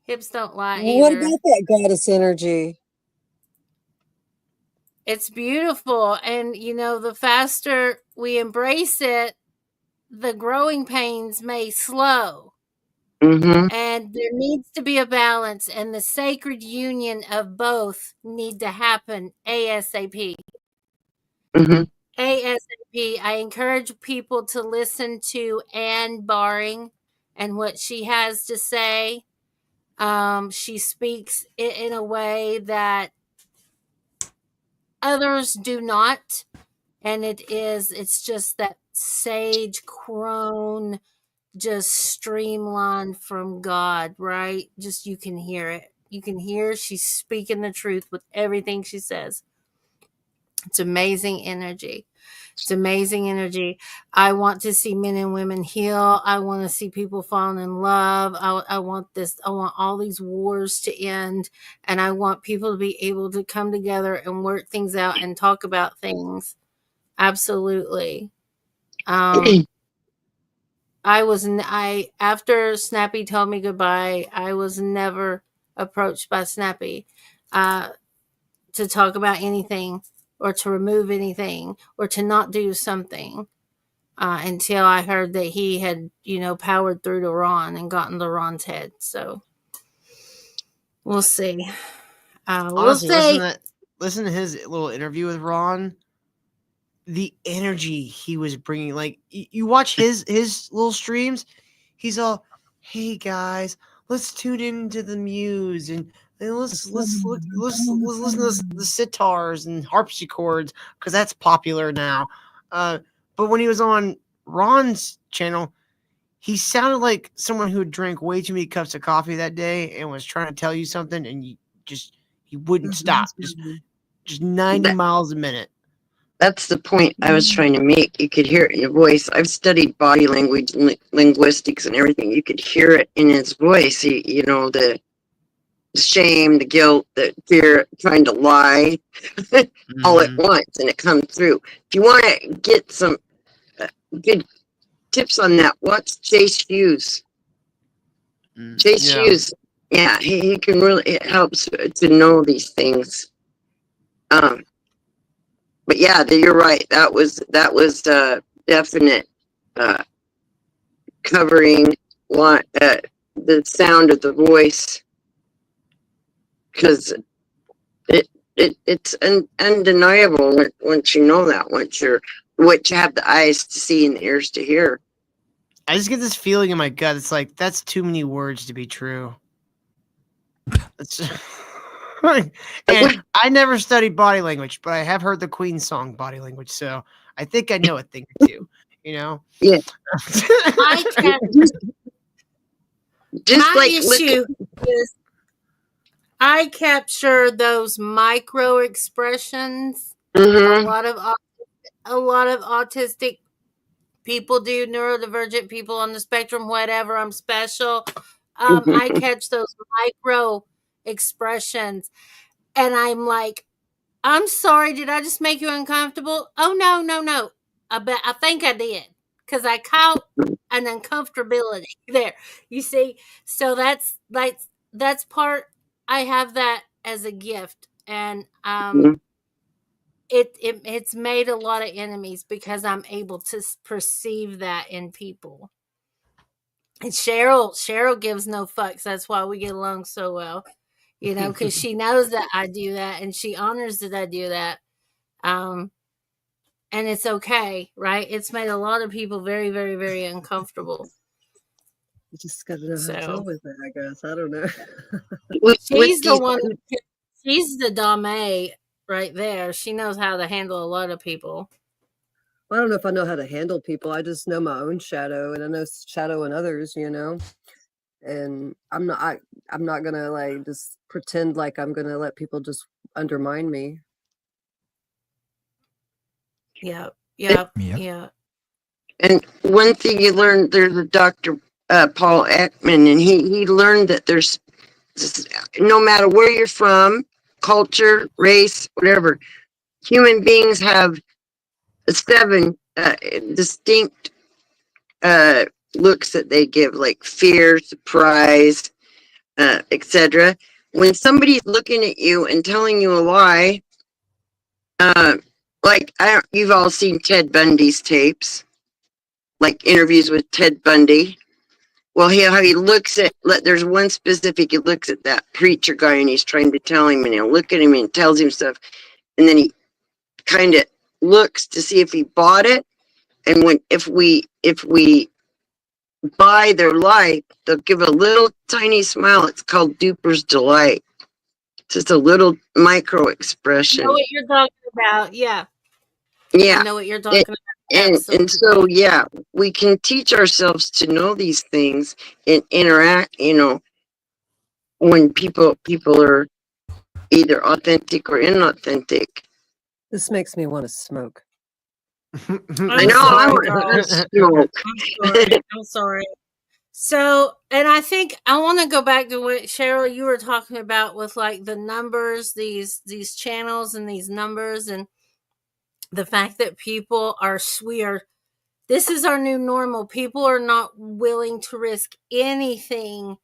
Hips don't lie What either. about that goddess energy? It's beautiful, and the faster we embrace it, the growing pains may slow. Mm-hmm. And there needs to be a balance, and the sacred union of both need to happen ASAP. Mm-hmm. ASAP. I encourage people to listen to Anne Baring and what she has to say. She speaks in a way that others do not. And it's just that sage crone, just streamlined from God, right? Just you can hear it. You can hear she's speaking the truth with everything she says. It's amazing energy. It's amazing energy. I want to see men and women heal. I want to see people falling in love. I want this. I want all these wars to end. And I want people to be able to come together and work things out and talk about things. Absolutely. After Snappy told me goodbye, I was never approached by Snappy to talk about anything or to remove anything or to not do something until I heard that he had, powered through to Ron and gotten to Ron's head. So we'll see. Honestly, We'll see. listen to his little interview with Ron. The energy he was bringing, like you watch his little streams, he's all, "Hey guys, let's tune into the muse and And let's listen to the sitars and harpsichords because that's popular now. But when he was on Ron's channel, he sounded like someone who drank way too many cups of coffee that day and was trying to tell you something, and he wouldn't stop, just 90 miles a minute. That's the point I was trying to make. You could hear it in your voice. I've studied body language, linguistics, and everything. You could hear it in his voice. You know, the shame, the guilt, the fear, trying to lie, all at once, and it comes through. If you want to get some good tips on that, watch Chase Hughes. Chase Hughes, yeah, he can really. It helps to know these things. But yeah, you're right. That was definite covering the sound of the voice, because it's undeniable once you know that, once you have the eyes to see and the ears to hear. I just get this feeling in my gut. It's like, that's too many words to be true. And I never studied body language, but I have heard the Queen song Body Language, so I think I know a thing or two, you know? Yeah. My issue is I capture those micro expressions. A lot of autistic people do, neurodivergent people on the spectrum, whatever. I'm special. I catch those micro expressions, and I'm like, I'm sorry, did I just make you uncomfortable? Oh no. I think I did, because I caught an uncomfortability there. You see, so that's part. I have that as a gift, and it's made a lot of enemies because I'm able to perceive that in people. And Cheryl gives no fucks. That's why we get along so well, you know, because she knows that I do that, and she honors that I do that. And it's okay, right? It's made a lot of people very, very, very uncomfortable. You just got to know how to deal with it, I guess. I don't know. She's the one. She's the dame right there. She knows how to handle a lot of people. I don't know if I know how to handle people. I just know my own shadow, and I know shadow in others, you know. And I'm not gonna like just pretend like I'm gonna let people just undermine me. Yeah. And one thing you learned, there's a Dr. Paul Ekman, and he learned that there's, no matter where you're from, culture, race, whatever, human beings have 7 distinct looks that they give, like fear, surprise, etc. When somebody's looking at you and telling you a lie, like you've all seen Ted Bundy's tapes, like interviews with Ted Bundy. Well, how he looks at, there's one specific, he looks at that preacher guy and he's trying to tell him, and he'll look at him and tells him stuff, and then he kind of looks to see if he bought it. And if we buy their lie, they'll give a little tiny smile. It's called duper's delight. Just a little micro expression. I know what you're talking about. Yeah. Yeah. I know what you're talking about. And so, yeah, we can teach ourselves to know these things and interact, you know, when people are either authentic or inauthentic. This makes me want to smoke. I know, I want to smoke. I'm sorry. So, and I think I want to go back to what Cheryl, you were talking about with like the numbers, these channels and these numbers, and the fact that people this is our new normal. People are not willing to risk anything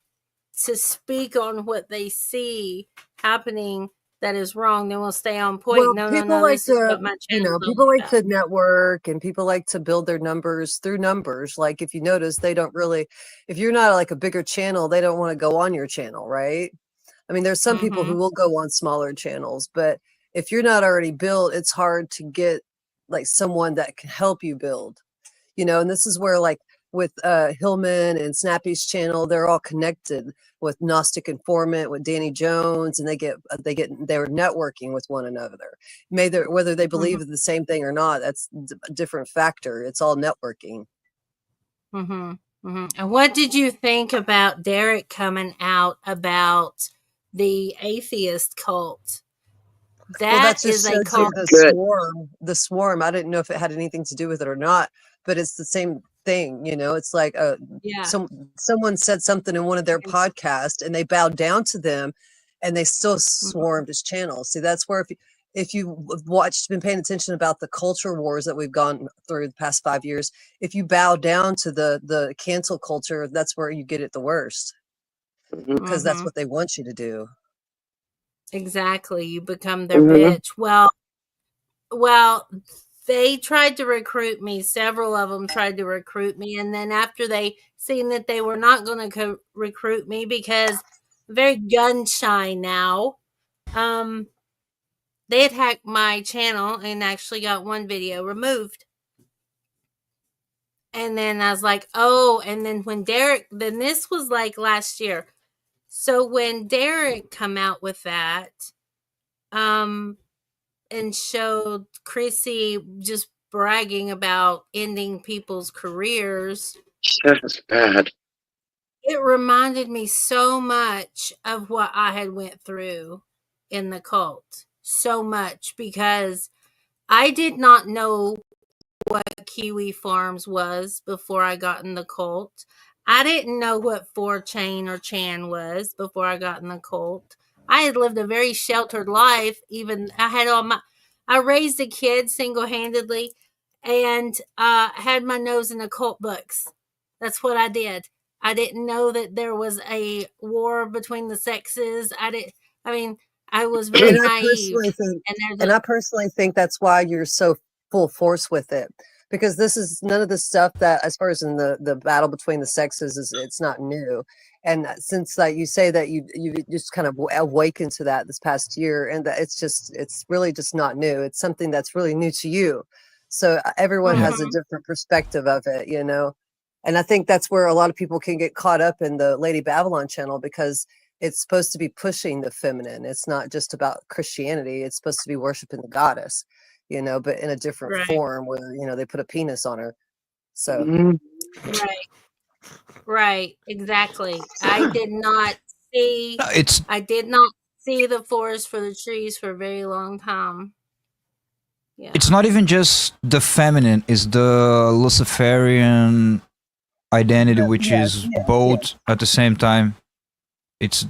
to speak on what they see happening that is wrong. They will stay on point. Well, No, like this is what my people like to network, and people like to build their numbers through numbers. Like if you notice, they don't really, if you're not like a bigger channel, they don't want to go on your channel, right? I mean, there's some people who will go on smaller channels, but if you're not already built, it's hard to get like someone that can help you build, you know. And this is where like with Hillman and Snappy's channel. They're all connected with Gnostic Informant, with Danny Jones, and they're networking with one another. Whether they believe in the same thing or not, that's a different factor. It's all networking. And what did you think about Derek coming out about the atheist cult? That just is a showed cult. you the swarm. I didn't know if it had anything to do with it or not, but it's the same thing. It's like someone said something in one of their podcasts and they bowed down to them and they still swarmed his channel. See, that's where if you been paying attention about the culture wars that we've gone through the past 5 years, if you bow down to the cancel culture, that's where you get it the worst, because that's what they want you to do. Exactly. You become their bitch. Well, they tried to recruit me. Several of them tried to recruit me. And then after they seen that they were not going to recruit me because I'm very gun shy now, they had hacked my channel and actually got one video removed. And then I was like, oh, and then when then this was like last year. So when Derek come out with that, and showed Chrissy just bragging about ending people's careers. That's bad. It reminded me so much of what I had went through in the cult. So much, because I did not know what Kiwi Farms was before I got in the cult. I didn't know what 4chan or Chan was before I got in the cult. I had lived a very sheltered life. Even I raised a kid single-handedly and had my nose in occult books. That's what I did. I didn't know that there was a war between the sexes. I was very naive. I personally think that's why you're so full force with it, because this is none of the stuff that, as far as in the battle between the sexes, it's not new. And since you say that you just kind of awakened to that this past year, and that it's really just not new. It's something that's really new to you. So everyone has a different perspective of it, and I think that's where a lot of people can get caught up in the Lady Babylon channel, because it's supposed to be pushing the feminine. It's not just about Christianity. It's supposed to be worshiping the goddess, but in a different form where, they put a penis on her. So. Right. Exactly. I did not see the forest for the trees for a very long time. Yeah. It's not even just the feminine, it's the Luciferian identity, which is both at the same time. It's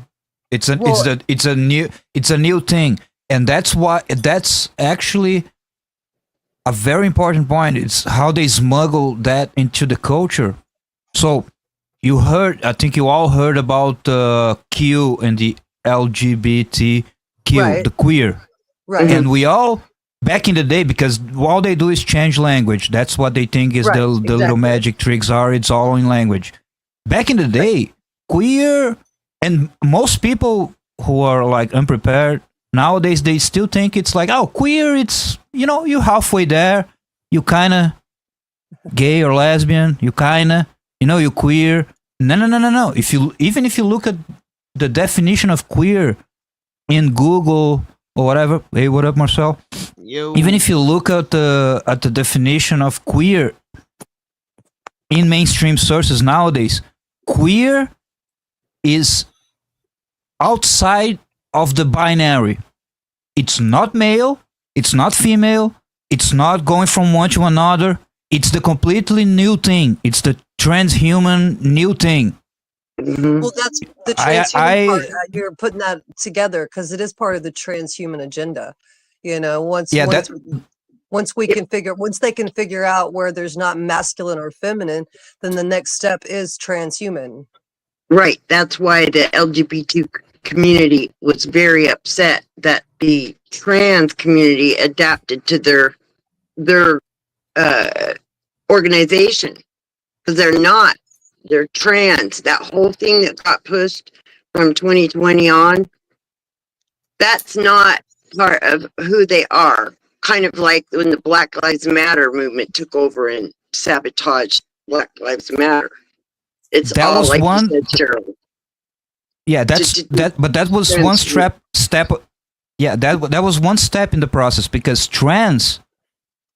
a new thing, and that's actually a very important point. It's how they smuggle that into the culture. So I think you all heard about Q and the LGBTQ, the queer, right? And we all, back in the day, because all they do is change language. That's what they think is the little magic tricks are. It's all in language. Back in the day, queer, and most people who are like unprepared nowadays, they still think it's like, oh, queer, it's, you're halfway there. You kind of gay or lesbian. You kind of, you're queer. No. If you look at the definition of queer in Google or whatever, hey, what up, Marcel? Yo. Even if you look at the definition of queer in mainstream sources nowadays, queer is outside of the binary. It's not male, it's not female, it's not going from one to another. It's the completely new thing. It's the transhuman new thing. Well, that's the transhuman part. You're putting that together because it is part of the transhuman agenda. Once they can figure out where there's not masculine or feminine, then the next step is transhuman. Right. That's why the LGBT community was very upset that the trans community adapted to their organization, because they're trans. That whole thing that got pushed from 2020 on, that's not part of who they are. Kind of like when the Black Lives Matter movement took over and sabotaged Black Lives Matter. It's That all was like one. you said, Cheryl. Yeah, but that was one step. Yeah, that was one step in the process, because trans,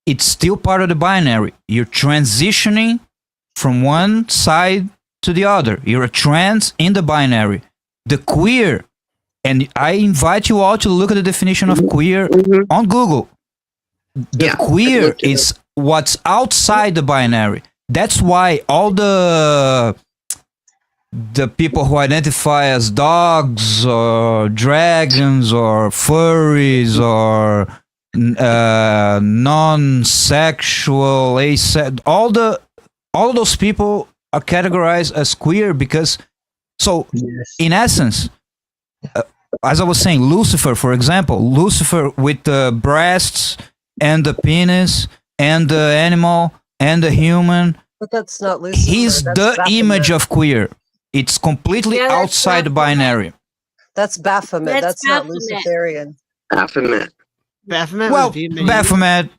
it's still part of the binary. You're transitioning from one side to the other. You're a trans in the binary. The queer, and I invite you all to look at the definition of queer on Google. The queer is what's outside the binary. That's why all the people who identify as dogs or dragons or furries or non-sexual, all those people are categorized as queer, because in essence, as I was saying, Lucifer, for example, Lucifer with the breasts and the penis and the animal and the human, But that's not Lucifer. he's That's the Baphomet. image of queer. It's completely Yeah, that's outside the binary. That's Baphomet. That's That's not Baphomet. Luciferian. Baphomet. Baphomet Well, was viewed many Baphomet,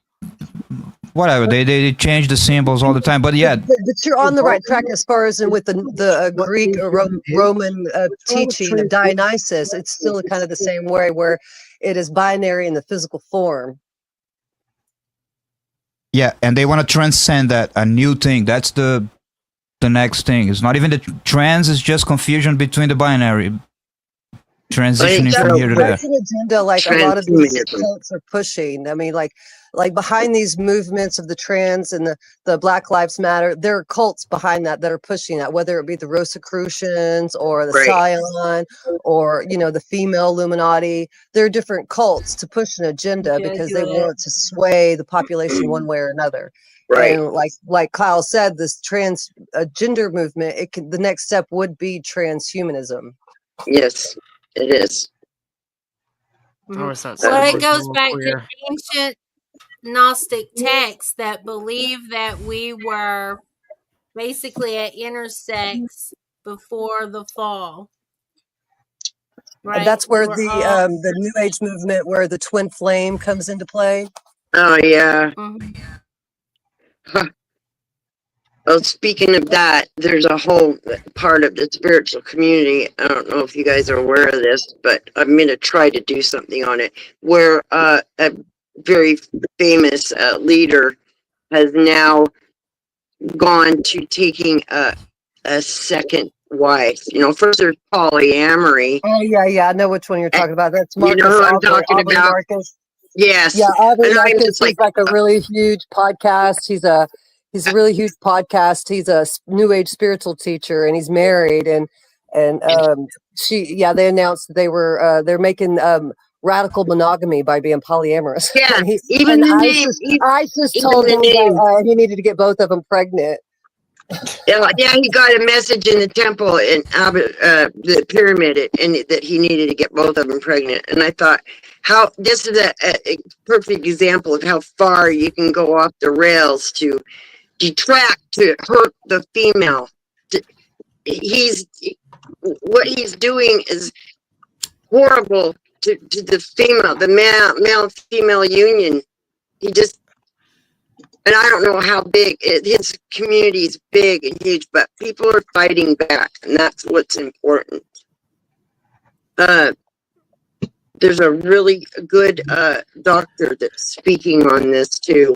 whatever, they change the symbols all the time, but yeah, But you're on the right track as far as in with the Greek or Roman teaching of Dionysus. It's still kind of the same way, where it is binary in the physical form. yeah, and they want to transcend that, a new thing. That's the next thing. It's not even the trans, it's just confusion between the binary, transitioning from here to there. That's an agenda like a lot of these cults are pushing. I mean, like behind these movements of the trans and the Black Lives Matter, there are cults behind that are pushing that, whether it be the Rosicrucians or the Scion or, the female Illuminati. There are different cults to push an agenda because they want to sway the population one way or another. Right. And like Kyle said, this trans gender movement, the next step would be transhumanism. Yes, it is. Oh, it's not Well, so it goes back queer. to ancient Gnostic texts that believe that we were basically at intersex before the fall. Right. That's where the New Age movement, where the twin flame comes into play. Oh yeah. Huh. Well, speaking of that, there's a whole part of the spiritual community. I don't know if you guys are aware of this, but I'm going to try to do something on it, where a very famous leader has now gone to taking a second wife. First there's polyamory. Oh yeah, I know which one you're talking about. That's Marcus. You know who I'm talking Aubrey about? Marcus. Yes. Yeah, Aubrey And I'm Marcus. just He's like a really huge podcast. He's a really huge podcast. He's a New Age spiritual teacher, and he's married. And they announced that they're making radical monogamy by being polyamorous. Yeah, and even the name. ISIS told him that he needed to get both of them pregnant. Yeah, he got a message in the temple in the pyramid, and that he needed to get both of them pregnant. And I thought, this is a perfect example of how far you can go off the rails to detract, to hurt the female. What he's doing is horrible to the female, the male female union. And I don't know how big his community is, big and huge, but people are fighting back, and that's what's important. There's a really good doctor that's speaking on this too,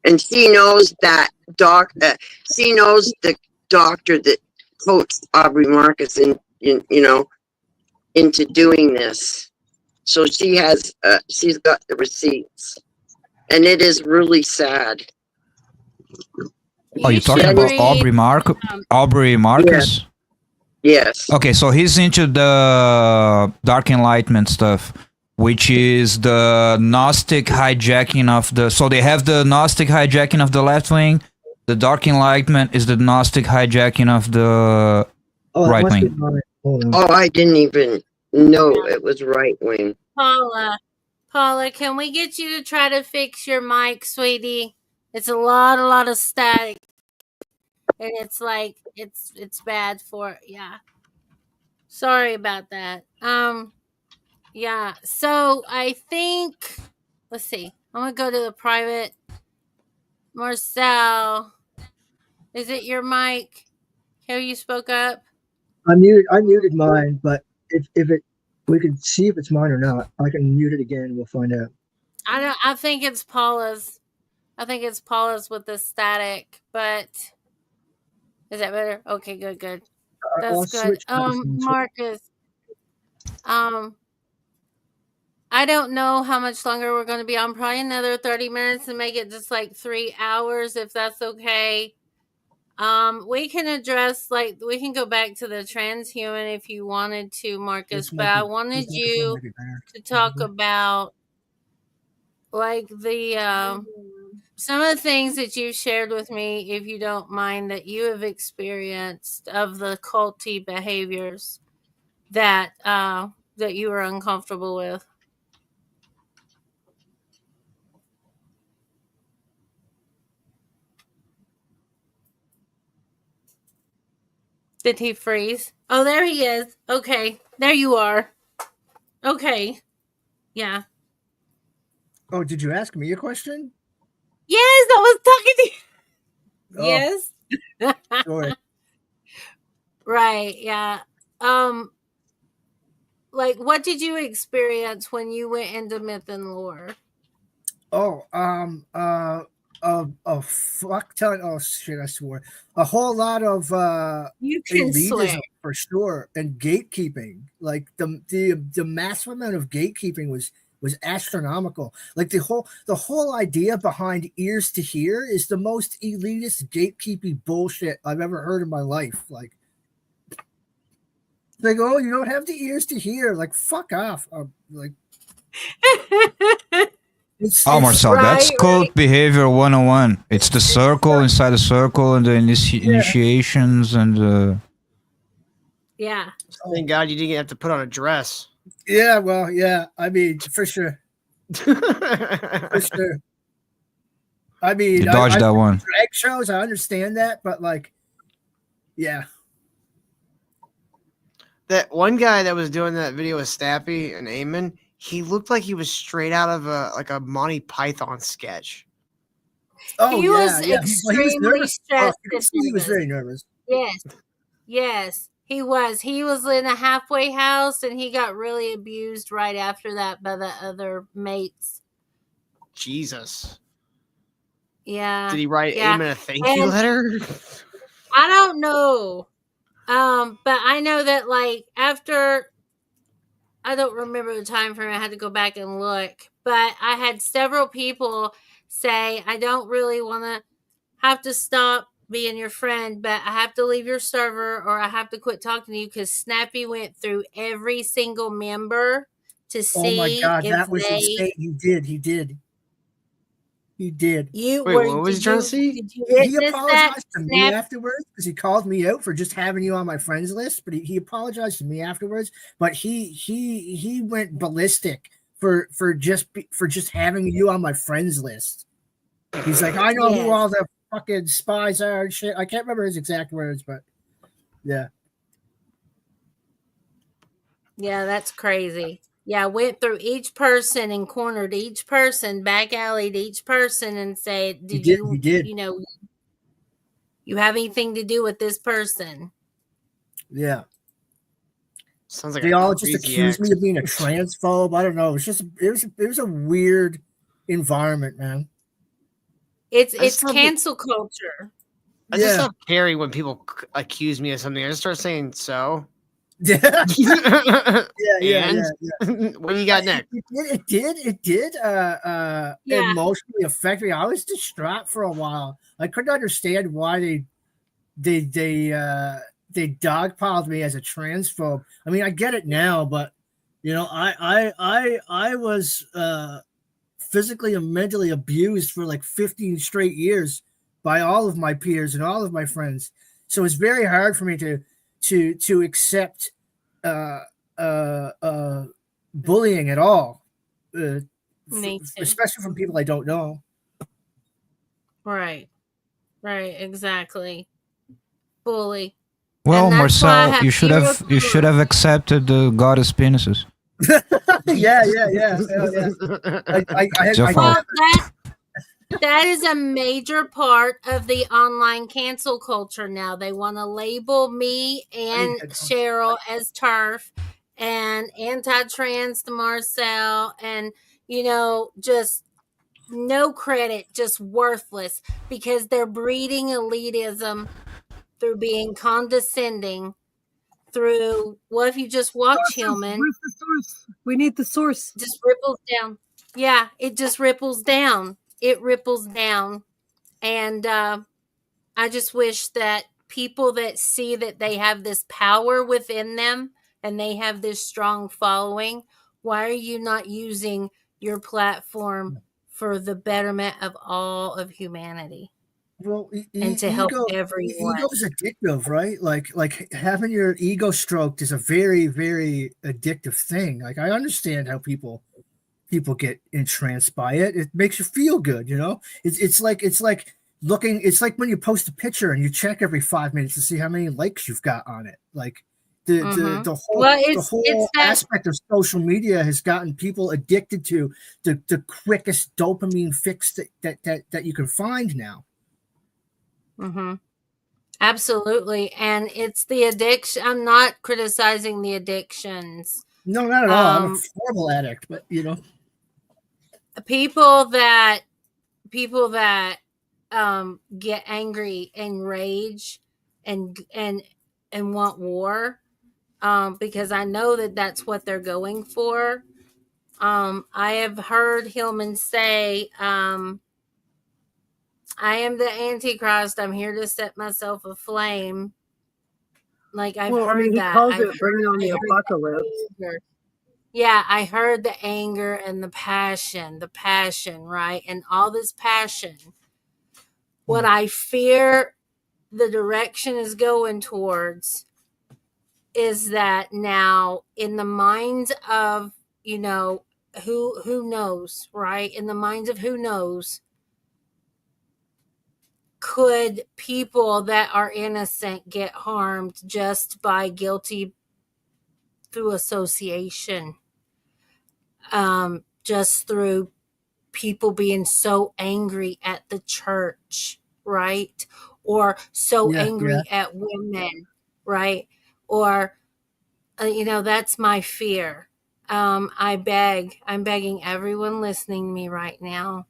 and she knows that she knows the doctor that coached Aubrey Marcus into doing this. So she's got the receipts. And it is really sad. Oh, you're talking about Aubrey Marcus? Yes. Okay, so he's into the Dark Enlightenment stuff, which is the Gnostic hijacking of the... So they have the Gnostic hijacking of the left wing. The Dark Enlightenment is the Gnostic hijacking of the right wing. Oh, I didn't even know it was right wing. Paula, can we get you to try to fix your mic, sweetie? It's a lot of static. And it's like, it's bad for, yeah. Sorry about that. Yeah, so I think, let's see. I'm going to go to the private. Marcel, Is it your mic? How you spoke up? I muted mine, but if we can see if it's mine or not. I can mute it again. We'll find out. I think it's Paula's. I think it's Paula's with the static, but is that better? Okay, good. I'll That's good. switch microphones. Marcus, I don't know how much longer we're going to be on. Probably another 30 minutes and make it just like 3 hours, if that's okay. We can address, we can go back to the transhuman if you wanted to, Marcus, but I wanted you to talk about some of the things that you shared with me, if you don't mind, that you have experienced of the culty behaviors that you were uncomfortable with. Did he freeze? Oh, there he is. Okay. There you are. Okay. Yeah. Oh, did you ask me a question? Yes, I was talking to you. Oh, Yes. sorry. Right. Yeah. What did you experience when you went into myth and lore? Oh, a fuck ton. Oh shit! I swore. A whole lot of You can elitism swear. for sure, and gatekeeping. Like the massive amount of gatekeeping was astronomical. Like the whole idea behind ears to hear is the most elitist gatekeeping bullshit I've ever heard in my life. Like, oh, you don't have the ears to hear. Like, fuck off. Like. Marcel, that's cult behavior 101. It's the circle inside the circle and the initiations and Yeah. Thank God you didn't have to put on a dress. Yeah, well, yeah. I mean, for sure. For sure. I mean, You dodged that one. Drag shows, I understand that, but yeah. That one guy that was doing that video with Stappy and Ammon, he looked like he was straight out of a Monty Python sketch. Oh, he yeah, was yeah. extremely stressed. He was very nervous. Yes, he was. He was in a halfway house, and he got really abused right after that by the other mates. Jesus. Yeah. Did he write yeah. Ammon a thank you letter? I don't know. But I know that after, I don't remember the time frame. I had to go back and look, but I had several people say, I don't really want to have to stop being your friend, but I have to leave your server or I have to quit talking to you, because Snappy went through every single member to see. Oh my God, if that was insane. He did. You Wait, what was he trying to see? Did you He witness apologized that, to me afterwards because he called me out for just having you on my friends list. But he apologized to me afterwards. But he went ballistic for just having you on my friends list. He's like, I know who all the fucking spies are and shit. I can't remember his exact words, but yeah. Yeah, that's crazy. Yeah, went through each person and cornered each person, back alleyed each person, and said, He did. You have anything to do with this person? Yeah. Sounds like they all just accused me of being a transphobe. I don't know. It was a weird environment, man. It's cancel culture. I just stop caring when people accuse me of something. I just start saying so. Yeah. What do you got next? It did emotionally affect me. I was distraught for a while. I couldn't understand why they dogpiled me as a transphobe. I mean, I get it now, but I was physically and mentally abused for 15 straight years by all of my peers and all of my friends. So it's very hard for me to accept bullying at all, especially from people I don't know. Right, exactly. Bully. Well, Marcel, you should have accepted the goddess penises. yeah. That is a major part of the online cancel culture now. They want to label me and Cheryl as TERF and anti-trans to Marcel, and just no credit, just worthless, because they're breeding elitism through being condescending. Through what if you just watch Hillman? Where's the source? We need the source. Just ripples down. Yeah, it just ripples down. It ripples down. And I just wish that people that see that they have this power within them and they have this strong following, why are you not using your platform for the betterment of all of humanity? Well, and to help everyone. Ego is addictive, right? Like having your ego stroked is a very, very addictive thing. Like I understand how people get entranced by it. It makes you feel good, you know. It's like looking. It's like when you post a picture and you check every 5 minutes to see how many likes you've got on it. Like the whole aspect of social media has gotten people addicted to the quickest dopamine fix that you can find now. Mm-hmm. Absolutely. And it's the addiction. I'm not criticizing the addictions. No, not at all. I'm a horrible addict, but people that get angry and rage and want war, because I know that that's what they're going for. I have heard Hillman say, I am the Antichrist. I'm here to set myself aflame. Like I've heard that. He calls it bringing on the apocalypse. Yeah, I heard the anger and the passion, right? And all this passion. What I fear the direction is going towards is that now in the minds of, who knows, right? In the minds of who knows, could people that are innocent get harmed just by guilty through association? Just through people being so angry at the church, right? Or so angry at women, right? Or, that's my fear. I'm begging everyone listening to me right now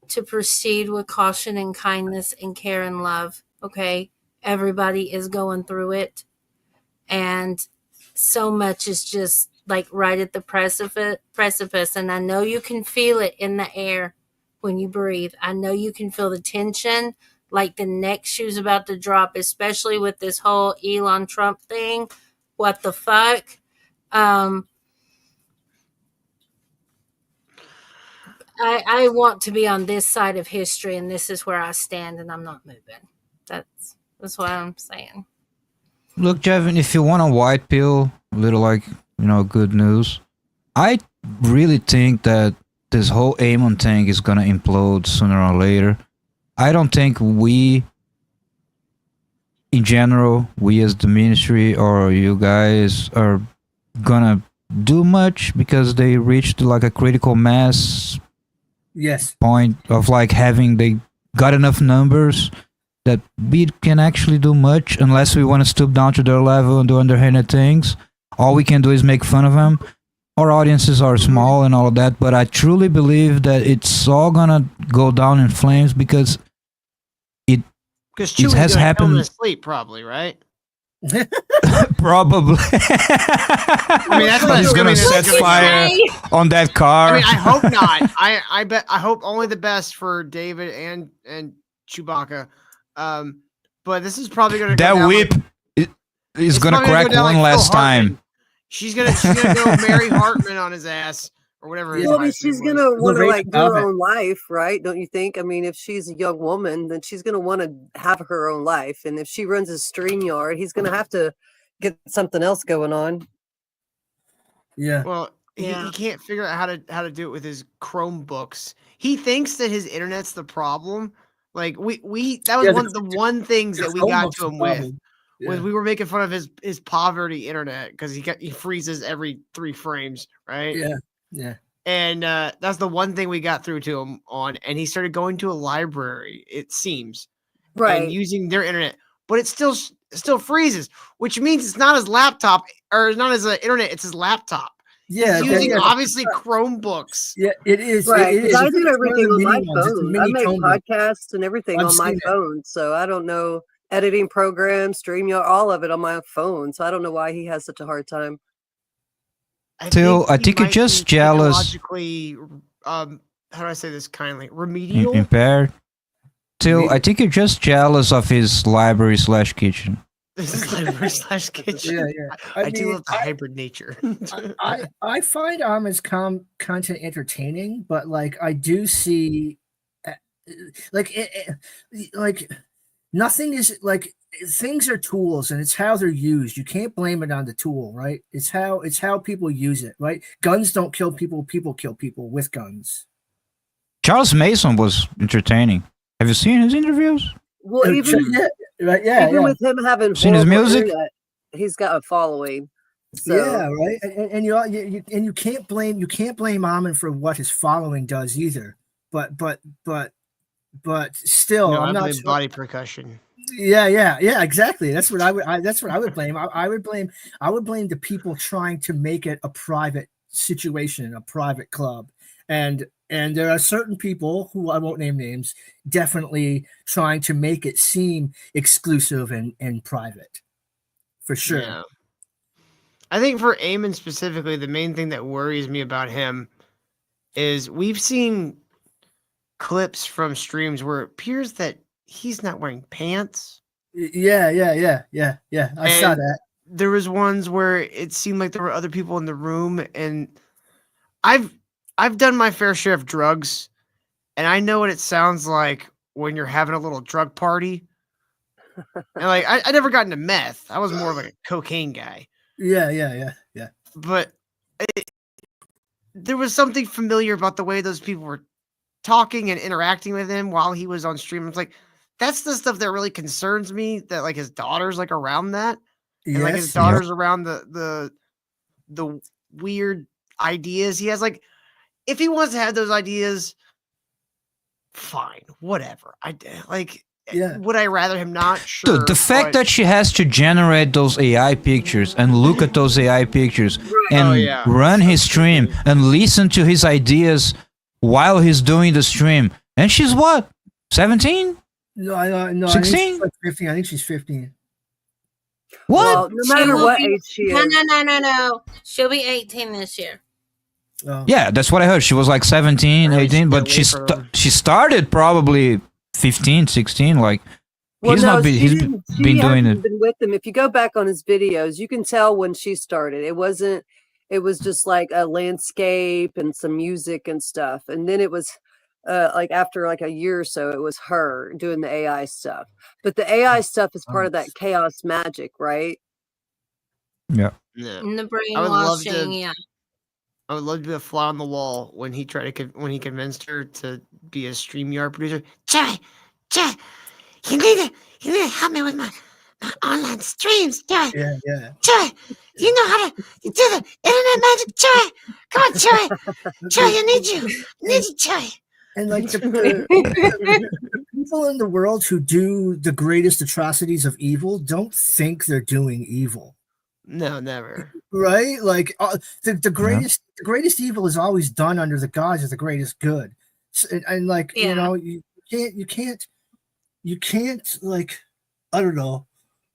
to proceed with caution and kindness and care and love. Okay. Everybody is going through it. And so much is just like right at the precipice. And I know you can feel it in the air when you breathe. I know you can feel the tension, like the next shoe's about to drop, especially with this whole Elon Trump thing. What the fuck? I want to be on this side of history, and this is where I stand, and I'm not moving. That's what I'm saying. Look, Jevim, if you want a white pill, a little like, good news, I really think that this whole Ammon thing is going to implode sooner or later. I don't think we, in general, we as the ministry or you guys are going to do much because they reached like a critical mass point of like they got enough numbers that we can actually do much unless we want to stoop down to their level and do underhanded things. All we can do is make fun of them. Our audiences are small and all of that, but I truly believe that it's all gonna go down in flames because it has happened. Asleep, probably, right? Probably. I mean, that's what he's gonna set fire on that car. I mean, I hope not. I hope only the best for David and Chewbacca. But this is probably gonna that go whip is gonna crack one last time. She's gonna go Mary Hartman on his ass or whatever. Well, I mean, she's gonna want to do her own life, right? Don't you think? I mean, if she's a young woman, then she's gonna want to have her own life, and if she runs a StreamYard, he's gonna have to get something else going on. Yeah. Well, he can't figure out how to do it with his Chromebooks. He thinks that his internet's the problem. Like that was one of the one things that we got to him with. Was we were making fun of his poverty internet because he freezes every 3 frames, right? Yeah. And that's the one thing we got through to him on. And he started going to a library, it seems, and using their internet. But it still freezes, which means it's not his laptop or not his internet. It's his laptop. Yeah, he's using obviously Chromebooks. Yeah, it is. Right, It is. because I It's do one of everything the on my mini ones. It's a phone. mini I make Chromebook. podcasts and everything I've on my seen it. phone, so I don't know editing programs, StreamYard, all of it on my phone. So I don't know why he has such a hard time. I think you're just jealous. Technologically, how do I say this kindly? Remedial. Impaired. Till I think you're just jealous of his library/kitchen. This is library slash kitchen. Yeah. I do love the hybrid nature. I find Ammon's content entertaining, but like I do see, like nothing is like things are tools, and it's how they're used. You can't blame it on the tool, right? It's how people use it, right? Guns don't kill people; people kill people with guns. Charles Mason was entertaining. Have you seen his interviews? Well, even with him having seen his music, internet, he's got a following. So. Yeah, right. And you can't blame Ammon for what his following does either. But still, No, I'm I not blame sure. body percussion. Yeah, exactly. That's what I would blame. I would blame the people trying to make it a private situation, a private club, and there are certain people who I won't name names, definitely trying to make it seem exclusive and private, for sure. Yeah. I think for Ammon specifically, the main thing that worries me about him is we've seen clips from streams where it appears that he's not wearing pants. Yeah. I saw that. There was ones where it seemed like there were other people in the room, and I've done my fair share of drugs, and I know what it sounds like when you're having a little drug party. And like I never got into meth. I was more of like a cocaine guy. Yeah. But there was something familiar about the way those people were talking and interacting with him while he was on stream. It's like, that's the stuff that really concerns me, that like his daughter's like around that. And like his daughter's around the weird ideas he has. Like, if he wants to have those ideas, fine, whatever. Would I rather him not? Sure. Dude, the fact that she has to generate those AI pictures and look at those AI pictures and run his stream and listen to his ideas while he's doing the stream. And she's what? 17? No. 16? 15. I think she's 15. What? Well, no matter what age she is. No. She'll be 18 this year. Oh. Yeah, that's what I heard. She was like 17, 18, but she started probably 15, 16. Like, he's been doing it. Been with him. If you go back on his videos, you can tell when she started. It was just like a landscape and some music and stuff. And then it was like after like a year or so, it was her doing the AI stuff. But the AI stuff is part of that chaos magic, right? Yeah. And the brainwashing, I would love to be a fly on the wall when he convinced her to be a StreamYard producer. Joey, you need to help me with my online streams, Joey. Yeah. Joey, you know how to do the internet magic, Joey. Come on, Joey. Joey, I need you, Joey. And like the people in the world who do the greatest atrocities of evil don't think they're doing evil. No, never. Right? Like the greatest evil is always done under the guise of the greatest good. And like, you know, you can't like, I don't know.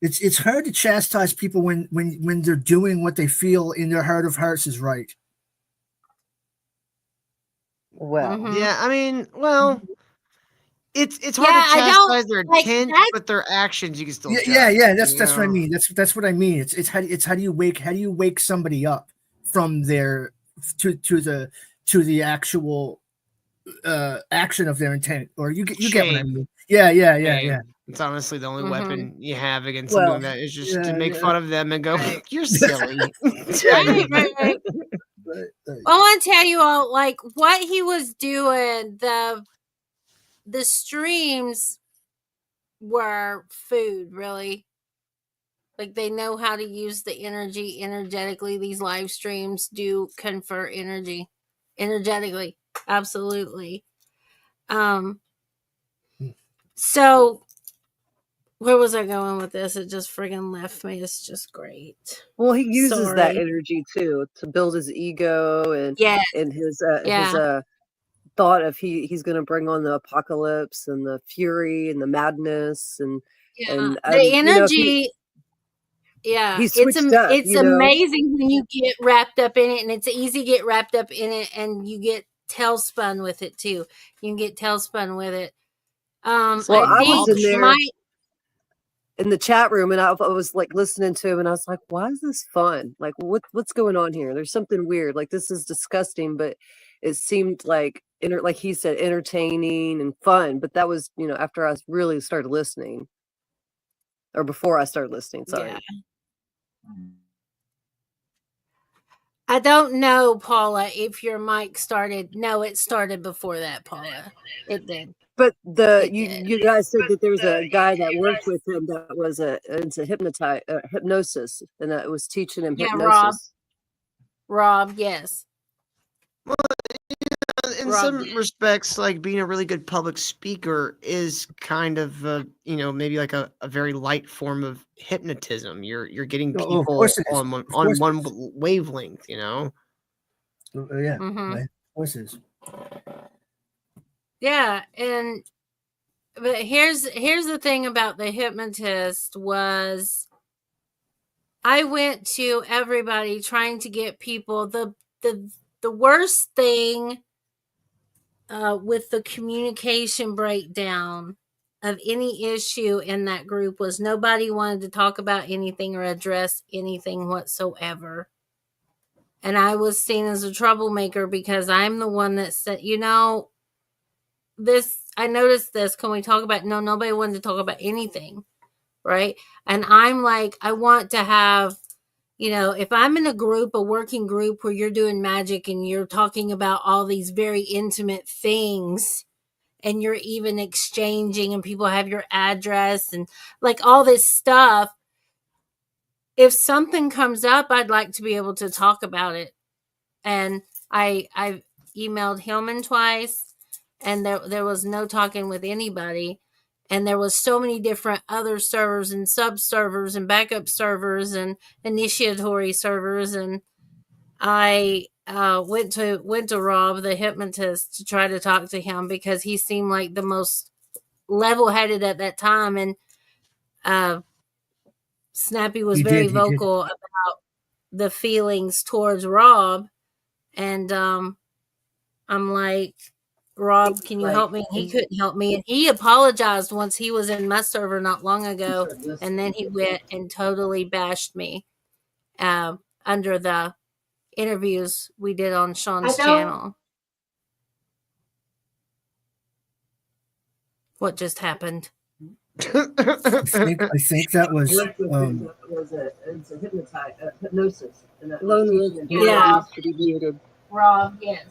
It's hard to chastise people when they're doing what they feel in their heart of hearts is right. Well, yeah, I mean, well, it's hard to chastise their intent, but their actions you can still. Yeah. That's what I mean. That's what I mean. It's how do you wake somebody up from their to the actual action of their intent, or you get what I mean. Yeah. It's honestly the only weapon you have against something that is just to make fun of them and go, "You're silly." Right. I want to tell you all, like, what he was doing. The streams were food, really. Like, they know how to use the energy energetically. These live streams do confer energy. energetically. Absolutely. So where was I going with this? It just friggin' left me. It's just great. Well, he uses that Sorry. energy too to build his ego and Yes. his Yeah. thought of he's going to bring on the apocalypse and the fury and the madness and The energy. Yeah, he switched up, it's amazing when you get wrapped up in it, and it's easy to get wrapped up in it, and you get tailspun with it too. You can get tailspun with it. Well, I was in there in the chat room, and I was like listening to him, and I was like, "Why is this fun? Like, what's going on here? There's something weird. Like, this is disgusting, but it seemed like like he said, entertaining and fun. But that was, after I really started listening, or before I started listening. Sorry." Yeah. I don't know, Paula, if your mic started. No, it started before that, Paula. It did. But you guys said that there was a guy that worked with him that was into hypnosis, and that was teaching him hypnosis. Rob, yes. Well, in some respects, like being a really good public speaker is kind of, maybe like a very light form of hypnotism. You're getting people on one wavelength, Yeah, Mhm. of course it is. Yeah, but here's the thing about the hypnotist was I went to everybody trying to get people the worst thing with the communication breakdown of any issue in that group was nobody wanted to talk about anything or address anything whatsoever. And I was seen as a troublemaker because I'm the one that said, I noticed this. Can we talk about? No, nobody wanted to talk about anything. Right. And I'm like, I want to have, if I'm in a working group where you're doing magic and you're talking about all these very intimate things and you're even exchanging and people have your address and like all this stuff. If something comes up, I'd like to be able to talk about it. And I've emailed Hillman twice. And there was no talking with anybody. And there was so many different other servers and sub-servers and backup servers and initiatory servers. And I went to Rob, the hypnotist, to try to talk to him because he seemed like the most level-headed at that time. And Snappy was very vocal about the feelings towards Rob. And I'm like, Rob, can you help me? He couldn't help me. And he apologized once he was in my server not long ago. And then he went and totally bashed me under the interviews we did on Shaun's channel. What just happened? I think that was it's a hypnosis. And that Yeah. Rob, yes.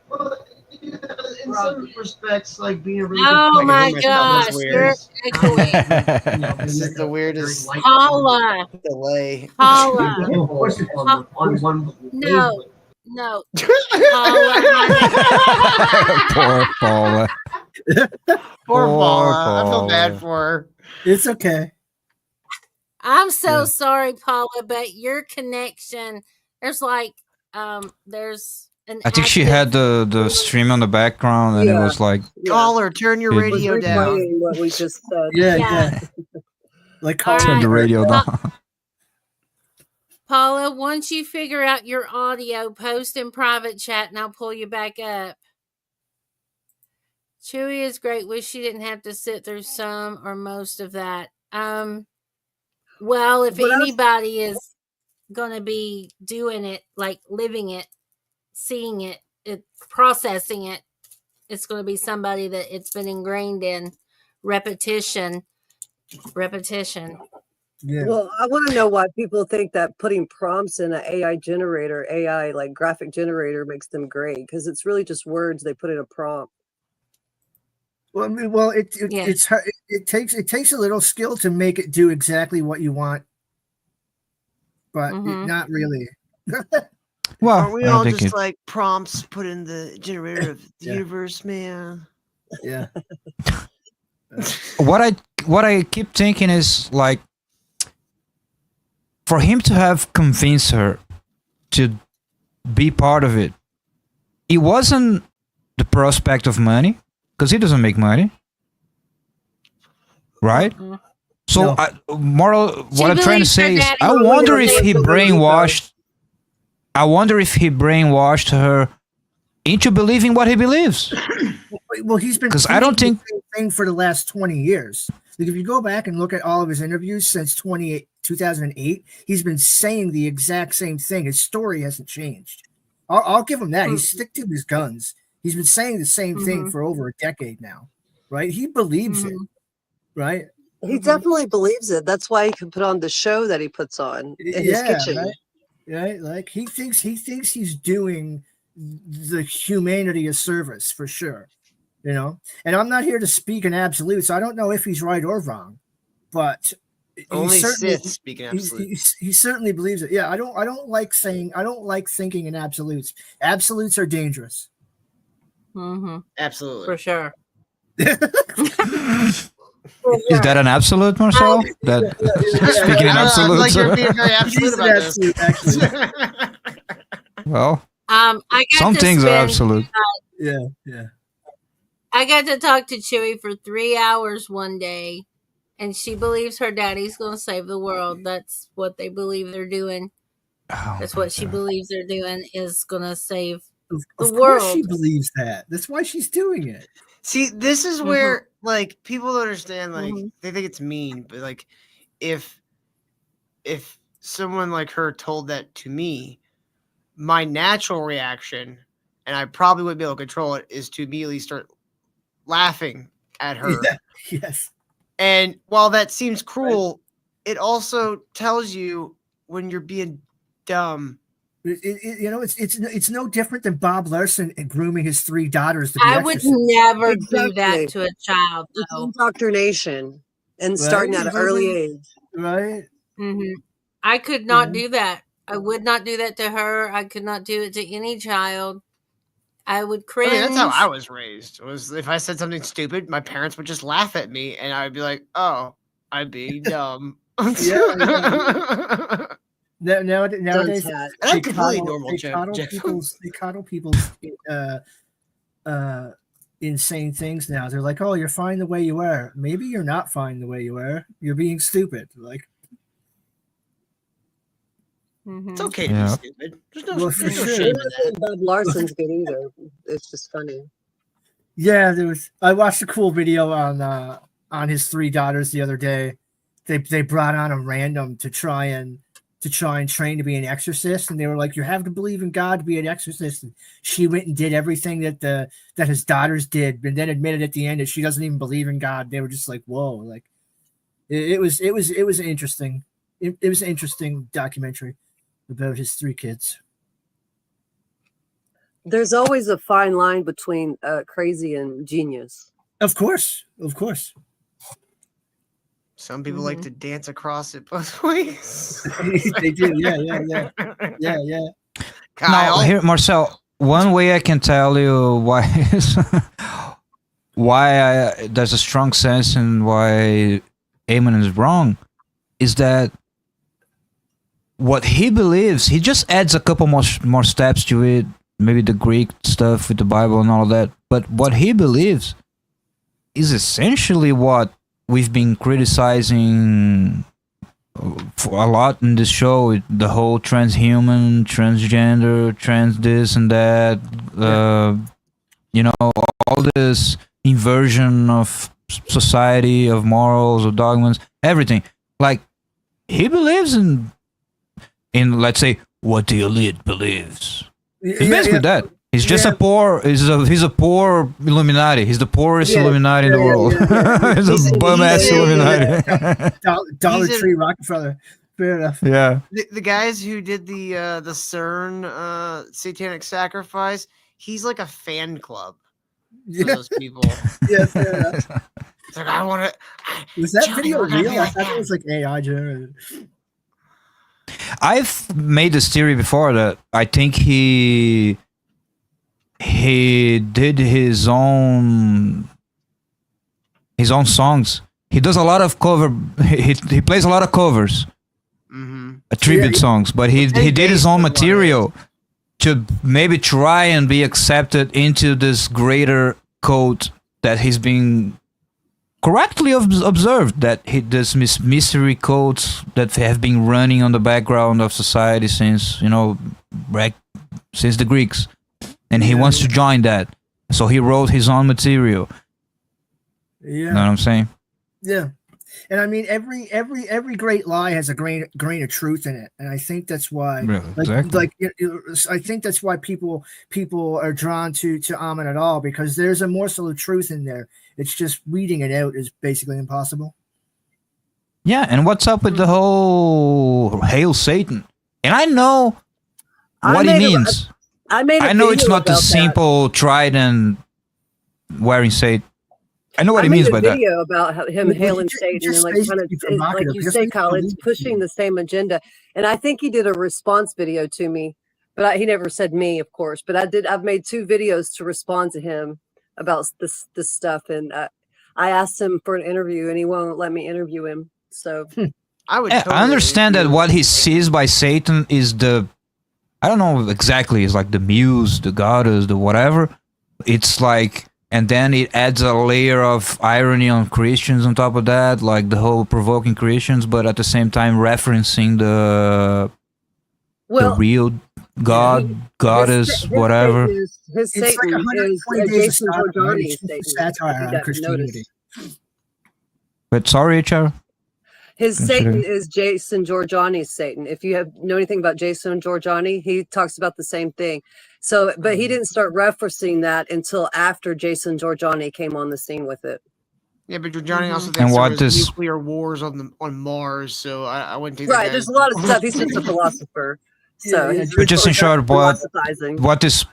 Well, in some respects, like being a really oh good my gosh, you're echoing. This is the weirdest Paula. delay. Paula. on one No. Paula. Poor Paula. Poor Paula. I feel bad for her. It's okay. I'm so sorry, Paula, but your connection, there's I think she had the stream on the background, and it was like, caller, turn your radio down. What we just said. Yeah. Like, turn the radio down. Paula, once you figure out your audio, post in private chat, and I'll pull you back up. Chewy is great. Wish she didn't have to sit through some or most of that. Well, if anybody is going to be doing it, like living it, seeing it, processing it, it's going to be somebody that it's been ingrained in. Repetition. Yeah. Well, I want to know why people think that putting prompts in an AI like graphic generator makes them great, because it's really just words they put in a prompt. Well, it takes a little skill to make it do exactly what you want, but not really. Well, Aren't we I all think just it, like prompts put in the generator of the universe, man? Yeah. what I keep thinking is like, for him to have convinced her to be part of it, it wasn't the prospect of money, because he doesn't make money, right? So, what I'm trying to say is, I wonder if he brainwashed. I wonder if he brainwashed her into believing what he believes. Well, he's been, because I don't think the same thing for the last 20 years. Like, if you go back and look at all of his interviews since 2008, he's been saying the exact same thing. His story hasn't changed. I'll give him that. He's stick to his guns. He's been saying the same thing for over a decade now, right? He believes it, right? He definitely believes it. That's why he can put on the show that he puts on in his kitchen. Right? Like, he thinks he's doing the humanity a service for sure, you know. And I'm not here to speak in absolutes. I don't know if he's right or wrong, but only Sith speak in absolutes. He certainly believes it. Yeah, I don't like thinking in absolutes. Absolutes are dangerous. Absolutely, for sure. Is that an absolute, Marcel? That speaking in absolutes. Like you're being very absolute about this. Well, I got some to things are spend, absolute. Yeah. I got to talk to Chewie for 3 hours one day, and she believes her daddy's going to save the world. That's what they believe they're doing. That's what she believes they're doing, is going to save the Of world. course she believes that. That's why she's doing it. See, this is where like people don't understand. Like they think it's mean, but like if someone like her told that to me, my natural reaction, and I probably wouldn't be able to control it, is to immediately start laughing at her. Yeah. Yes. And while that seems cruel, it also tells you when you're being dumb. It's no different than Bob Larson and grooming his 3 daughters to be I would exorcists. never do that to a child, It's though. indoctrination and starting at an early age. Right? I could not do that. I would not do that to her. I could not do it to any child. I would cringe. I mean, that's how I was raised. Was if I said something stupid, my parents would just laugh at me, and I would be like, "Oh, I'm being dumb." Nowadays, that's completely normal. They coddle people's insane things now. They're like, "Oh, you're fine the way you are." Maybe you're not fine the way you are. You're being stupid. Like, it's okay to be stupid. There's no shame in that. Bob Larson's good either. It's just funny. Yeah, I watched a cool video on his 3 daughters the other day. They brought on a random to try and train to be an exorcist, and they were like, "You have to believe in God to be an exorcist." And she went and did everything that his daughters did, and then admitted at the end that she doesn't even believe in God. They were just like, "Whoa!" Like, it was interesting. It was an interesting documentary about his 3 kids. There's always a fine line between crazy and genius. Of course. Some people like to dance across it both ways. They do, yeah. Kyle. Now, here, Marcel, one way I can tell you why there's a strong sense in why Ammon is wrong is that what he believes, he just adds a couple more steps to it, maybe the Greek stuff with the Bible and all that. But what he believes is essentially what we've been criticizing for a lot in this show, the whole transhuman, transgender, trans this and that, all this inversion of society, of morals, of dogmas, everything. Like, he believes in let's say, what the elite believes. It's basically that. He's just a poor. He's a poor Illuminati. He's the poorest Illuminati in the world. He's a bum ass Illuminati. Dollar Tree Rockefeller. Fair enough. Yeah. The guys who did the CERN satanic sacrifice, he's like a fan club for those people. Yeah, fair enough. It's like, I want to. Was that video real? I thought it was like AI generated. I've made this theory before that I think he did his own songs. He does a lot of cover. He plays a lot of covers, tribute songs. But he did his own material to maybe try and be accepted into this greater code that he's being correctly observed, that this mystery codes that have been running on the background of society since since the Greeks, and he wants to join that. So he wrote his own material. Yeah. You know what I'm saying? Yeah. And I mean, every great lie has a grain of truth in it, and I think that's why, I think that's why people are drawn to Ammon at all, because there's a morsel of truth in there. It's just weeding it out is basically impossible. Yeah, and what's up with the whole "Hail Satan"? And I know what he means. I know it's not the simple trident wearing Satan. I know what he means by that. I made a video about him hailing Satan, and like you say, Kyle, it's pushing the same agenda. And I think he did a response video to me, but he never said me, of course. But I've made 2 videos to respond to him about this stuff, and I asked him for an interview, and he won't let me interview him. So I understand that what he sees by Satan is I don't know exactly. It's like the muse, the goddess, the whatever. It's like. And then it adds a layer of irony on Christians on top of that, like the whole provoking Christians, but at the same time referencing the real God, goddess, whatever. His Satan is Jason Giordani's Satan. Satire on Christianity. But sorry, HR. His Satan is Jason Giordani's Satan. If you know anything about Jason Giordani, he talks about the same thing. So, but he didn't start referencing that until after Jason Giordani came on the scene with it. Yeah, but Giordani also thinks there was nuclear wars on Mars, so I wouldn't take that. Right, there's a lot of stuff. He's just a philosopher. So, but just in short, what this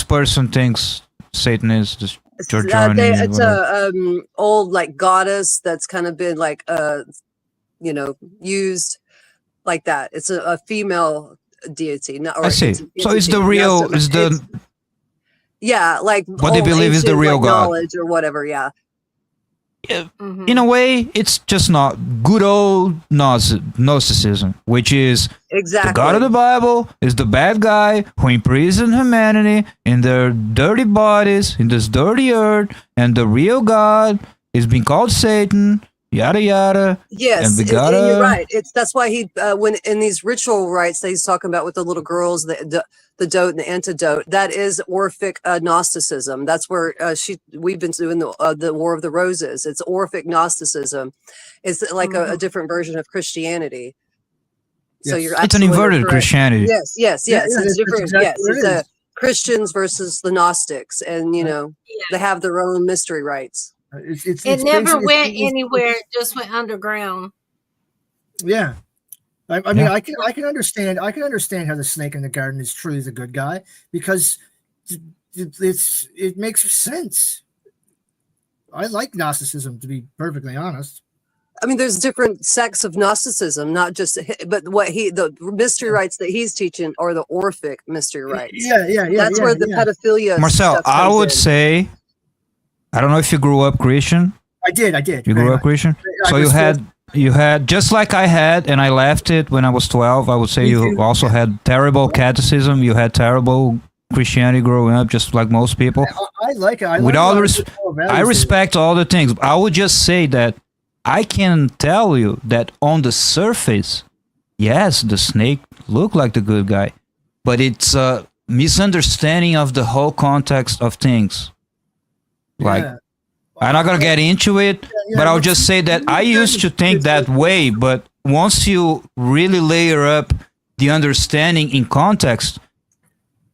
person thinks Satan is, this Giordani. It's a old like goddess that's kind of been like used like that. It's a female deity. I see. So it's the real, like what they believe is the real God, knowledge or whatever. Yeah. In a way, it's just not good old Gnosticism, which is the God of the Bible is the bad guy who imprisoned humanity in their dirty bodies in this dirty earth, and the real God is being called Satan. Yada yada. Yes, and you're right. That's why he when in these ritual rites that he's talking about with the little girls, the dote and the antidote. That is Orphic Gnosticism. That's where we've been doing the War of the Roses. It's Orphic Gnosticism. It's like a different version of Christianity. Yes. So you're it's an inverted correct. Christianity. Yes. It's different. Exactly it's Christians versus the Gnostics, and they have their own mystery rites. It never went anywhere; it just went underground. Yeah, I mean, I can understand how the snake in the garden is truly the good guy, because it makes sense. I like Gnosticism, to be perfectly honest. I mean, there's different sects of Gnosticism, not just, but the mystery rites that he's teaching are the Orphic mystery rites. Yeah. That's where the pedophilia. Marcel, I would say. I don't know if you grew up Christian. I did. You grew up Christian? So you had, just like I had, and I left it when I was 12, I would say you also had terrible catechism. You had terrible Christianity growing up, just like most people. I like it. I respect all the things. I would just say that I can tell you that on the surface, yes, the snake looked like the good guy, but it's a misunderstanding of the whole context of things. Like, I'm not gonna get into it, but I'll just say that I used to think that way, but once you really layer up the understanding in context,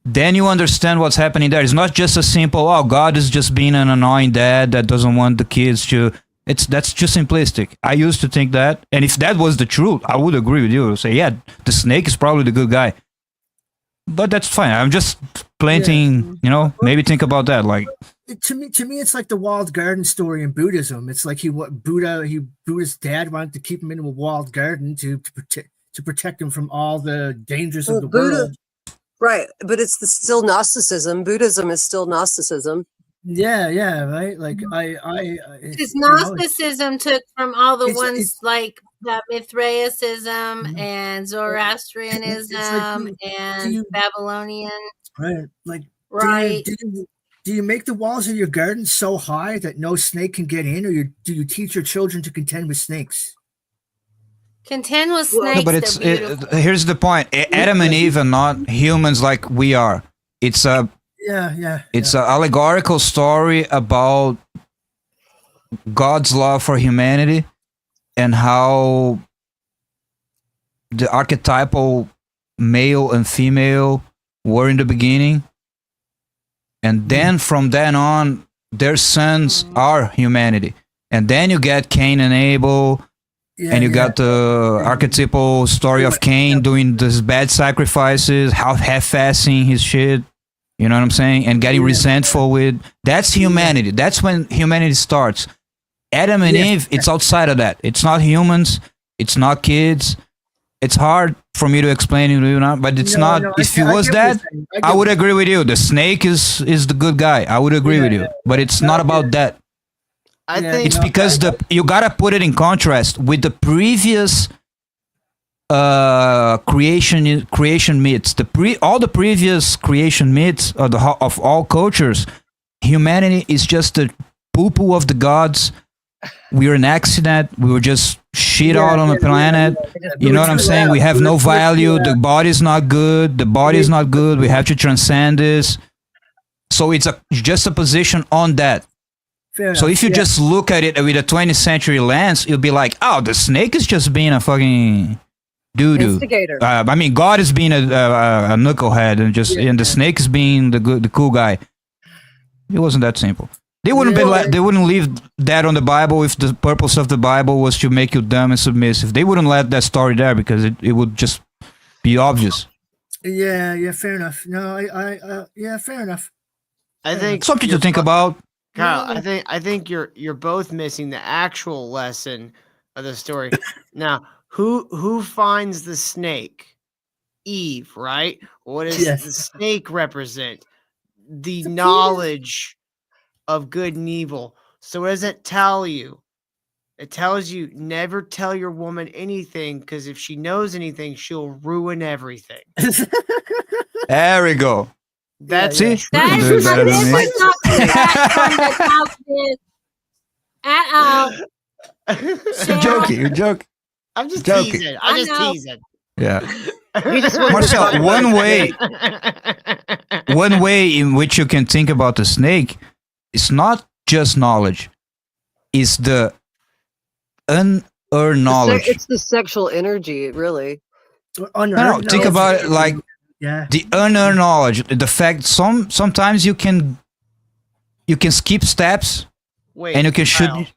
then you understand what's happening there. It's not just a simple, God is just being an annoying dad that doesn't want the kids to. That's just simplistic. I used to think that, and if that was the truth, I would agree with you. I would say, yeah, the snake is probably the good guy. But that's fine. I'm just planting, maybe think about that. Like, to me, it's like the walled garden story in Buddhism. It's like Buddha's dad wanted to keep him in a walled garden to to protect them from all the dangers Well, of the Buddha, world. right? But it's still Gnosticism. Buddhism is still Gnosticism. Yeah, right. Like Because you know, Gnosticism took from all the it's ones like that Mithraism and it's like Zoroastrianism do and you Babylonian, right like right? do you make the walls of your garden so high that no snake can get in, or do you teach your children to contend with snakes? Contend with No, snakes, but they're beautiful. here's the point. Adam and Eve are not humans like we are. It's a It's an allegorical story about God's love for humanity and how the archetypal male and female were in the beginning. And then from then on, their sons are humanity. And then you get Cain and Abel, and you got the archetypal story of Cain doing these bad sacrifices, half-assing his shit. You know what I'm saying? And getting resentful with... That's humanity. That's when humanity starts. Adam and Eve, it's outside of that. It's not humans. It's not kids. It's hard for me to explain it to you now, but it's not... if it was that, I would agree with you. The snake is the good guy. I would agree with you. But it's not about that. I think It's because you gotta put it in contrast with the previous creation myths. All the previous creation myths of all cultures, humanity is just the poo-poo of the gods. We are an accident. We were just shit out on the planet. You know what I'm saying? We have no value. The body's not good. The body's not good. We have to transcend this. So it's just a position on that. So if you just look at it with a 20th century lens, you'll be like, oh, the snake is just being a fucking doo-doo. Instigator. I mean, God is being a knucklehead, and the snake is being the cool guy. It wasn't that simple. They wouldn't they wouldn't leave that on the Bible if the purpose of the Bible was to make you dumb and submissive. They wouldn't let that story there because it would just be obvious. Yeah, fair enough. No, yeah, fair enough. I think Something to think about. Kyle, I think you're both missing the actual lesson of the story. Now, who finds the snake? Eve, right? What does the snake represent? The knowledge of good and evil. So what does it tell you? It tells you never tell your woman anything, because if she knows anything, she'll ruin everything. There we go. That's it. That Do it is better than me. not at all. You're joking. You're joking. I'm just Joking. teasing. I'm just teasing. Yeah. You just want Marcel, to- one way in which you can think about the snake is not just knowledge. It's the unearned knowledge. It's the sexual energy, really. No, think about it like the unearned knowledge. The fact sometimes you can skip steps Wait, and you can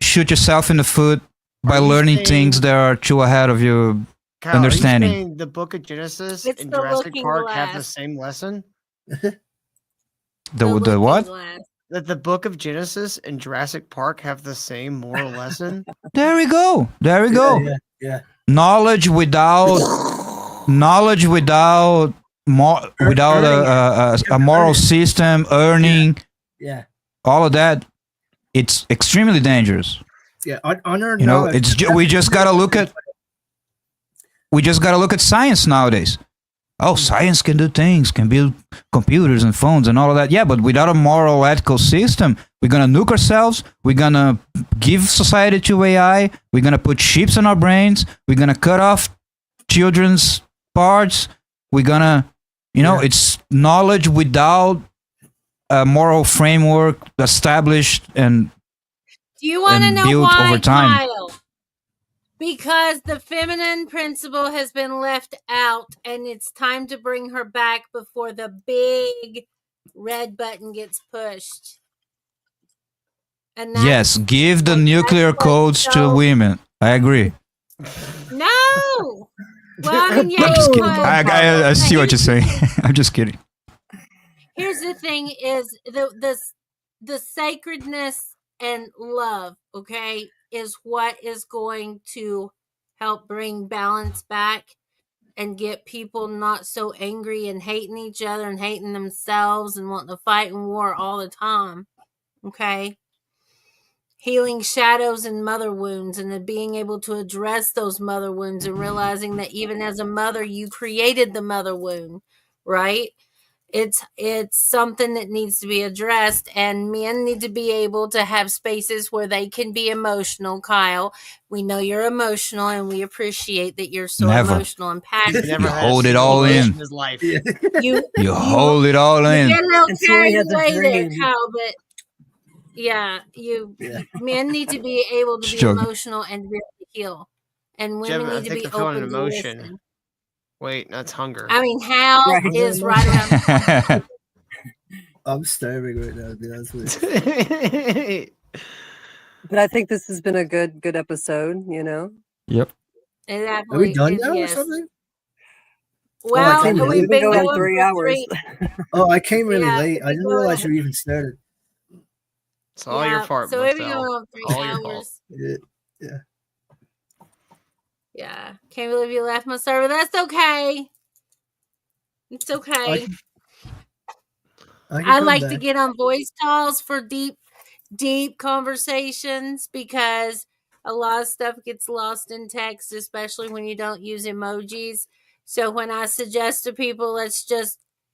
shoot yourself in the foot by learning things that are too ahead of your Kyle, understanding. Are you saying the Book of Genesis It's and the Jurassic looking Park have the glass. same lesson? The what? That the Book of Genesis and Jurassic Park have the same moral lesson? There we go. There we go. Yeah. Knowledge without a moral system, earning, Yeah. all of that, it's extremely dangerous. Yeah. Unearned You know, knowledge. we just gotta look at science nowadays. Oh, science can do things, can build computers and phones and all of that. Yeah, but without a moral, ethical system, we're gonna nuke ourselves. We're gonna give society to AI. We're gonna put chips in our brains. We're gonna cut off children's parts. We're gonna, it's knowledge without a moral framework established and Do you want to and know built why, over time. Kyle? Because the feminine principle has been left out, and it's time to bring her back before the big red button gets pushed. And Yes, give the nuclear codes to women. I agree. no. Well, I mean, yeah, I'm just you kidding. could. I see what you're saying. I'm just kidding. Here's the thing: is the sacredness and love, okay, is what is going to help bring balance back. and get people not so angry and hating each other and hating themselves and wanting to fight and war all the time. Okay? Healing shadows and mother wounds, and then being able to address those mother wounds and realizing that even as a mother, you created the mother wound, right? It's something that needs to be addressed, and men need to be able to have spaces where they can be emotional. Kyle, we know you're emotional, and we appreciate that you're so emotional and passionate. You hold it all in. His life. You hold it all in. You get a little And so he carried has a away there, dream. Kyle, but men need to be able to be Joking. emotional and really heal, and women Jevim, I need to think be they're feeling open to emotion. listen. Wait, that's hunger. I mean, Hal Right. is right around. I'm starving right now, to be honest with you. But I think this has been a good episode, you know. Yep. It Are we done is, now or yes. something? Well, came in we've late. been We've been going going for 3 hours. Oh, I came really Yeah, late. I we didn't go realize ahead. you even started. It's all your fault, So we've been Marcel. going on 3 All your fault. hours. Yeah. Yeah, can't believe you left my server. That's okay. It's okay. I like to get on voice calls for deep conversations because a lot of stuff gets lost in text, especially when you don't use emojis. So when I suggest to people,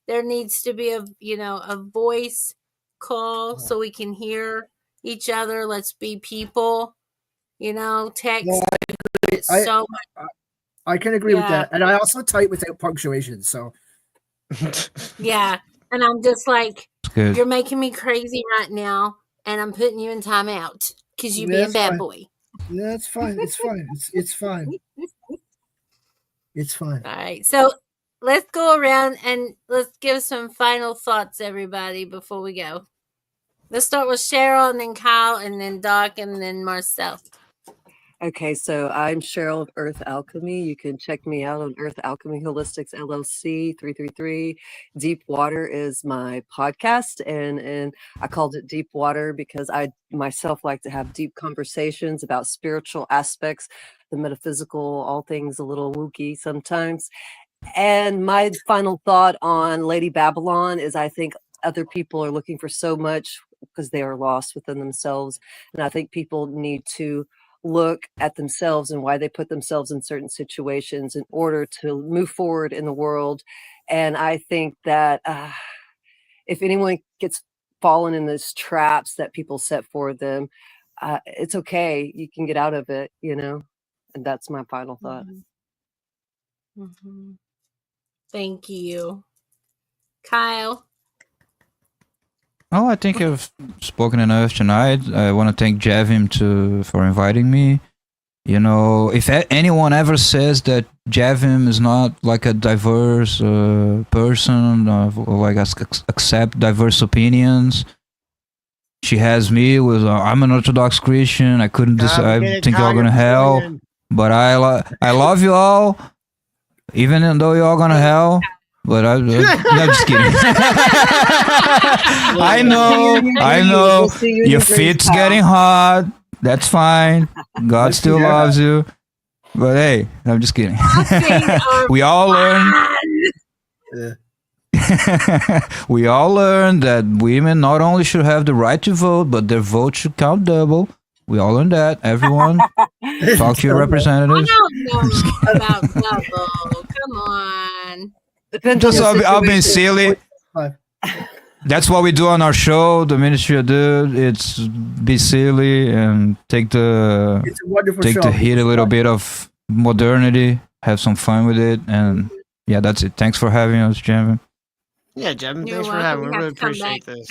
there needs to be a voice call so we can hear each other. Let's be people, text. No, It's so much. I can agree with Yeah. that. And I also type without punctuation. So Yeah. And I'm just like, good. you're making me crazy right now, and I'm putting you in timeout because you being That's bad fine. boy. Yeah, it's fine. It's fine. It's fine. It's fine. All right. So let's go around and let's give some final thoughts, everybody, before we go. Let's start with Cheryl and then Kyle and then Doc and then Marcel. Okay, so I'm Cheryl of Earth Alchemy. You can check me out on Earth Alchemy Holistics LLC 333. Deep Water is my podcast, and I called it Deep Water because I myself like to have deep conversations about spiritual aspects, the metaphysical, all things a little wooky sometimes. And my final thought on Lady Babylon is I think other people are looking for so much because they are lost within themselves. And I think people need to look at themselves and why they put themselves in certain situations in order to move forward in the world. And I think that if anyone gets fallen in those traps that people set for them, it's okay. You can get out of it, and that's my final thought. Mm-hmm. Thank you. Kyle? Oh, I think I've spoken enough tonight. I want to thank Jevim for inviting me. If anyone ever says that Jevim is not like a diverse person, like accept diverse opinions, she has me with I'm an Orthodox Christian. I couldn't decide. I think y'all gonna hell, but I love you all, even though y'all gonna hell. But no, just kidding. I know. Your feet's getting hot. That's fine. God still loves you. But hey, I'm just kidding. We all learn. We all learn that women not only should have the right to vote, but their vote should count double. We all learn that. Everyone, talk to your representatives. I don't know about double. Come on. Just I'll be silly. That's what we do on our show, the Ministry of Dude. It's be silly and take the heat a little bit of modernity, have some fun with it, and yeah, that's it. Thanks for having us, Jevim. Yeah, Jevim, thanks for having me. We really appreciate this.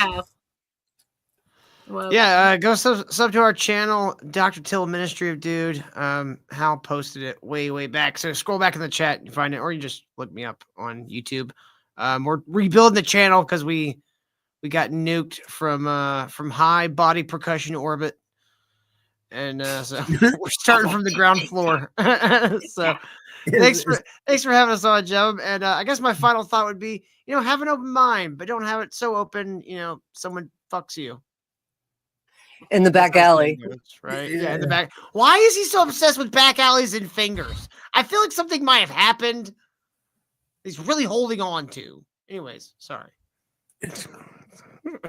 Well, go sub to our channel, Dr. Till Ministry of Dude. Hal posted it way back. So scroll back in the chat and find it, or you just look me up on YouTube. We're rebuilding the channel because we got nuked from high body percussion orbit, and so we're starting from the ground floor. So thanks for having us on, Jevim. And I guess my final thought would be, have an open mind, but don't have it so open, someone fucks you. In the back alley. Right? Yeah, in the back. Why is he so obsessed with back alleys and fingers? I feel like something might have happened. He's really holding on to. Anyways, sorry.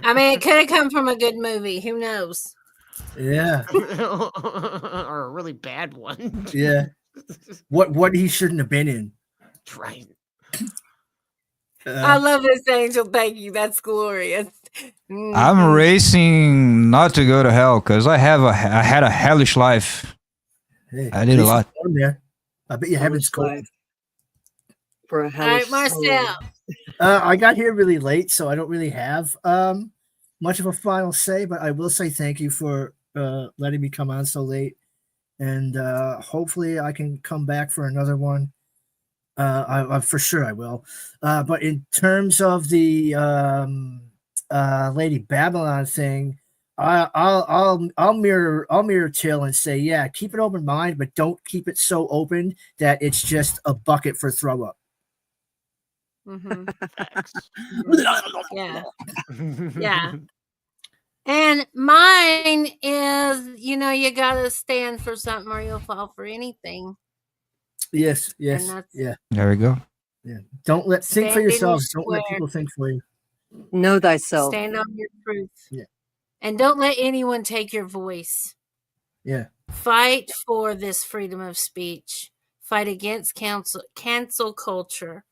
I mean, it could have come from a good movie. Who knows? Yeah. Or a really bad one. Yeah. What he shouldn't have been in. Right. I love this, Angel. Thank you. That's glorious. I'm racing not to go to hell because I had a hellish life. Hey, I did a lot. There. I bet you haven't scored. For a All hellish right, Marcel. I got here really late, so I don't really have much of a final say, but I will say thank you for letting me come on so late. And hopefully I can come back for another one. I for sure I will. But in terms of the Lady Babylon thing, I'll mirror Till and say, yeah, keep an open mind, but don't keep it so open that it's just a bucket for throw up. Mm-hmm. Yeah. Yeah. And mine is, you got to stand for something or you'll fall for anything. Yes. And that's Yeah. There we go. Yeah. Don't think for Stand in your yourselves. Don't let square. people think for you. Know thyself. Stand on your truth. Yeah. And don't let anyone take your voice. Yeah. Fight for this freedom of speech. Fight against cancel culture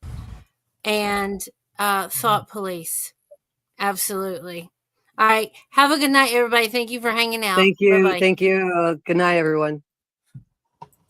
and thought police. Absolutely. All right. Have a good night, everybody. Thank you for hanging out. Thank you. Bye-bye. Thank you. Good night, everyone.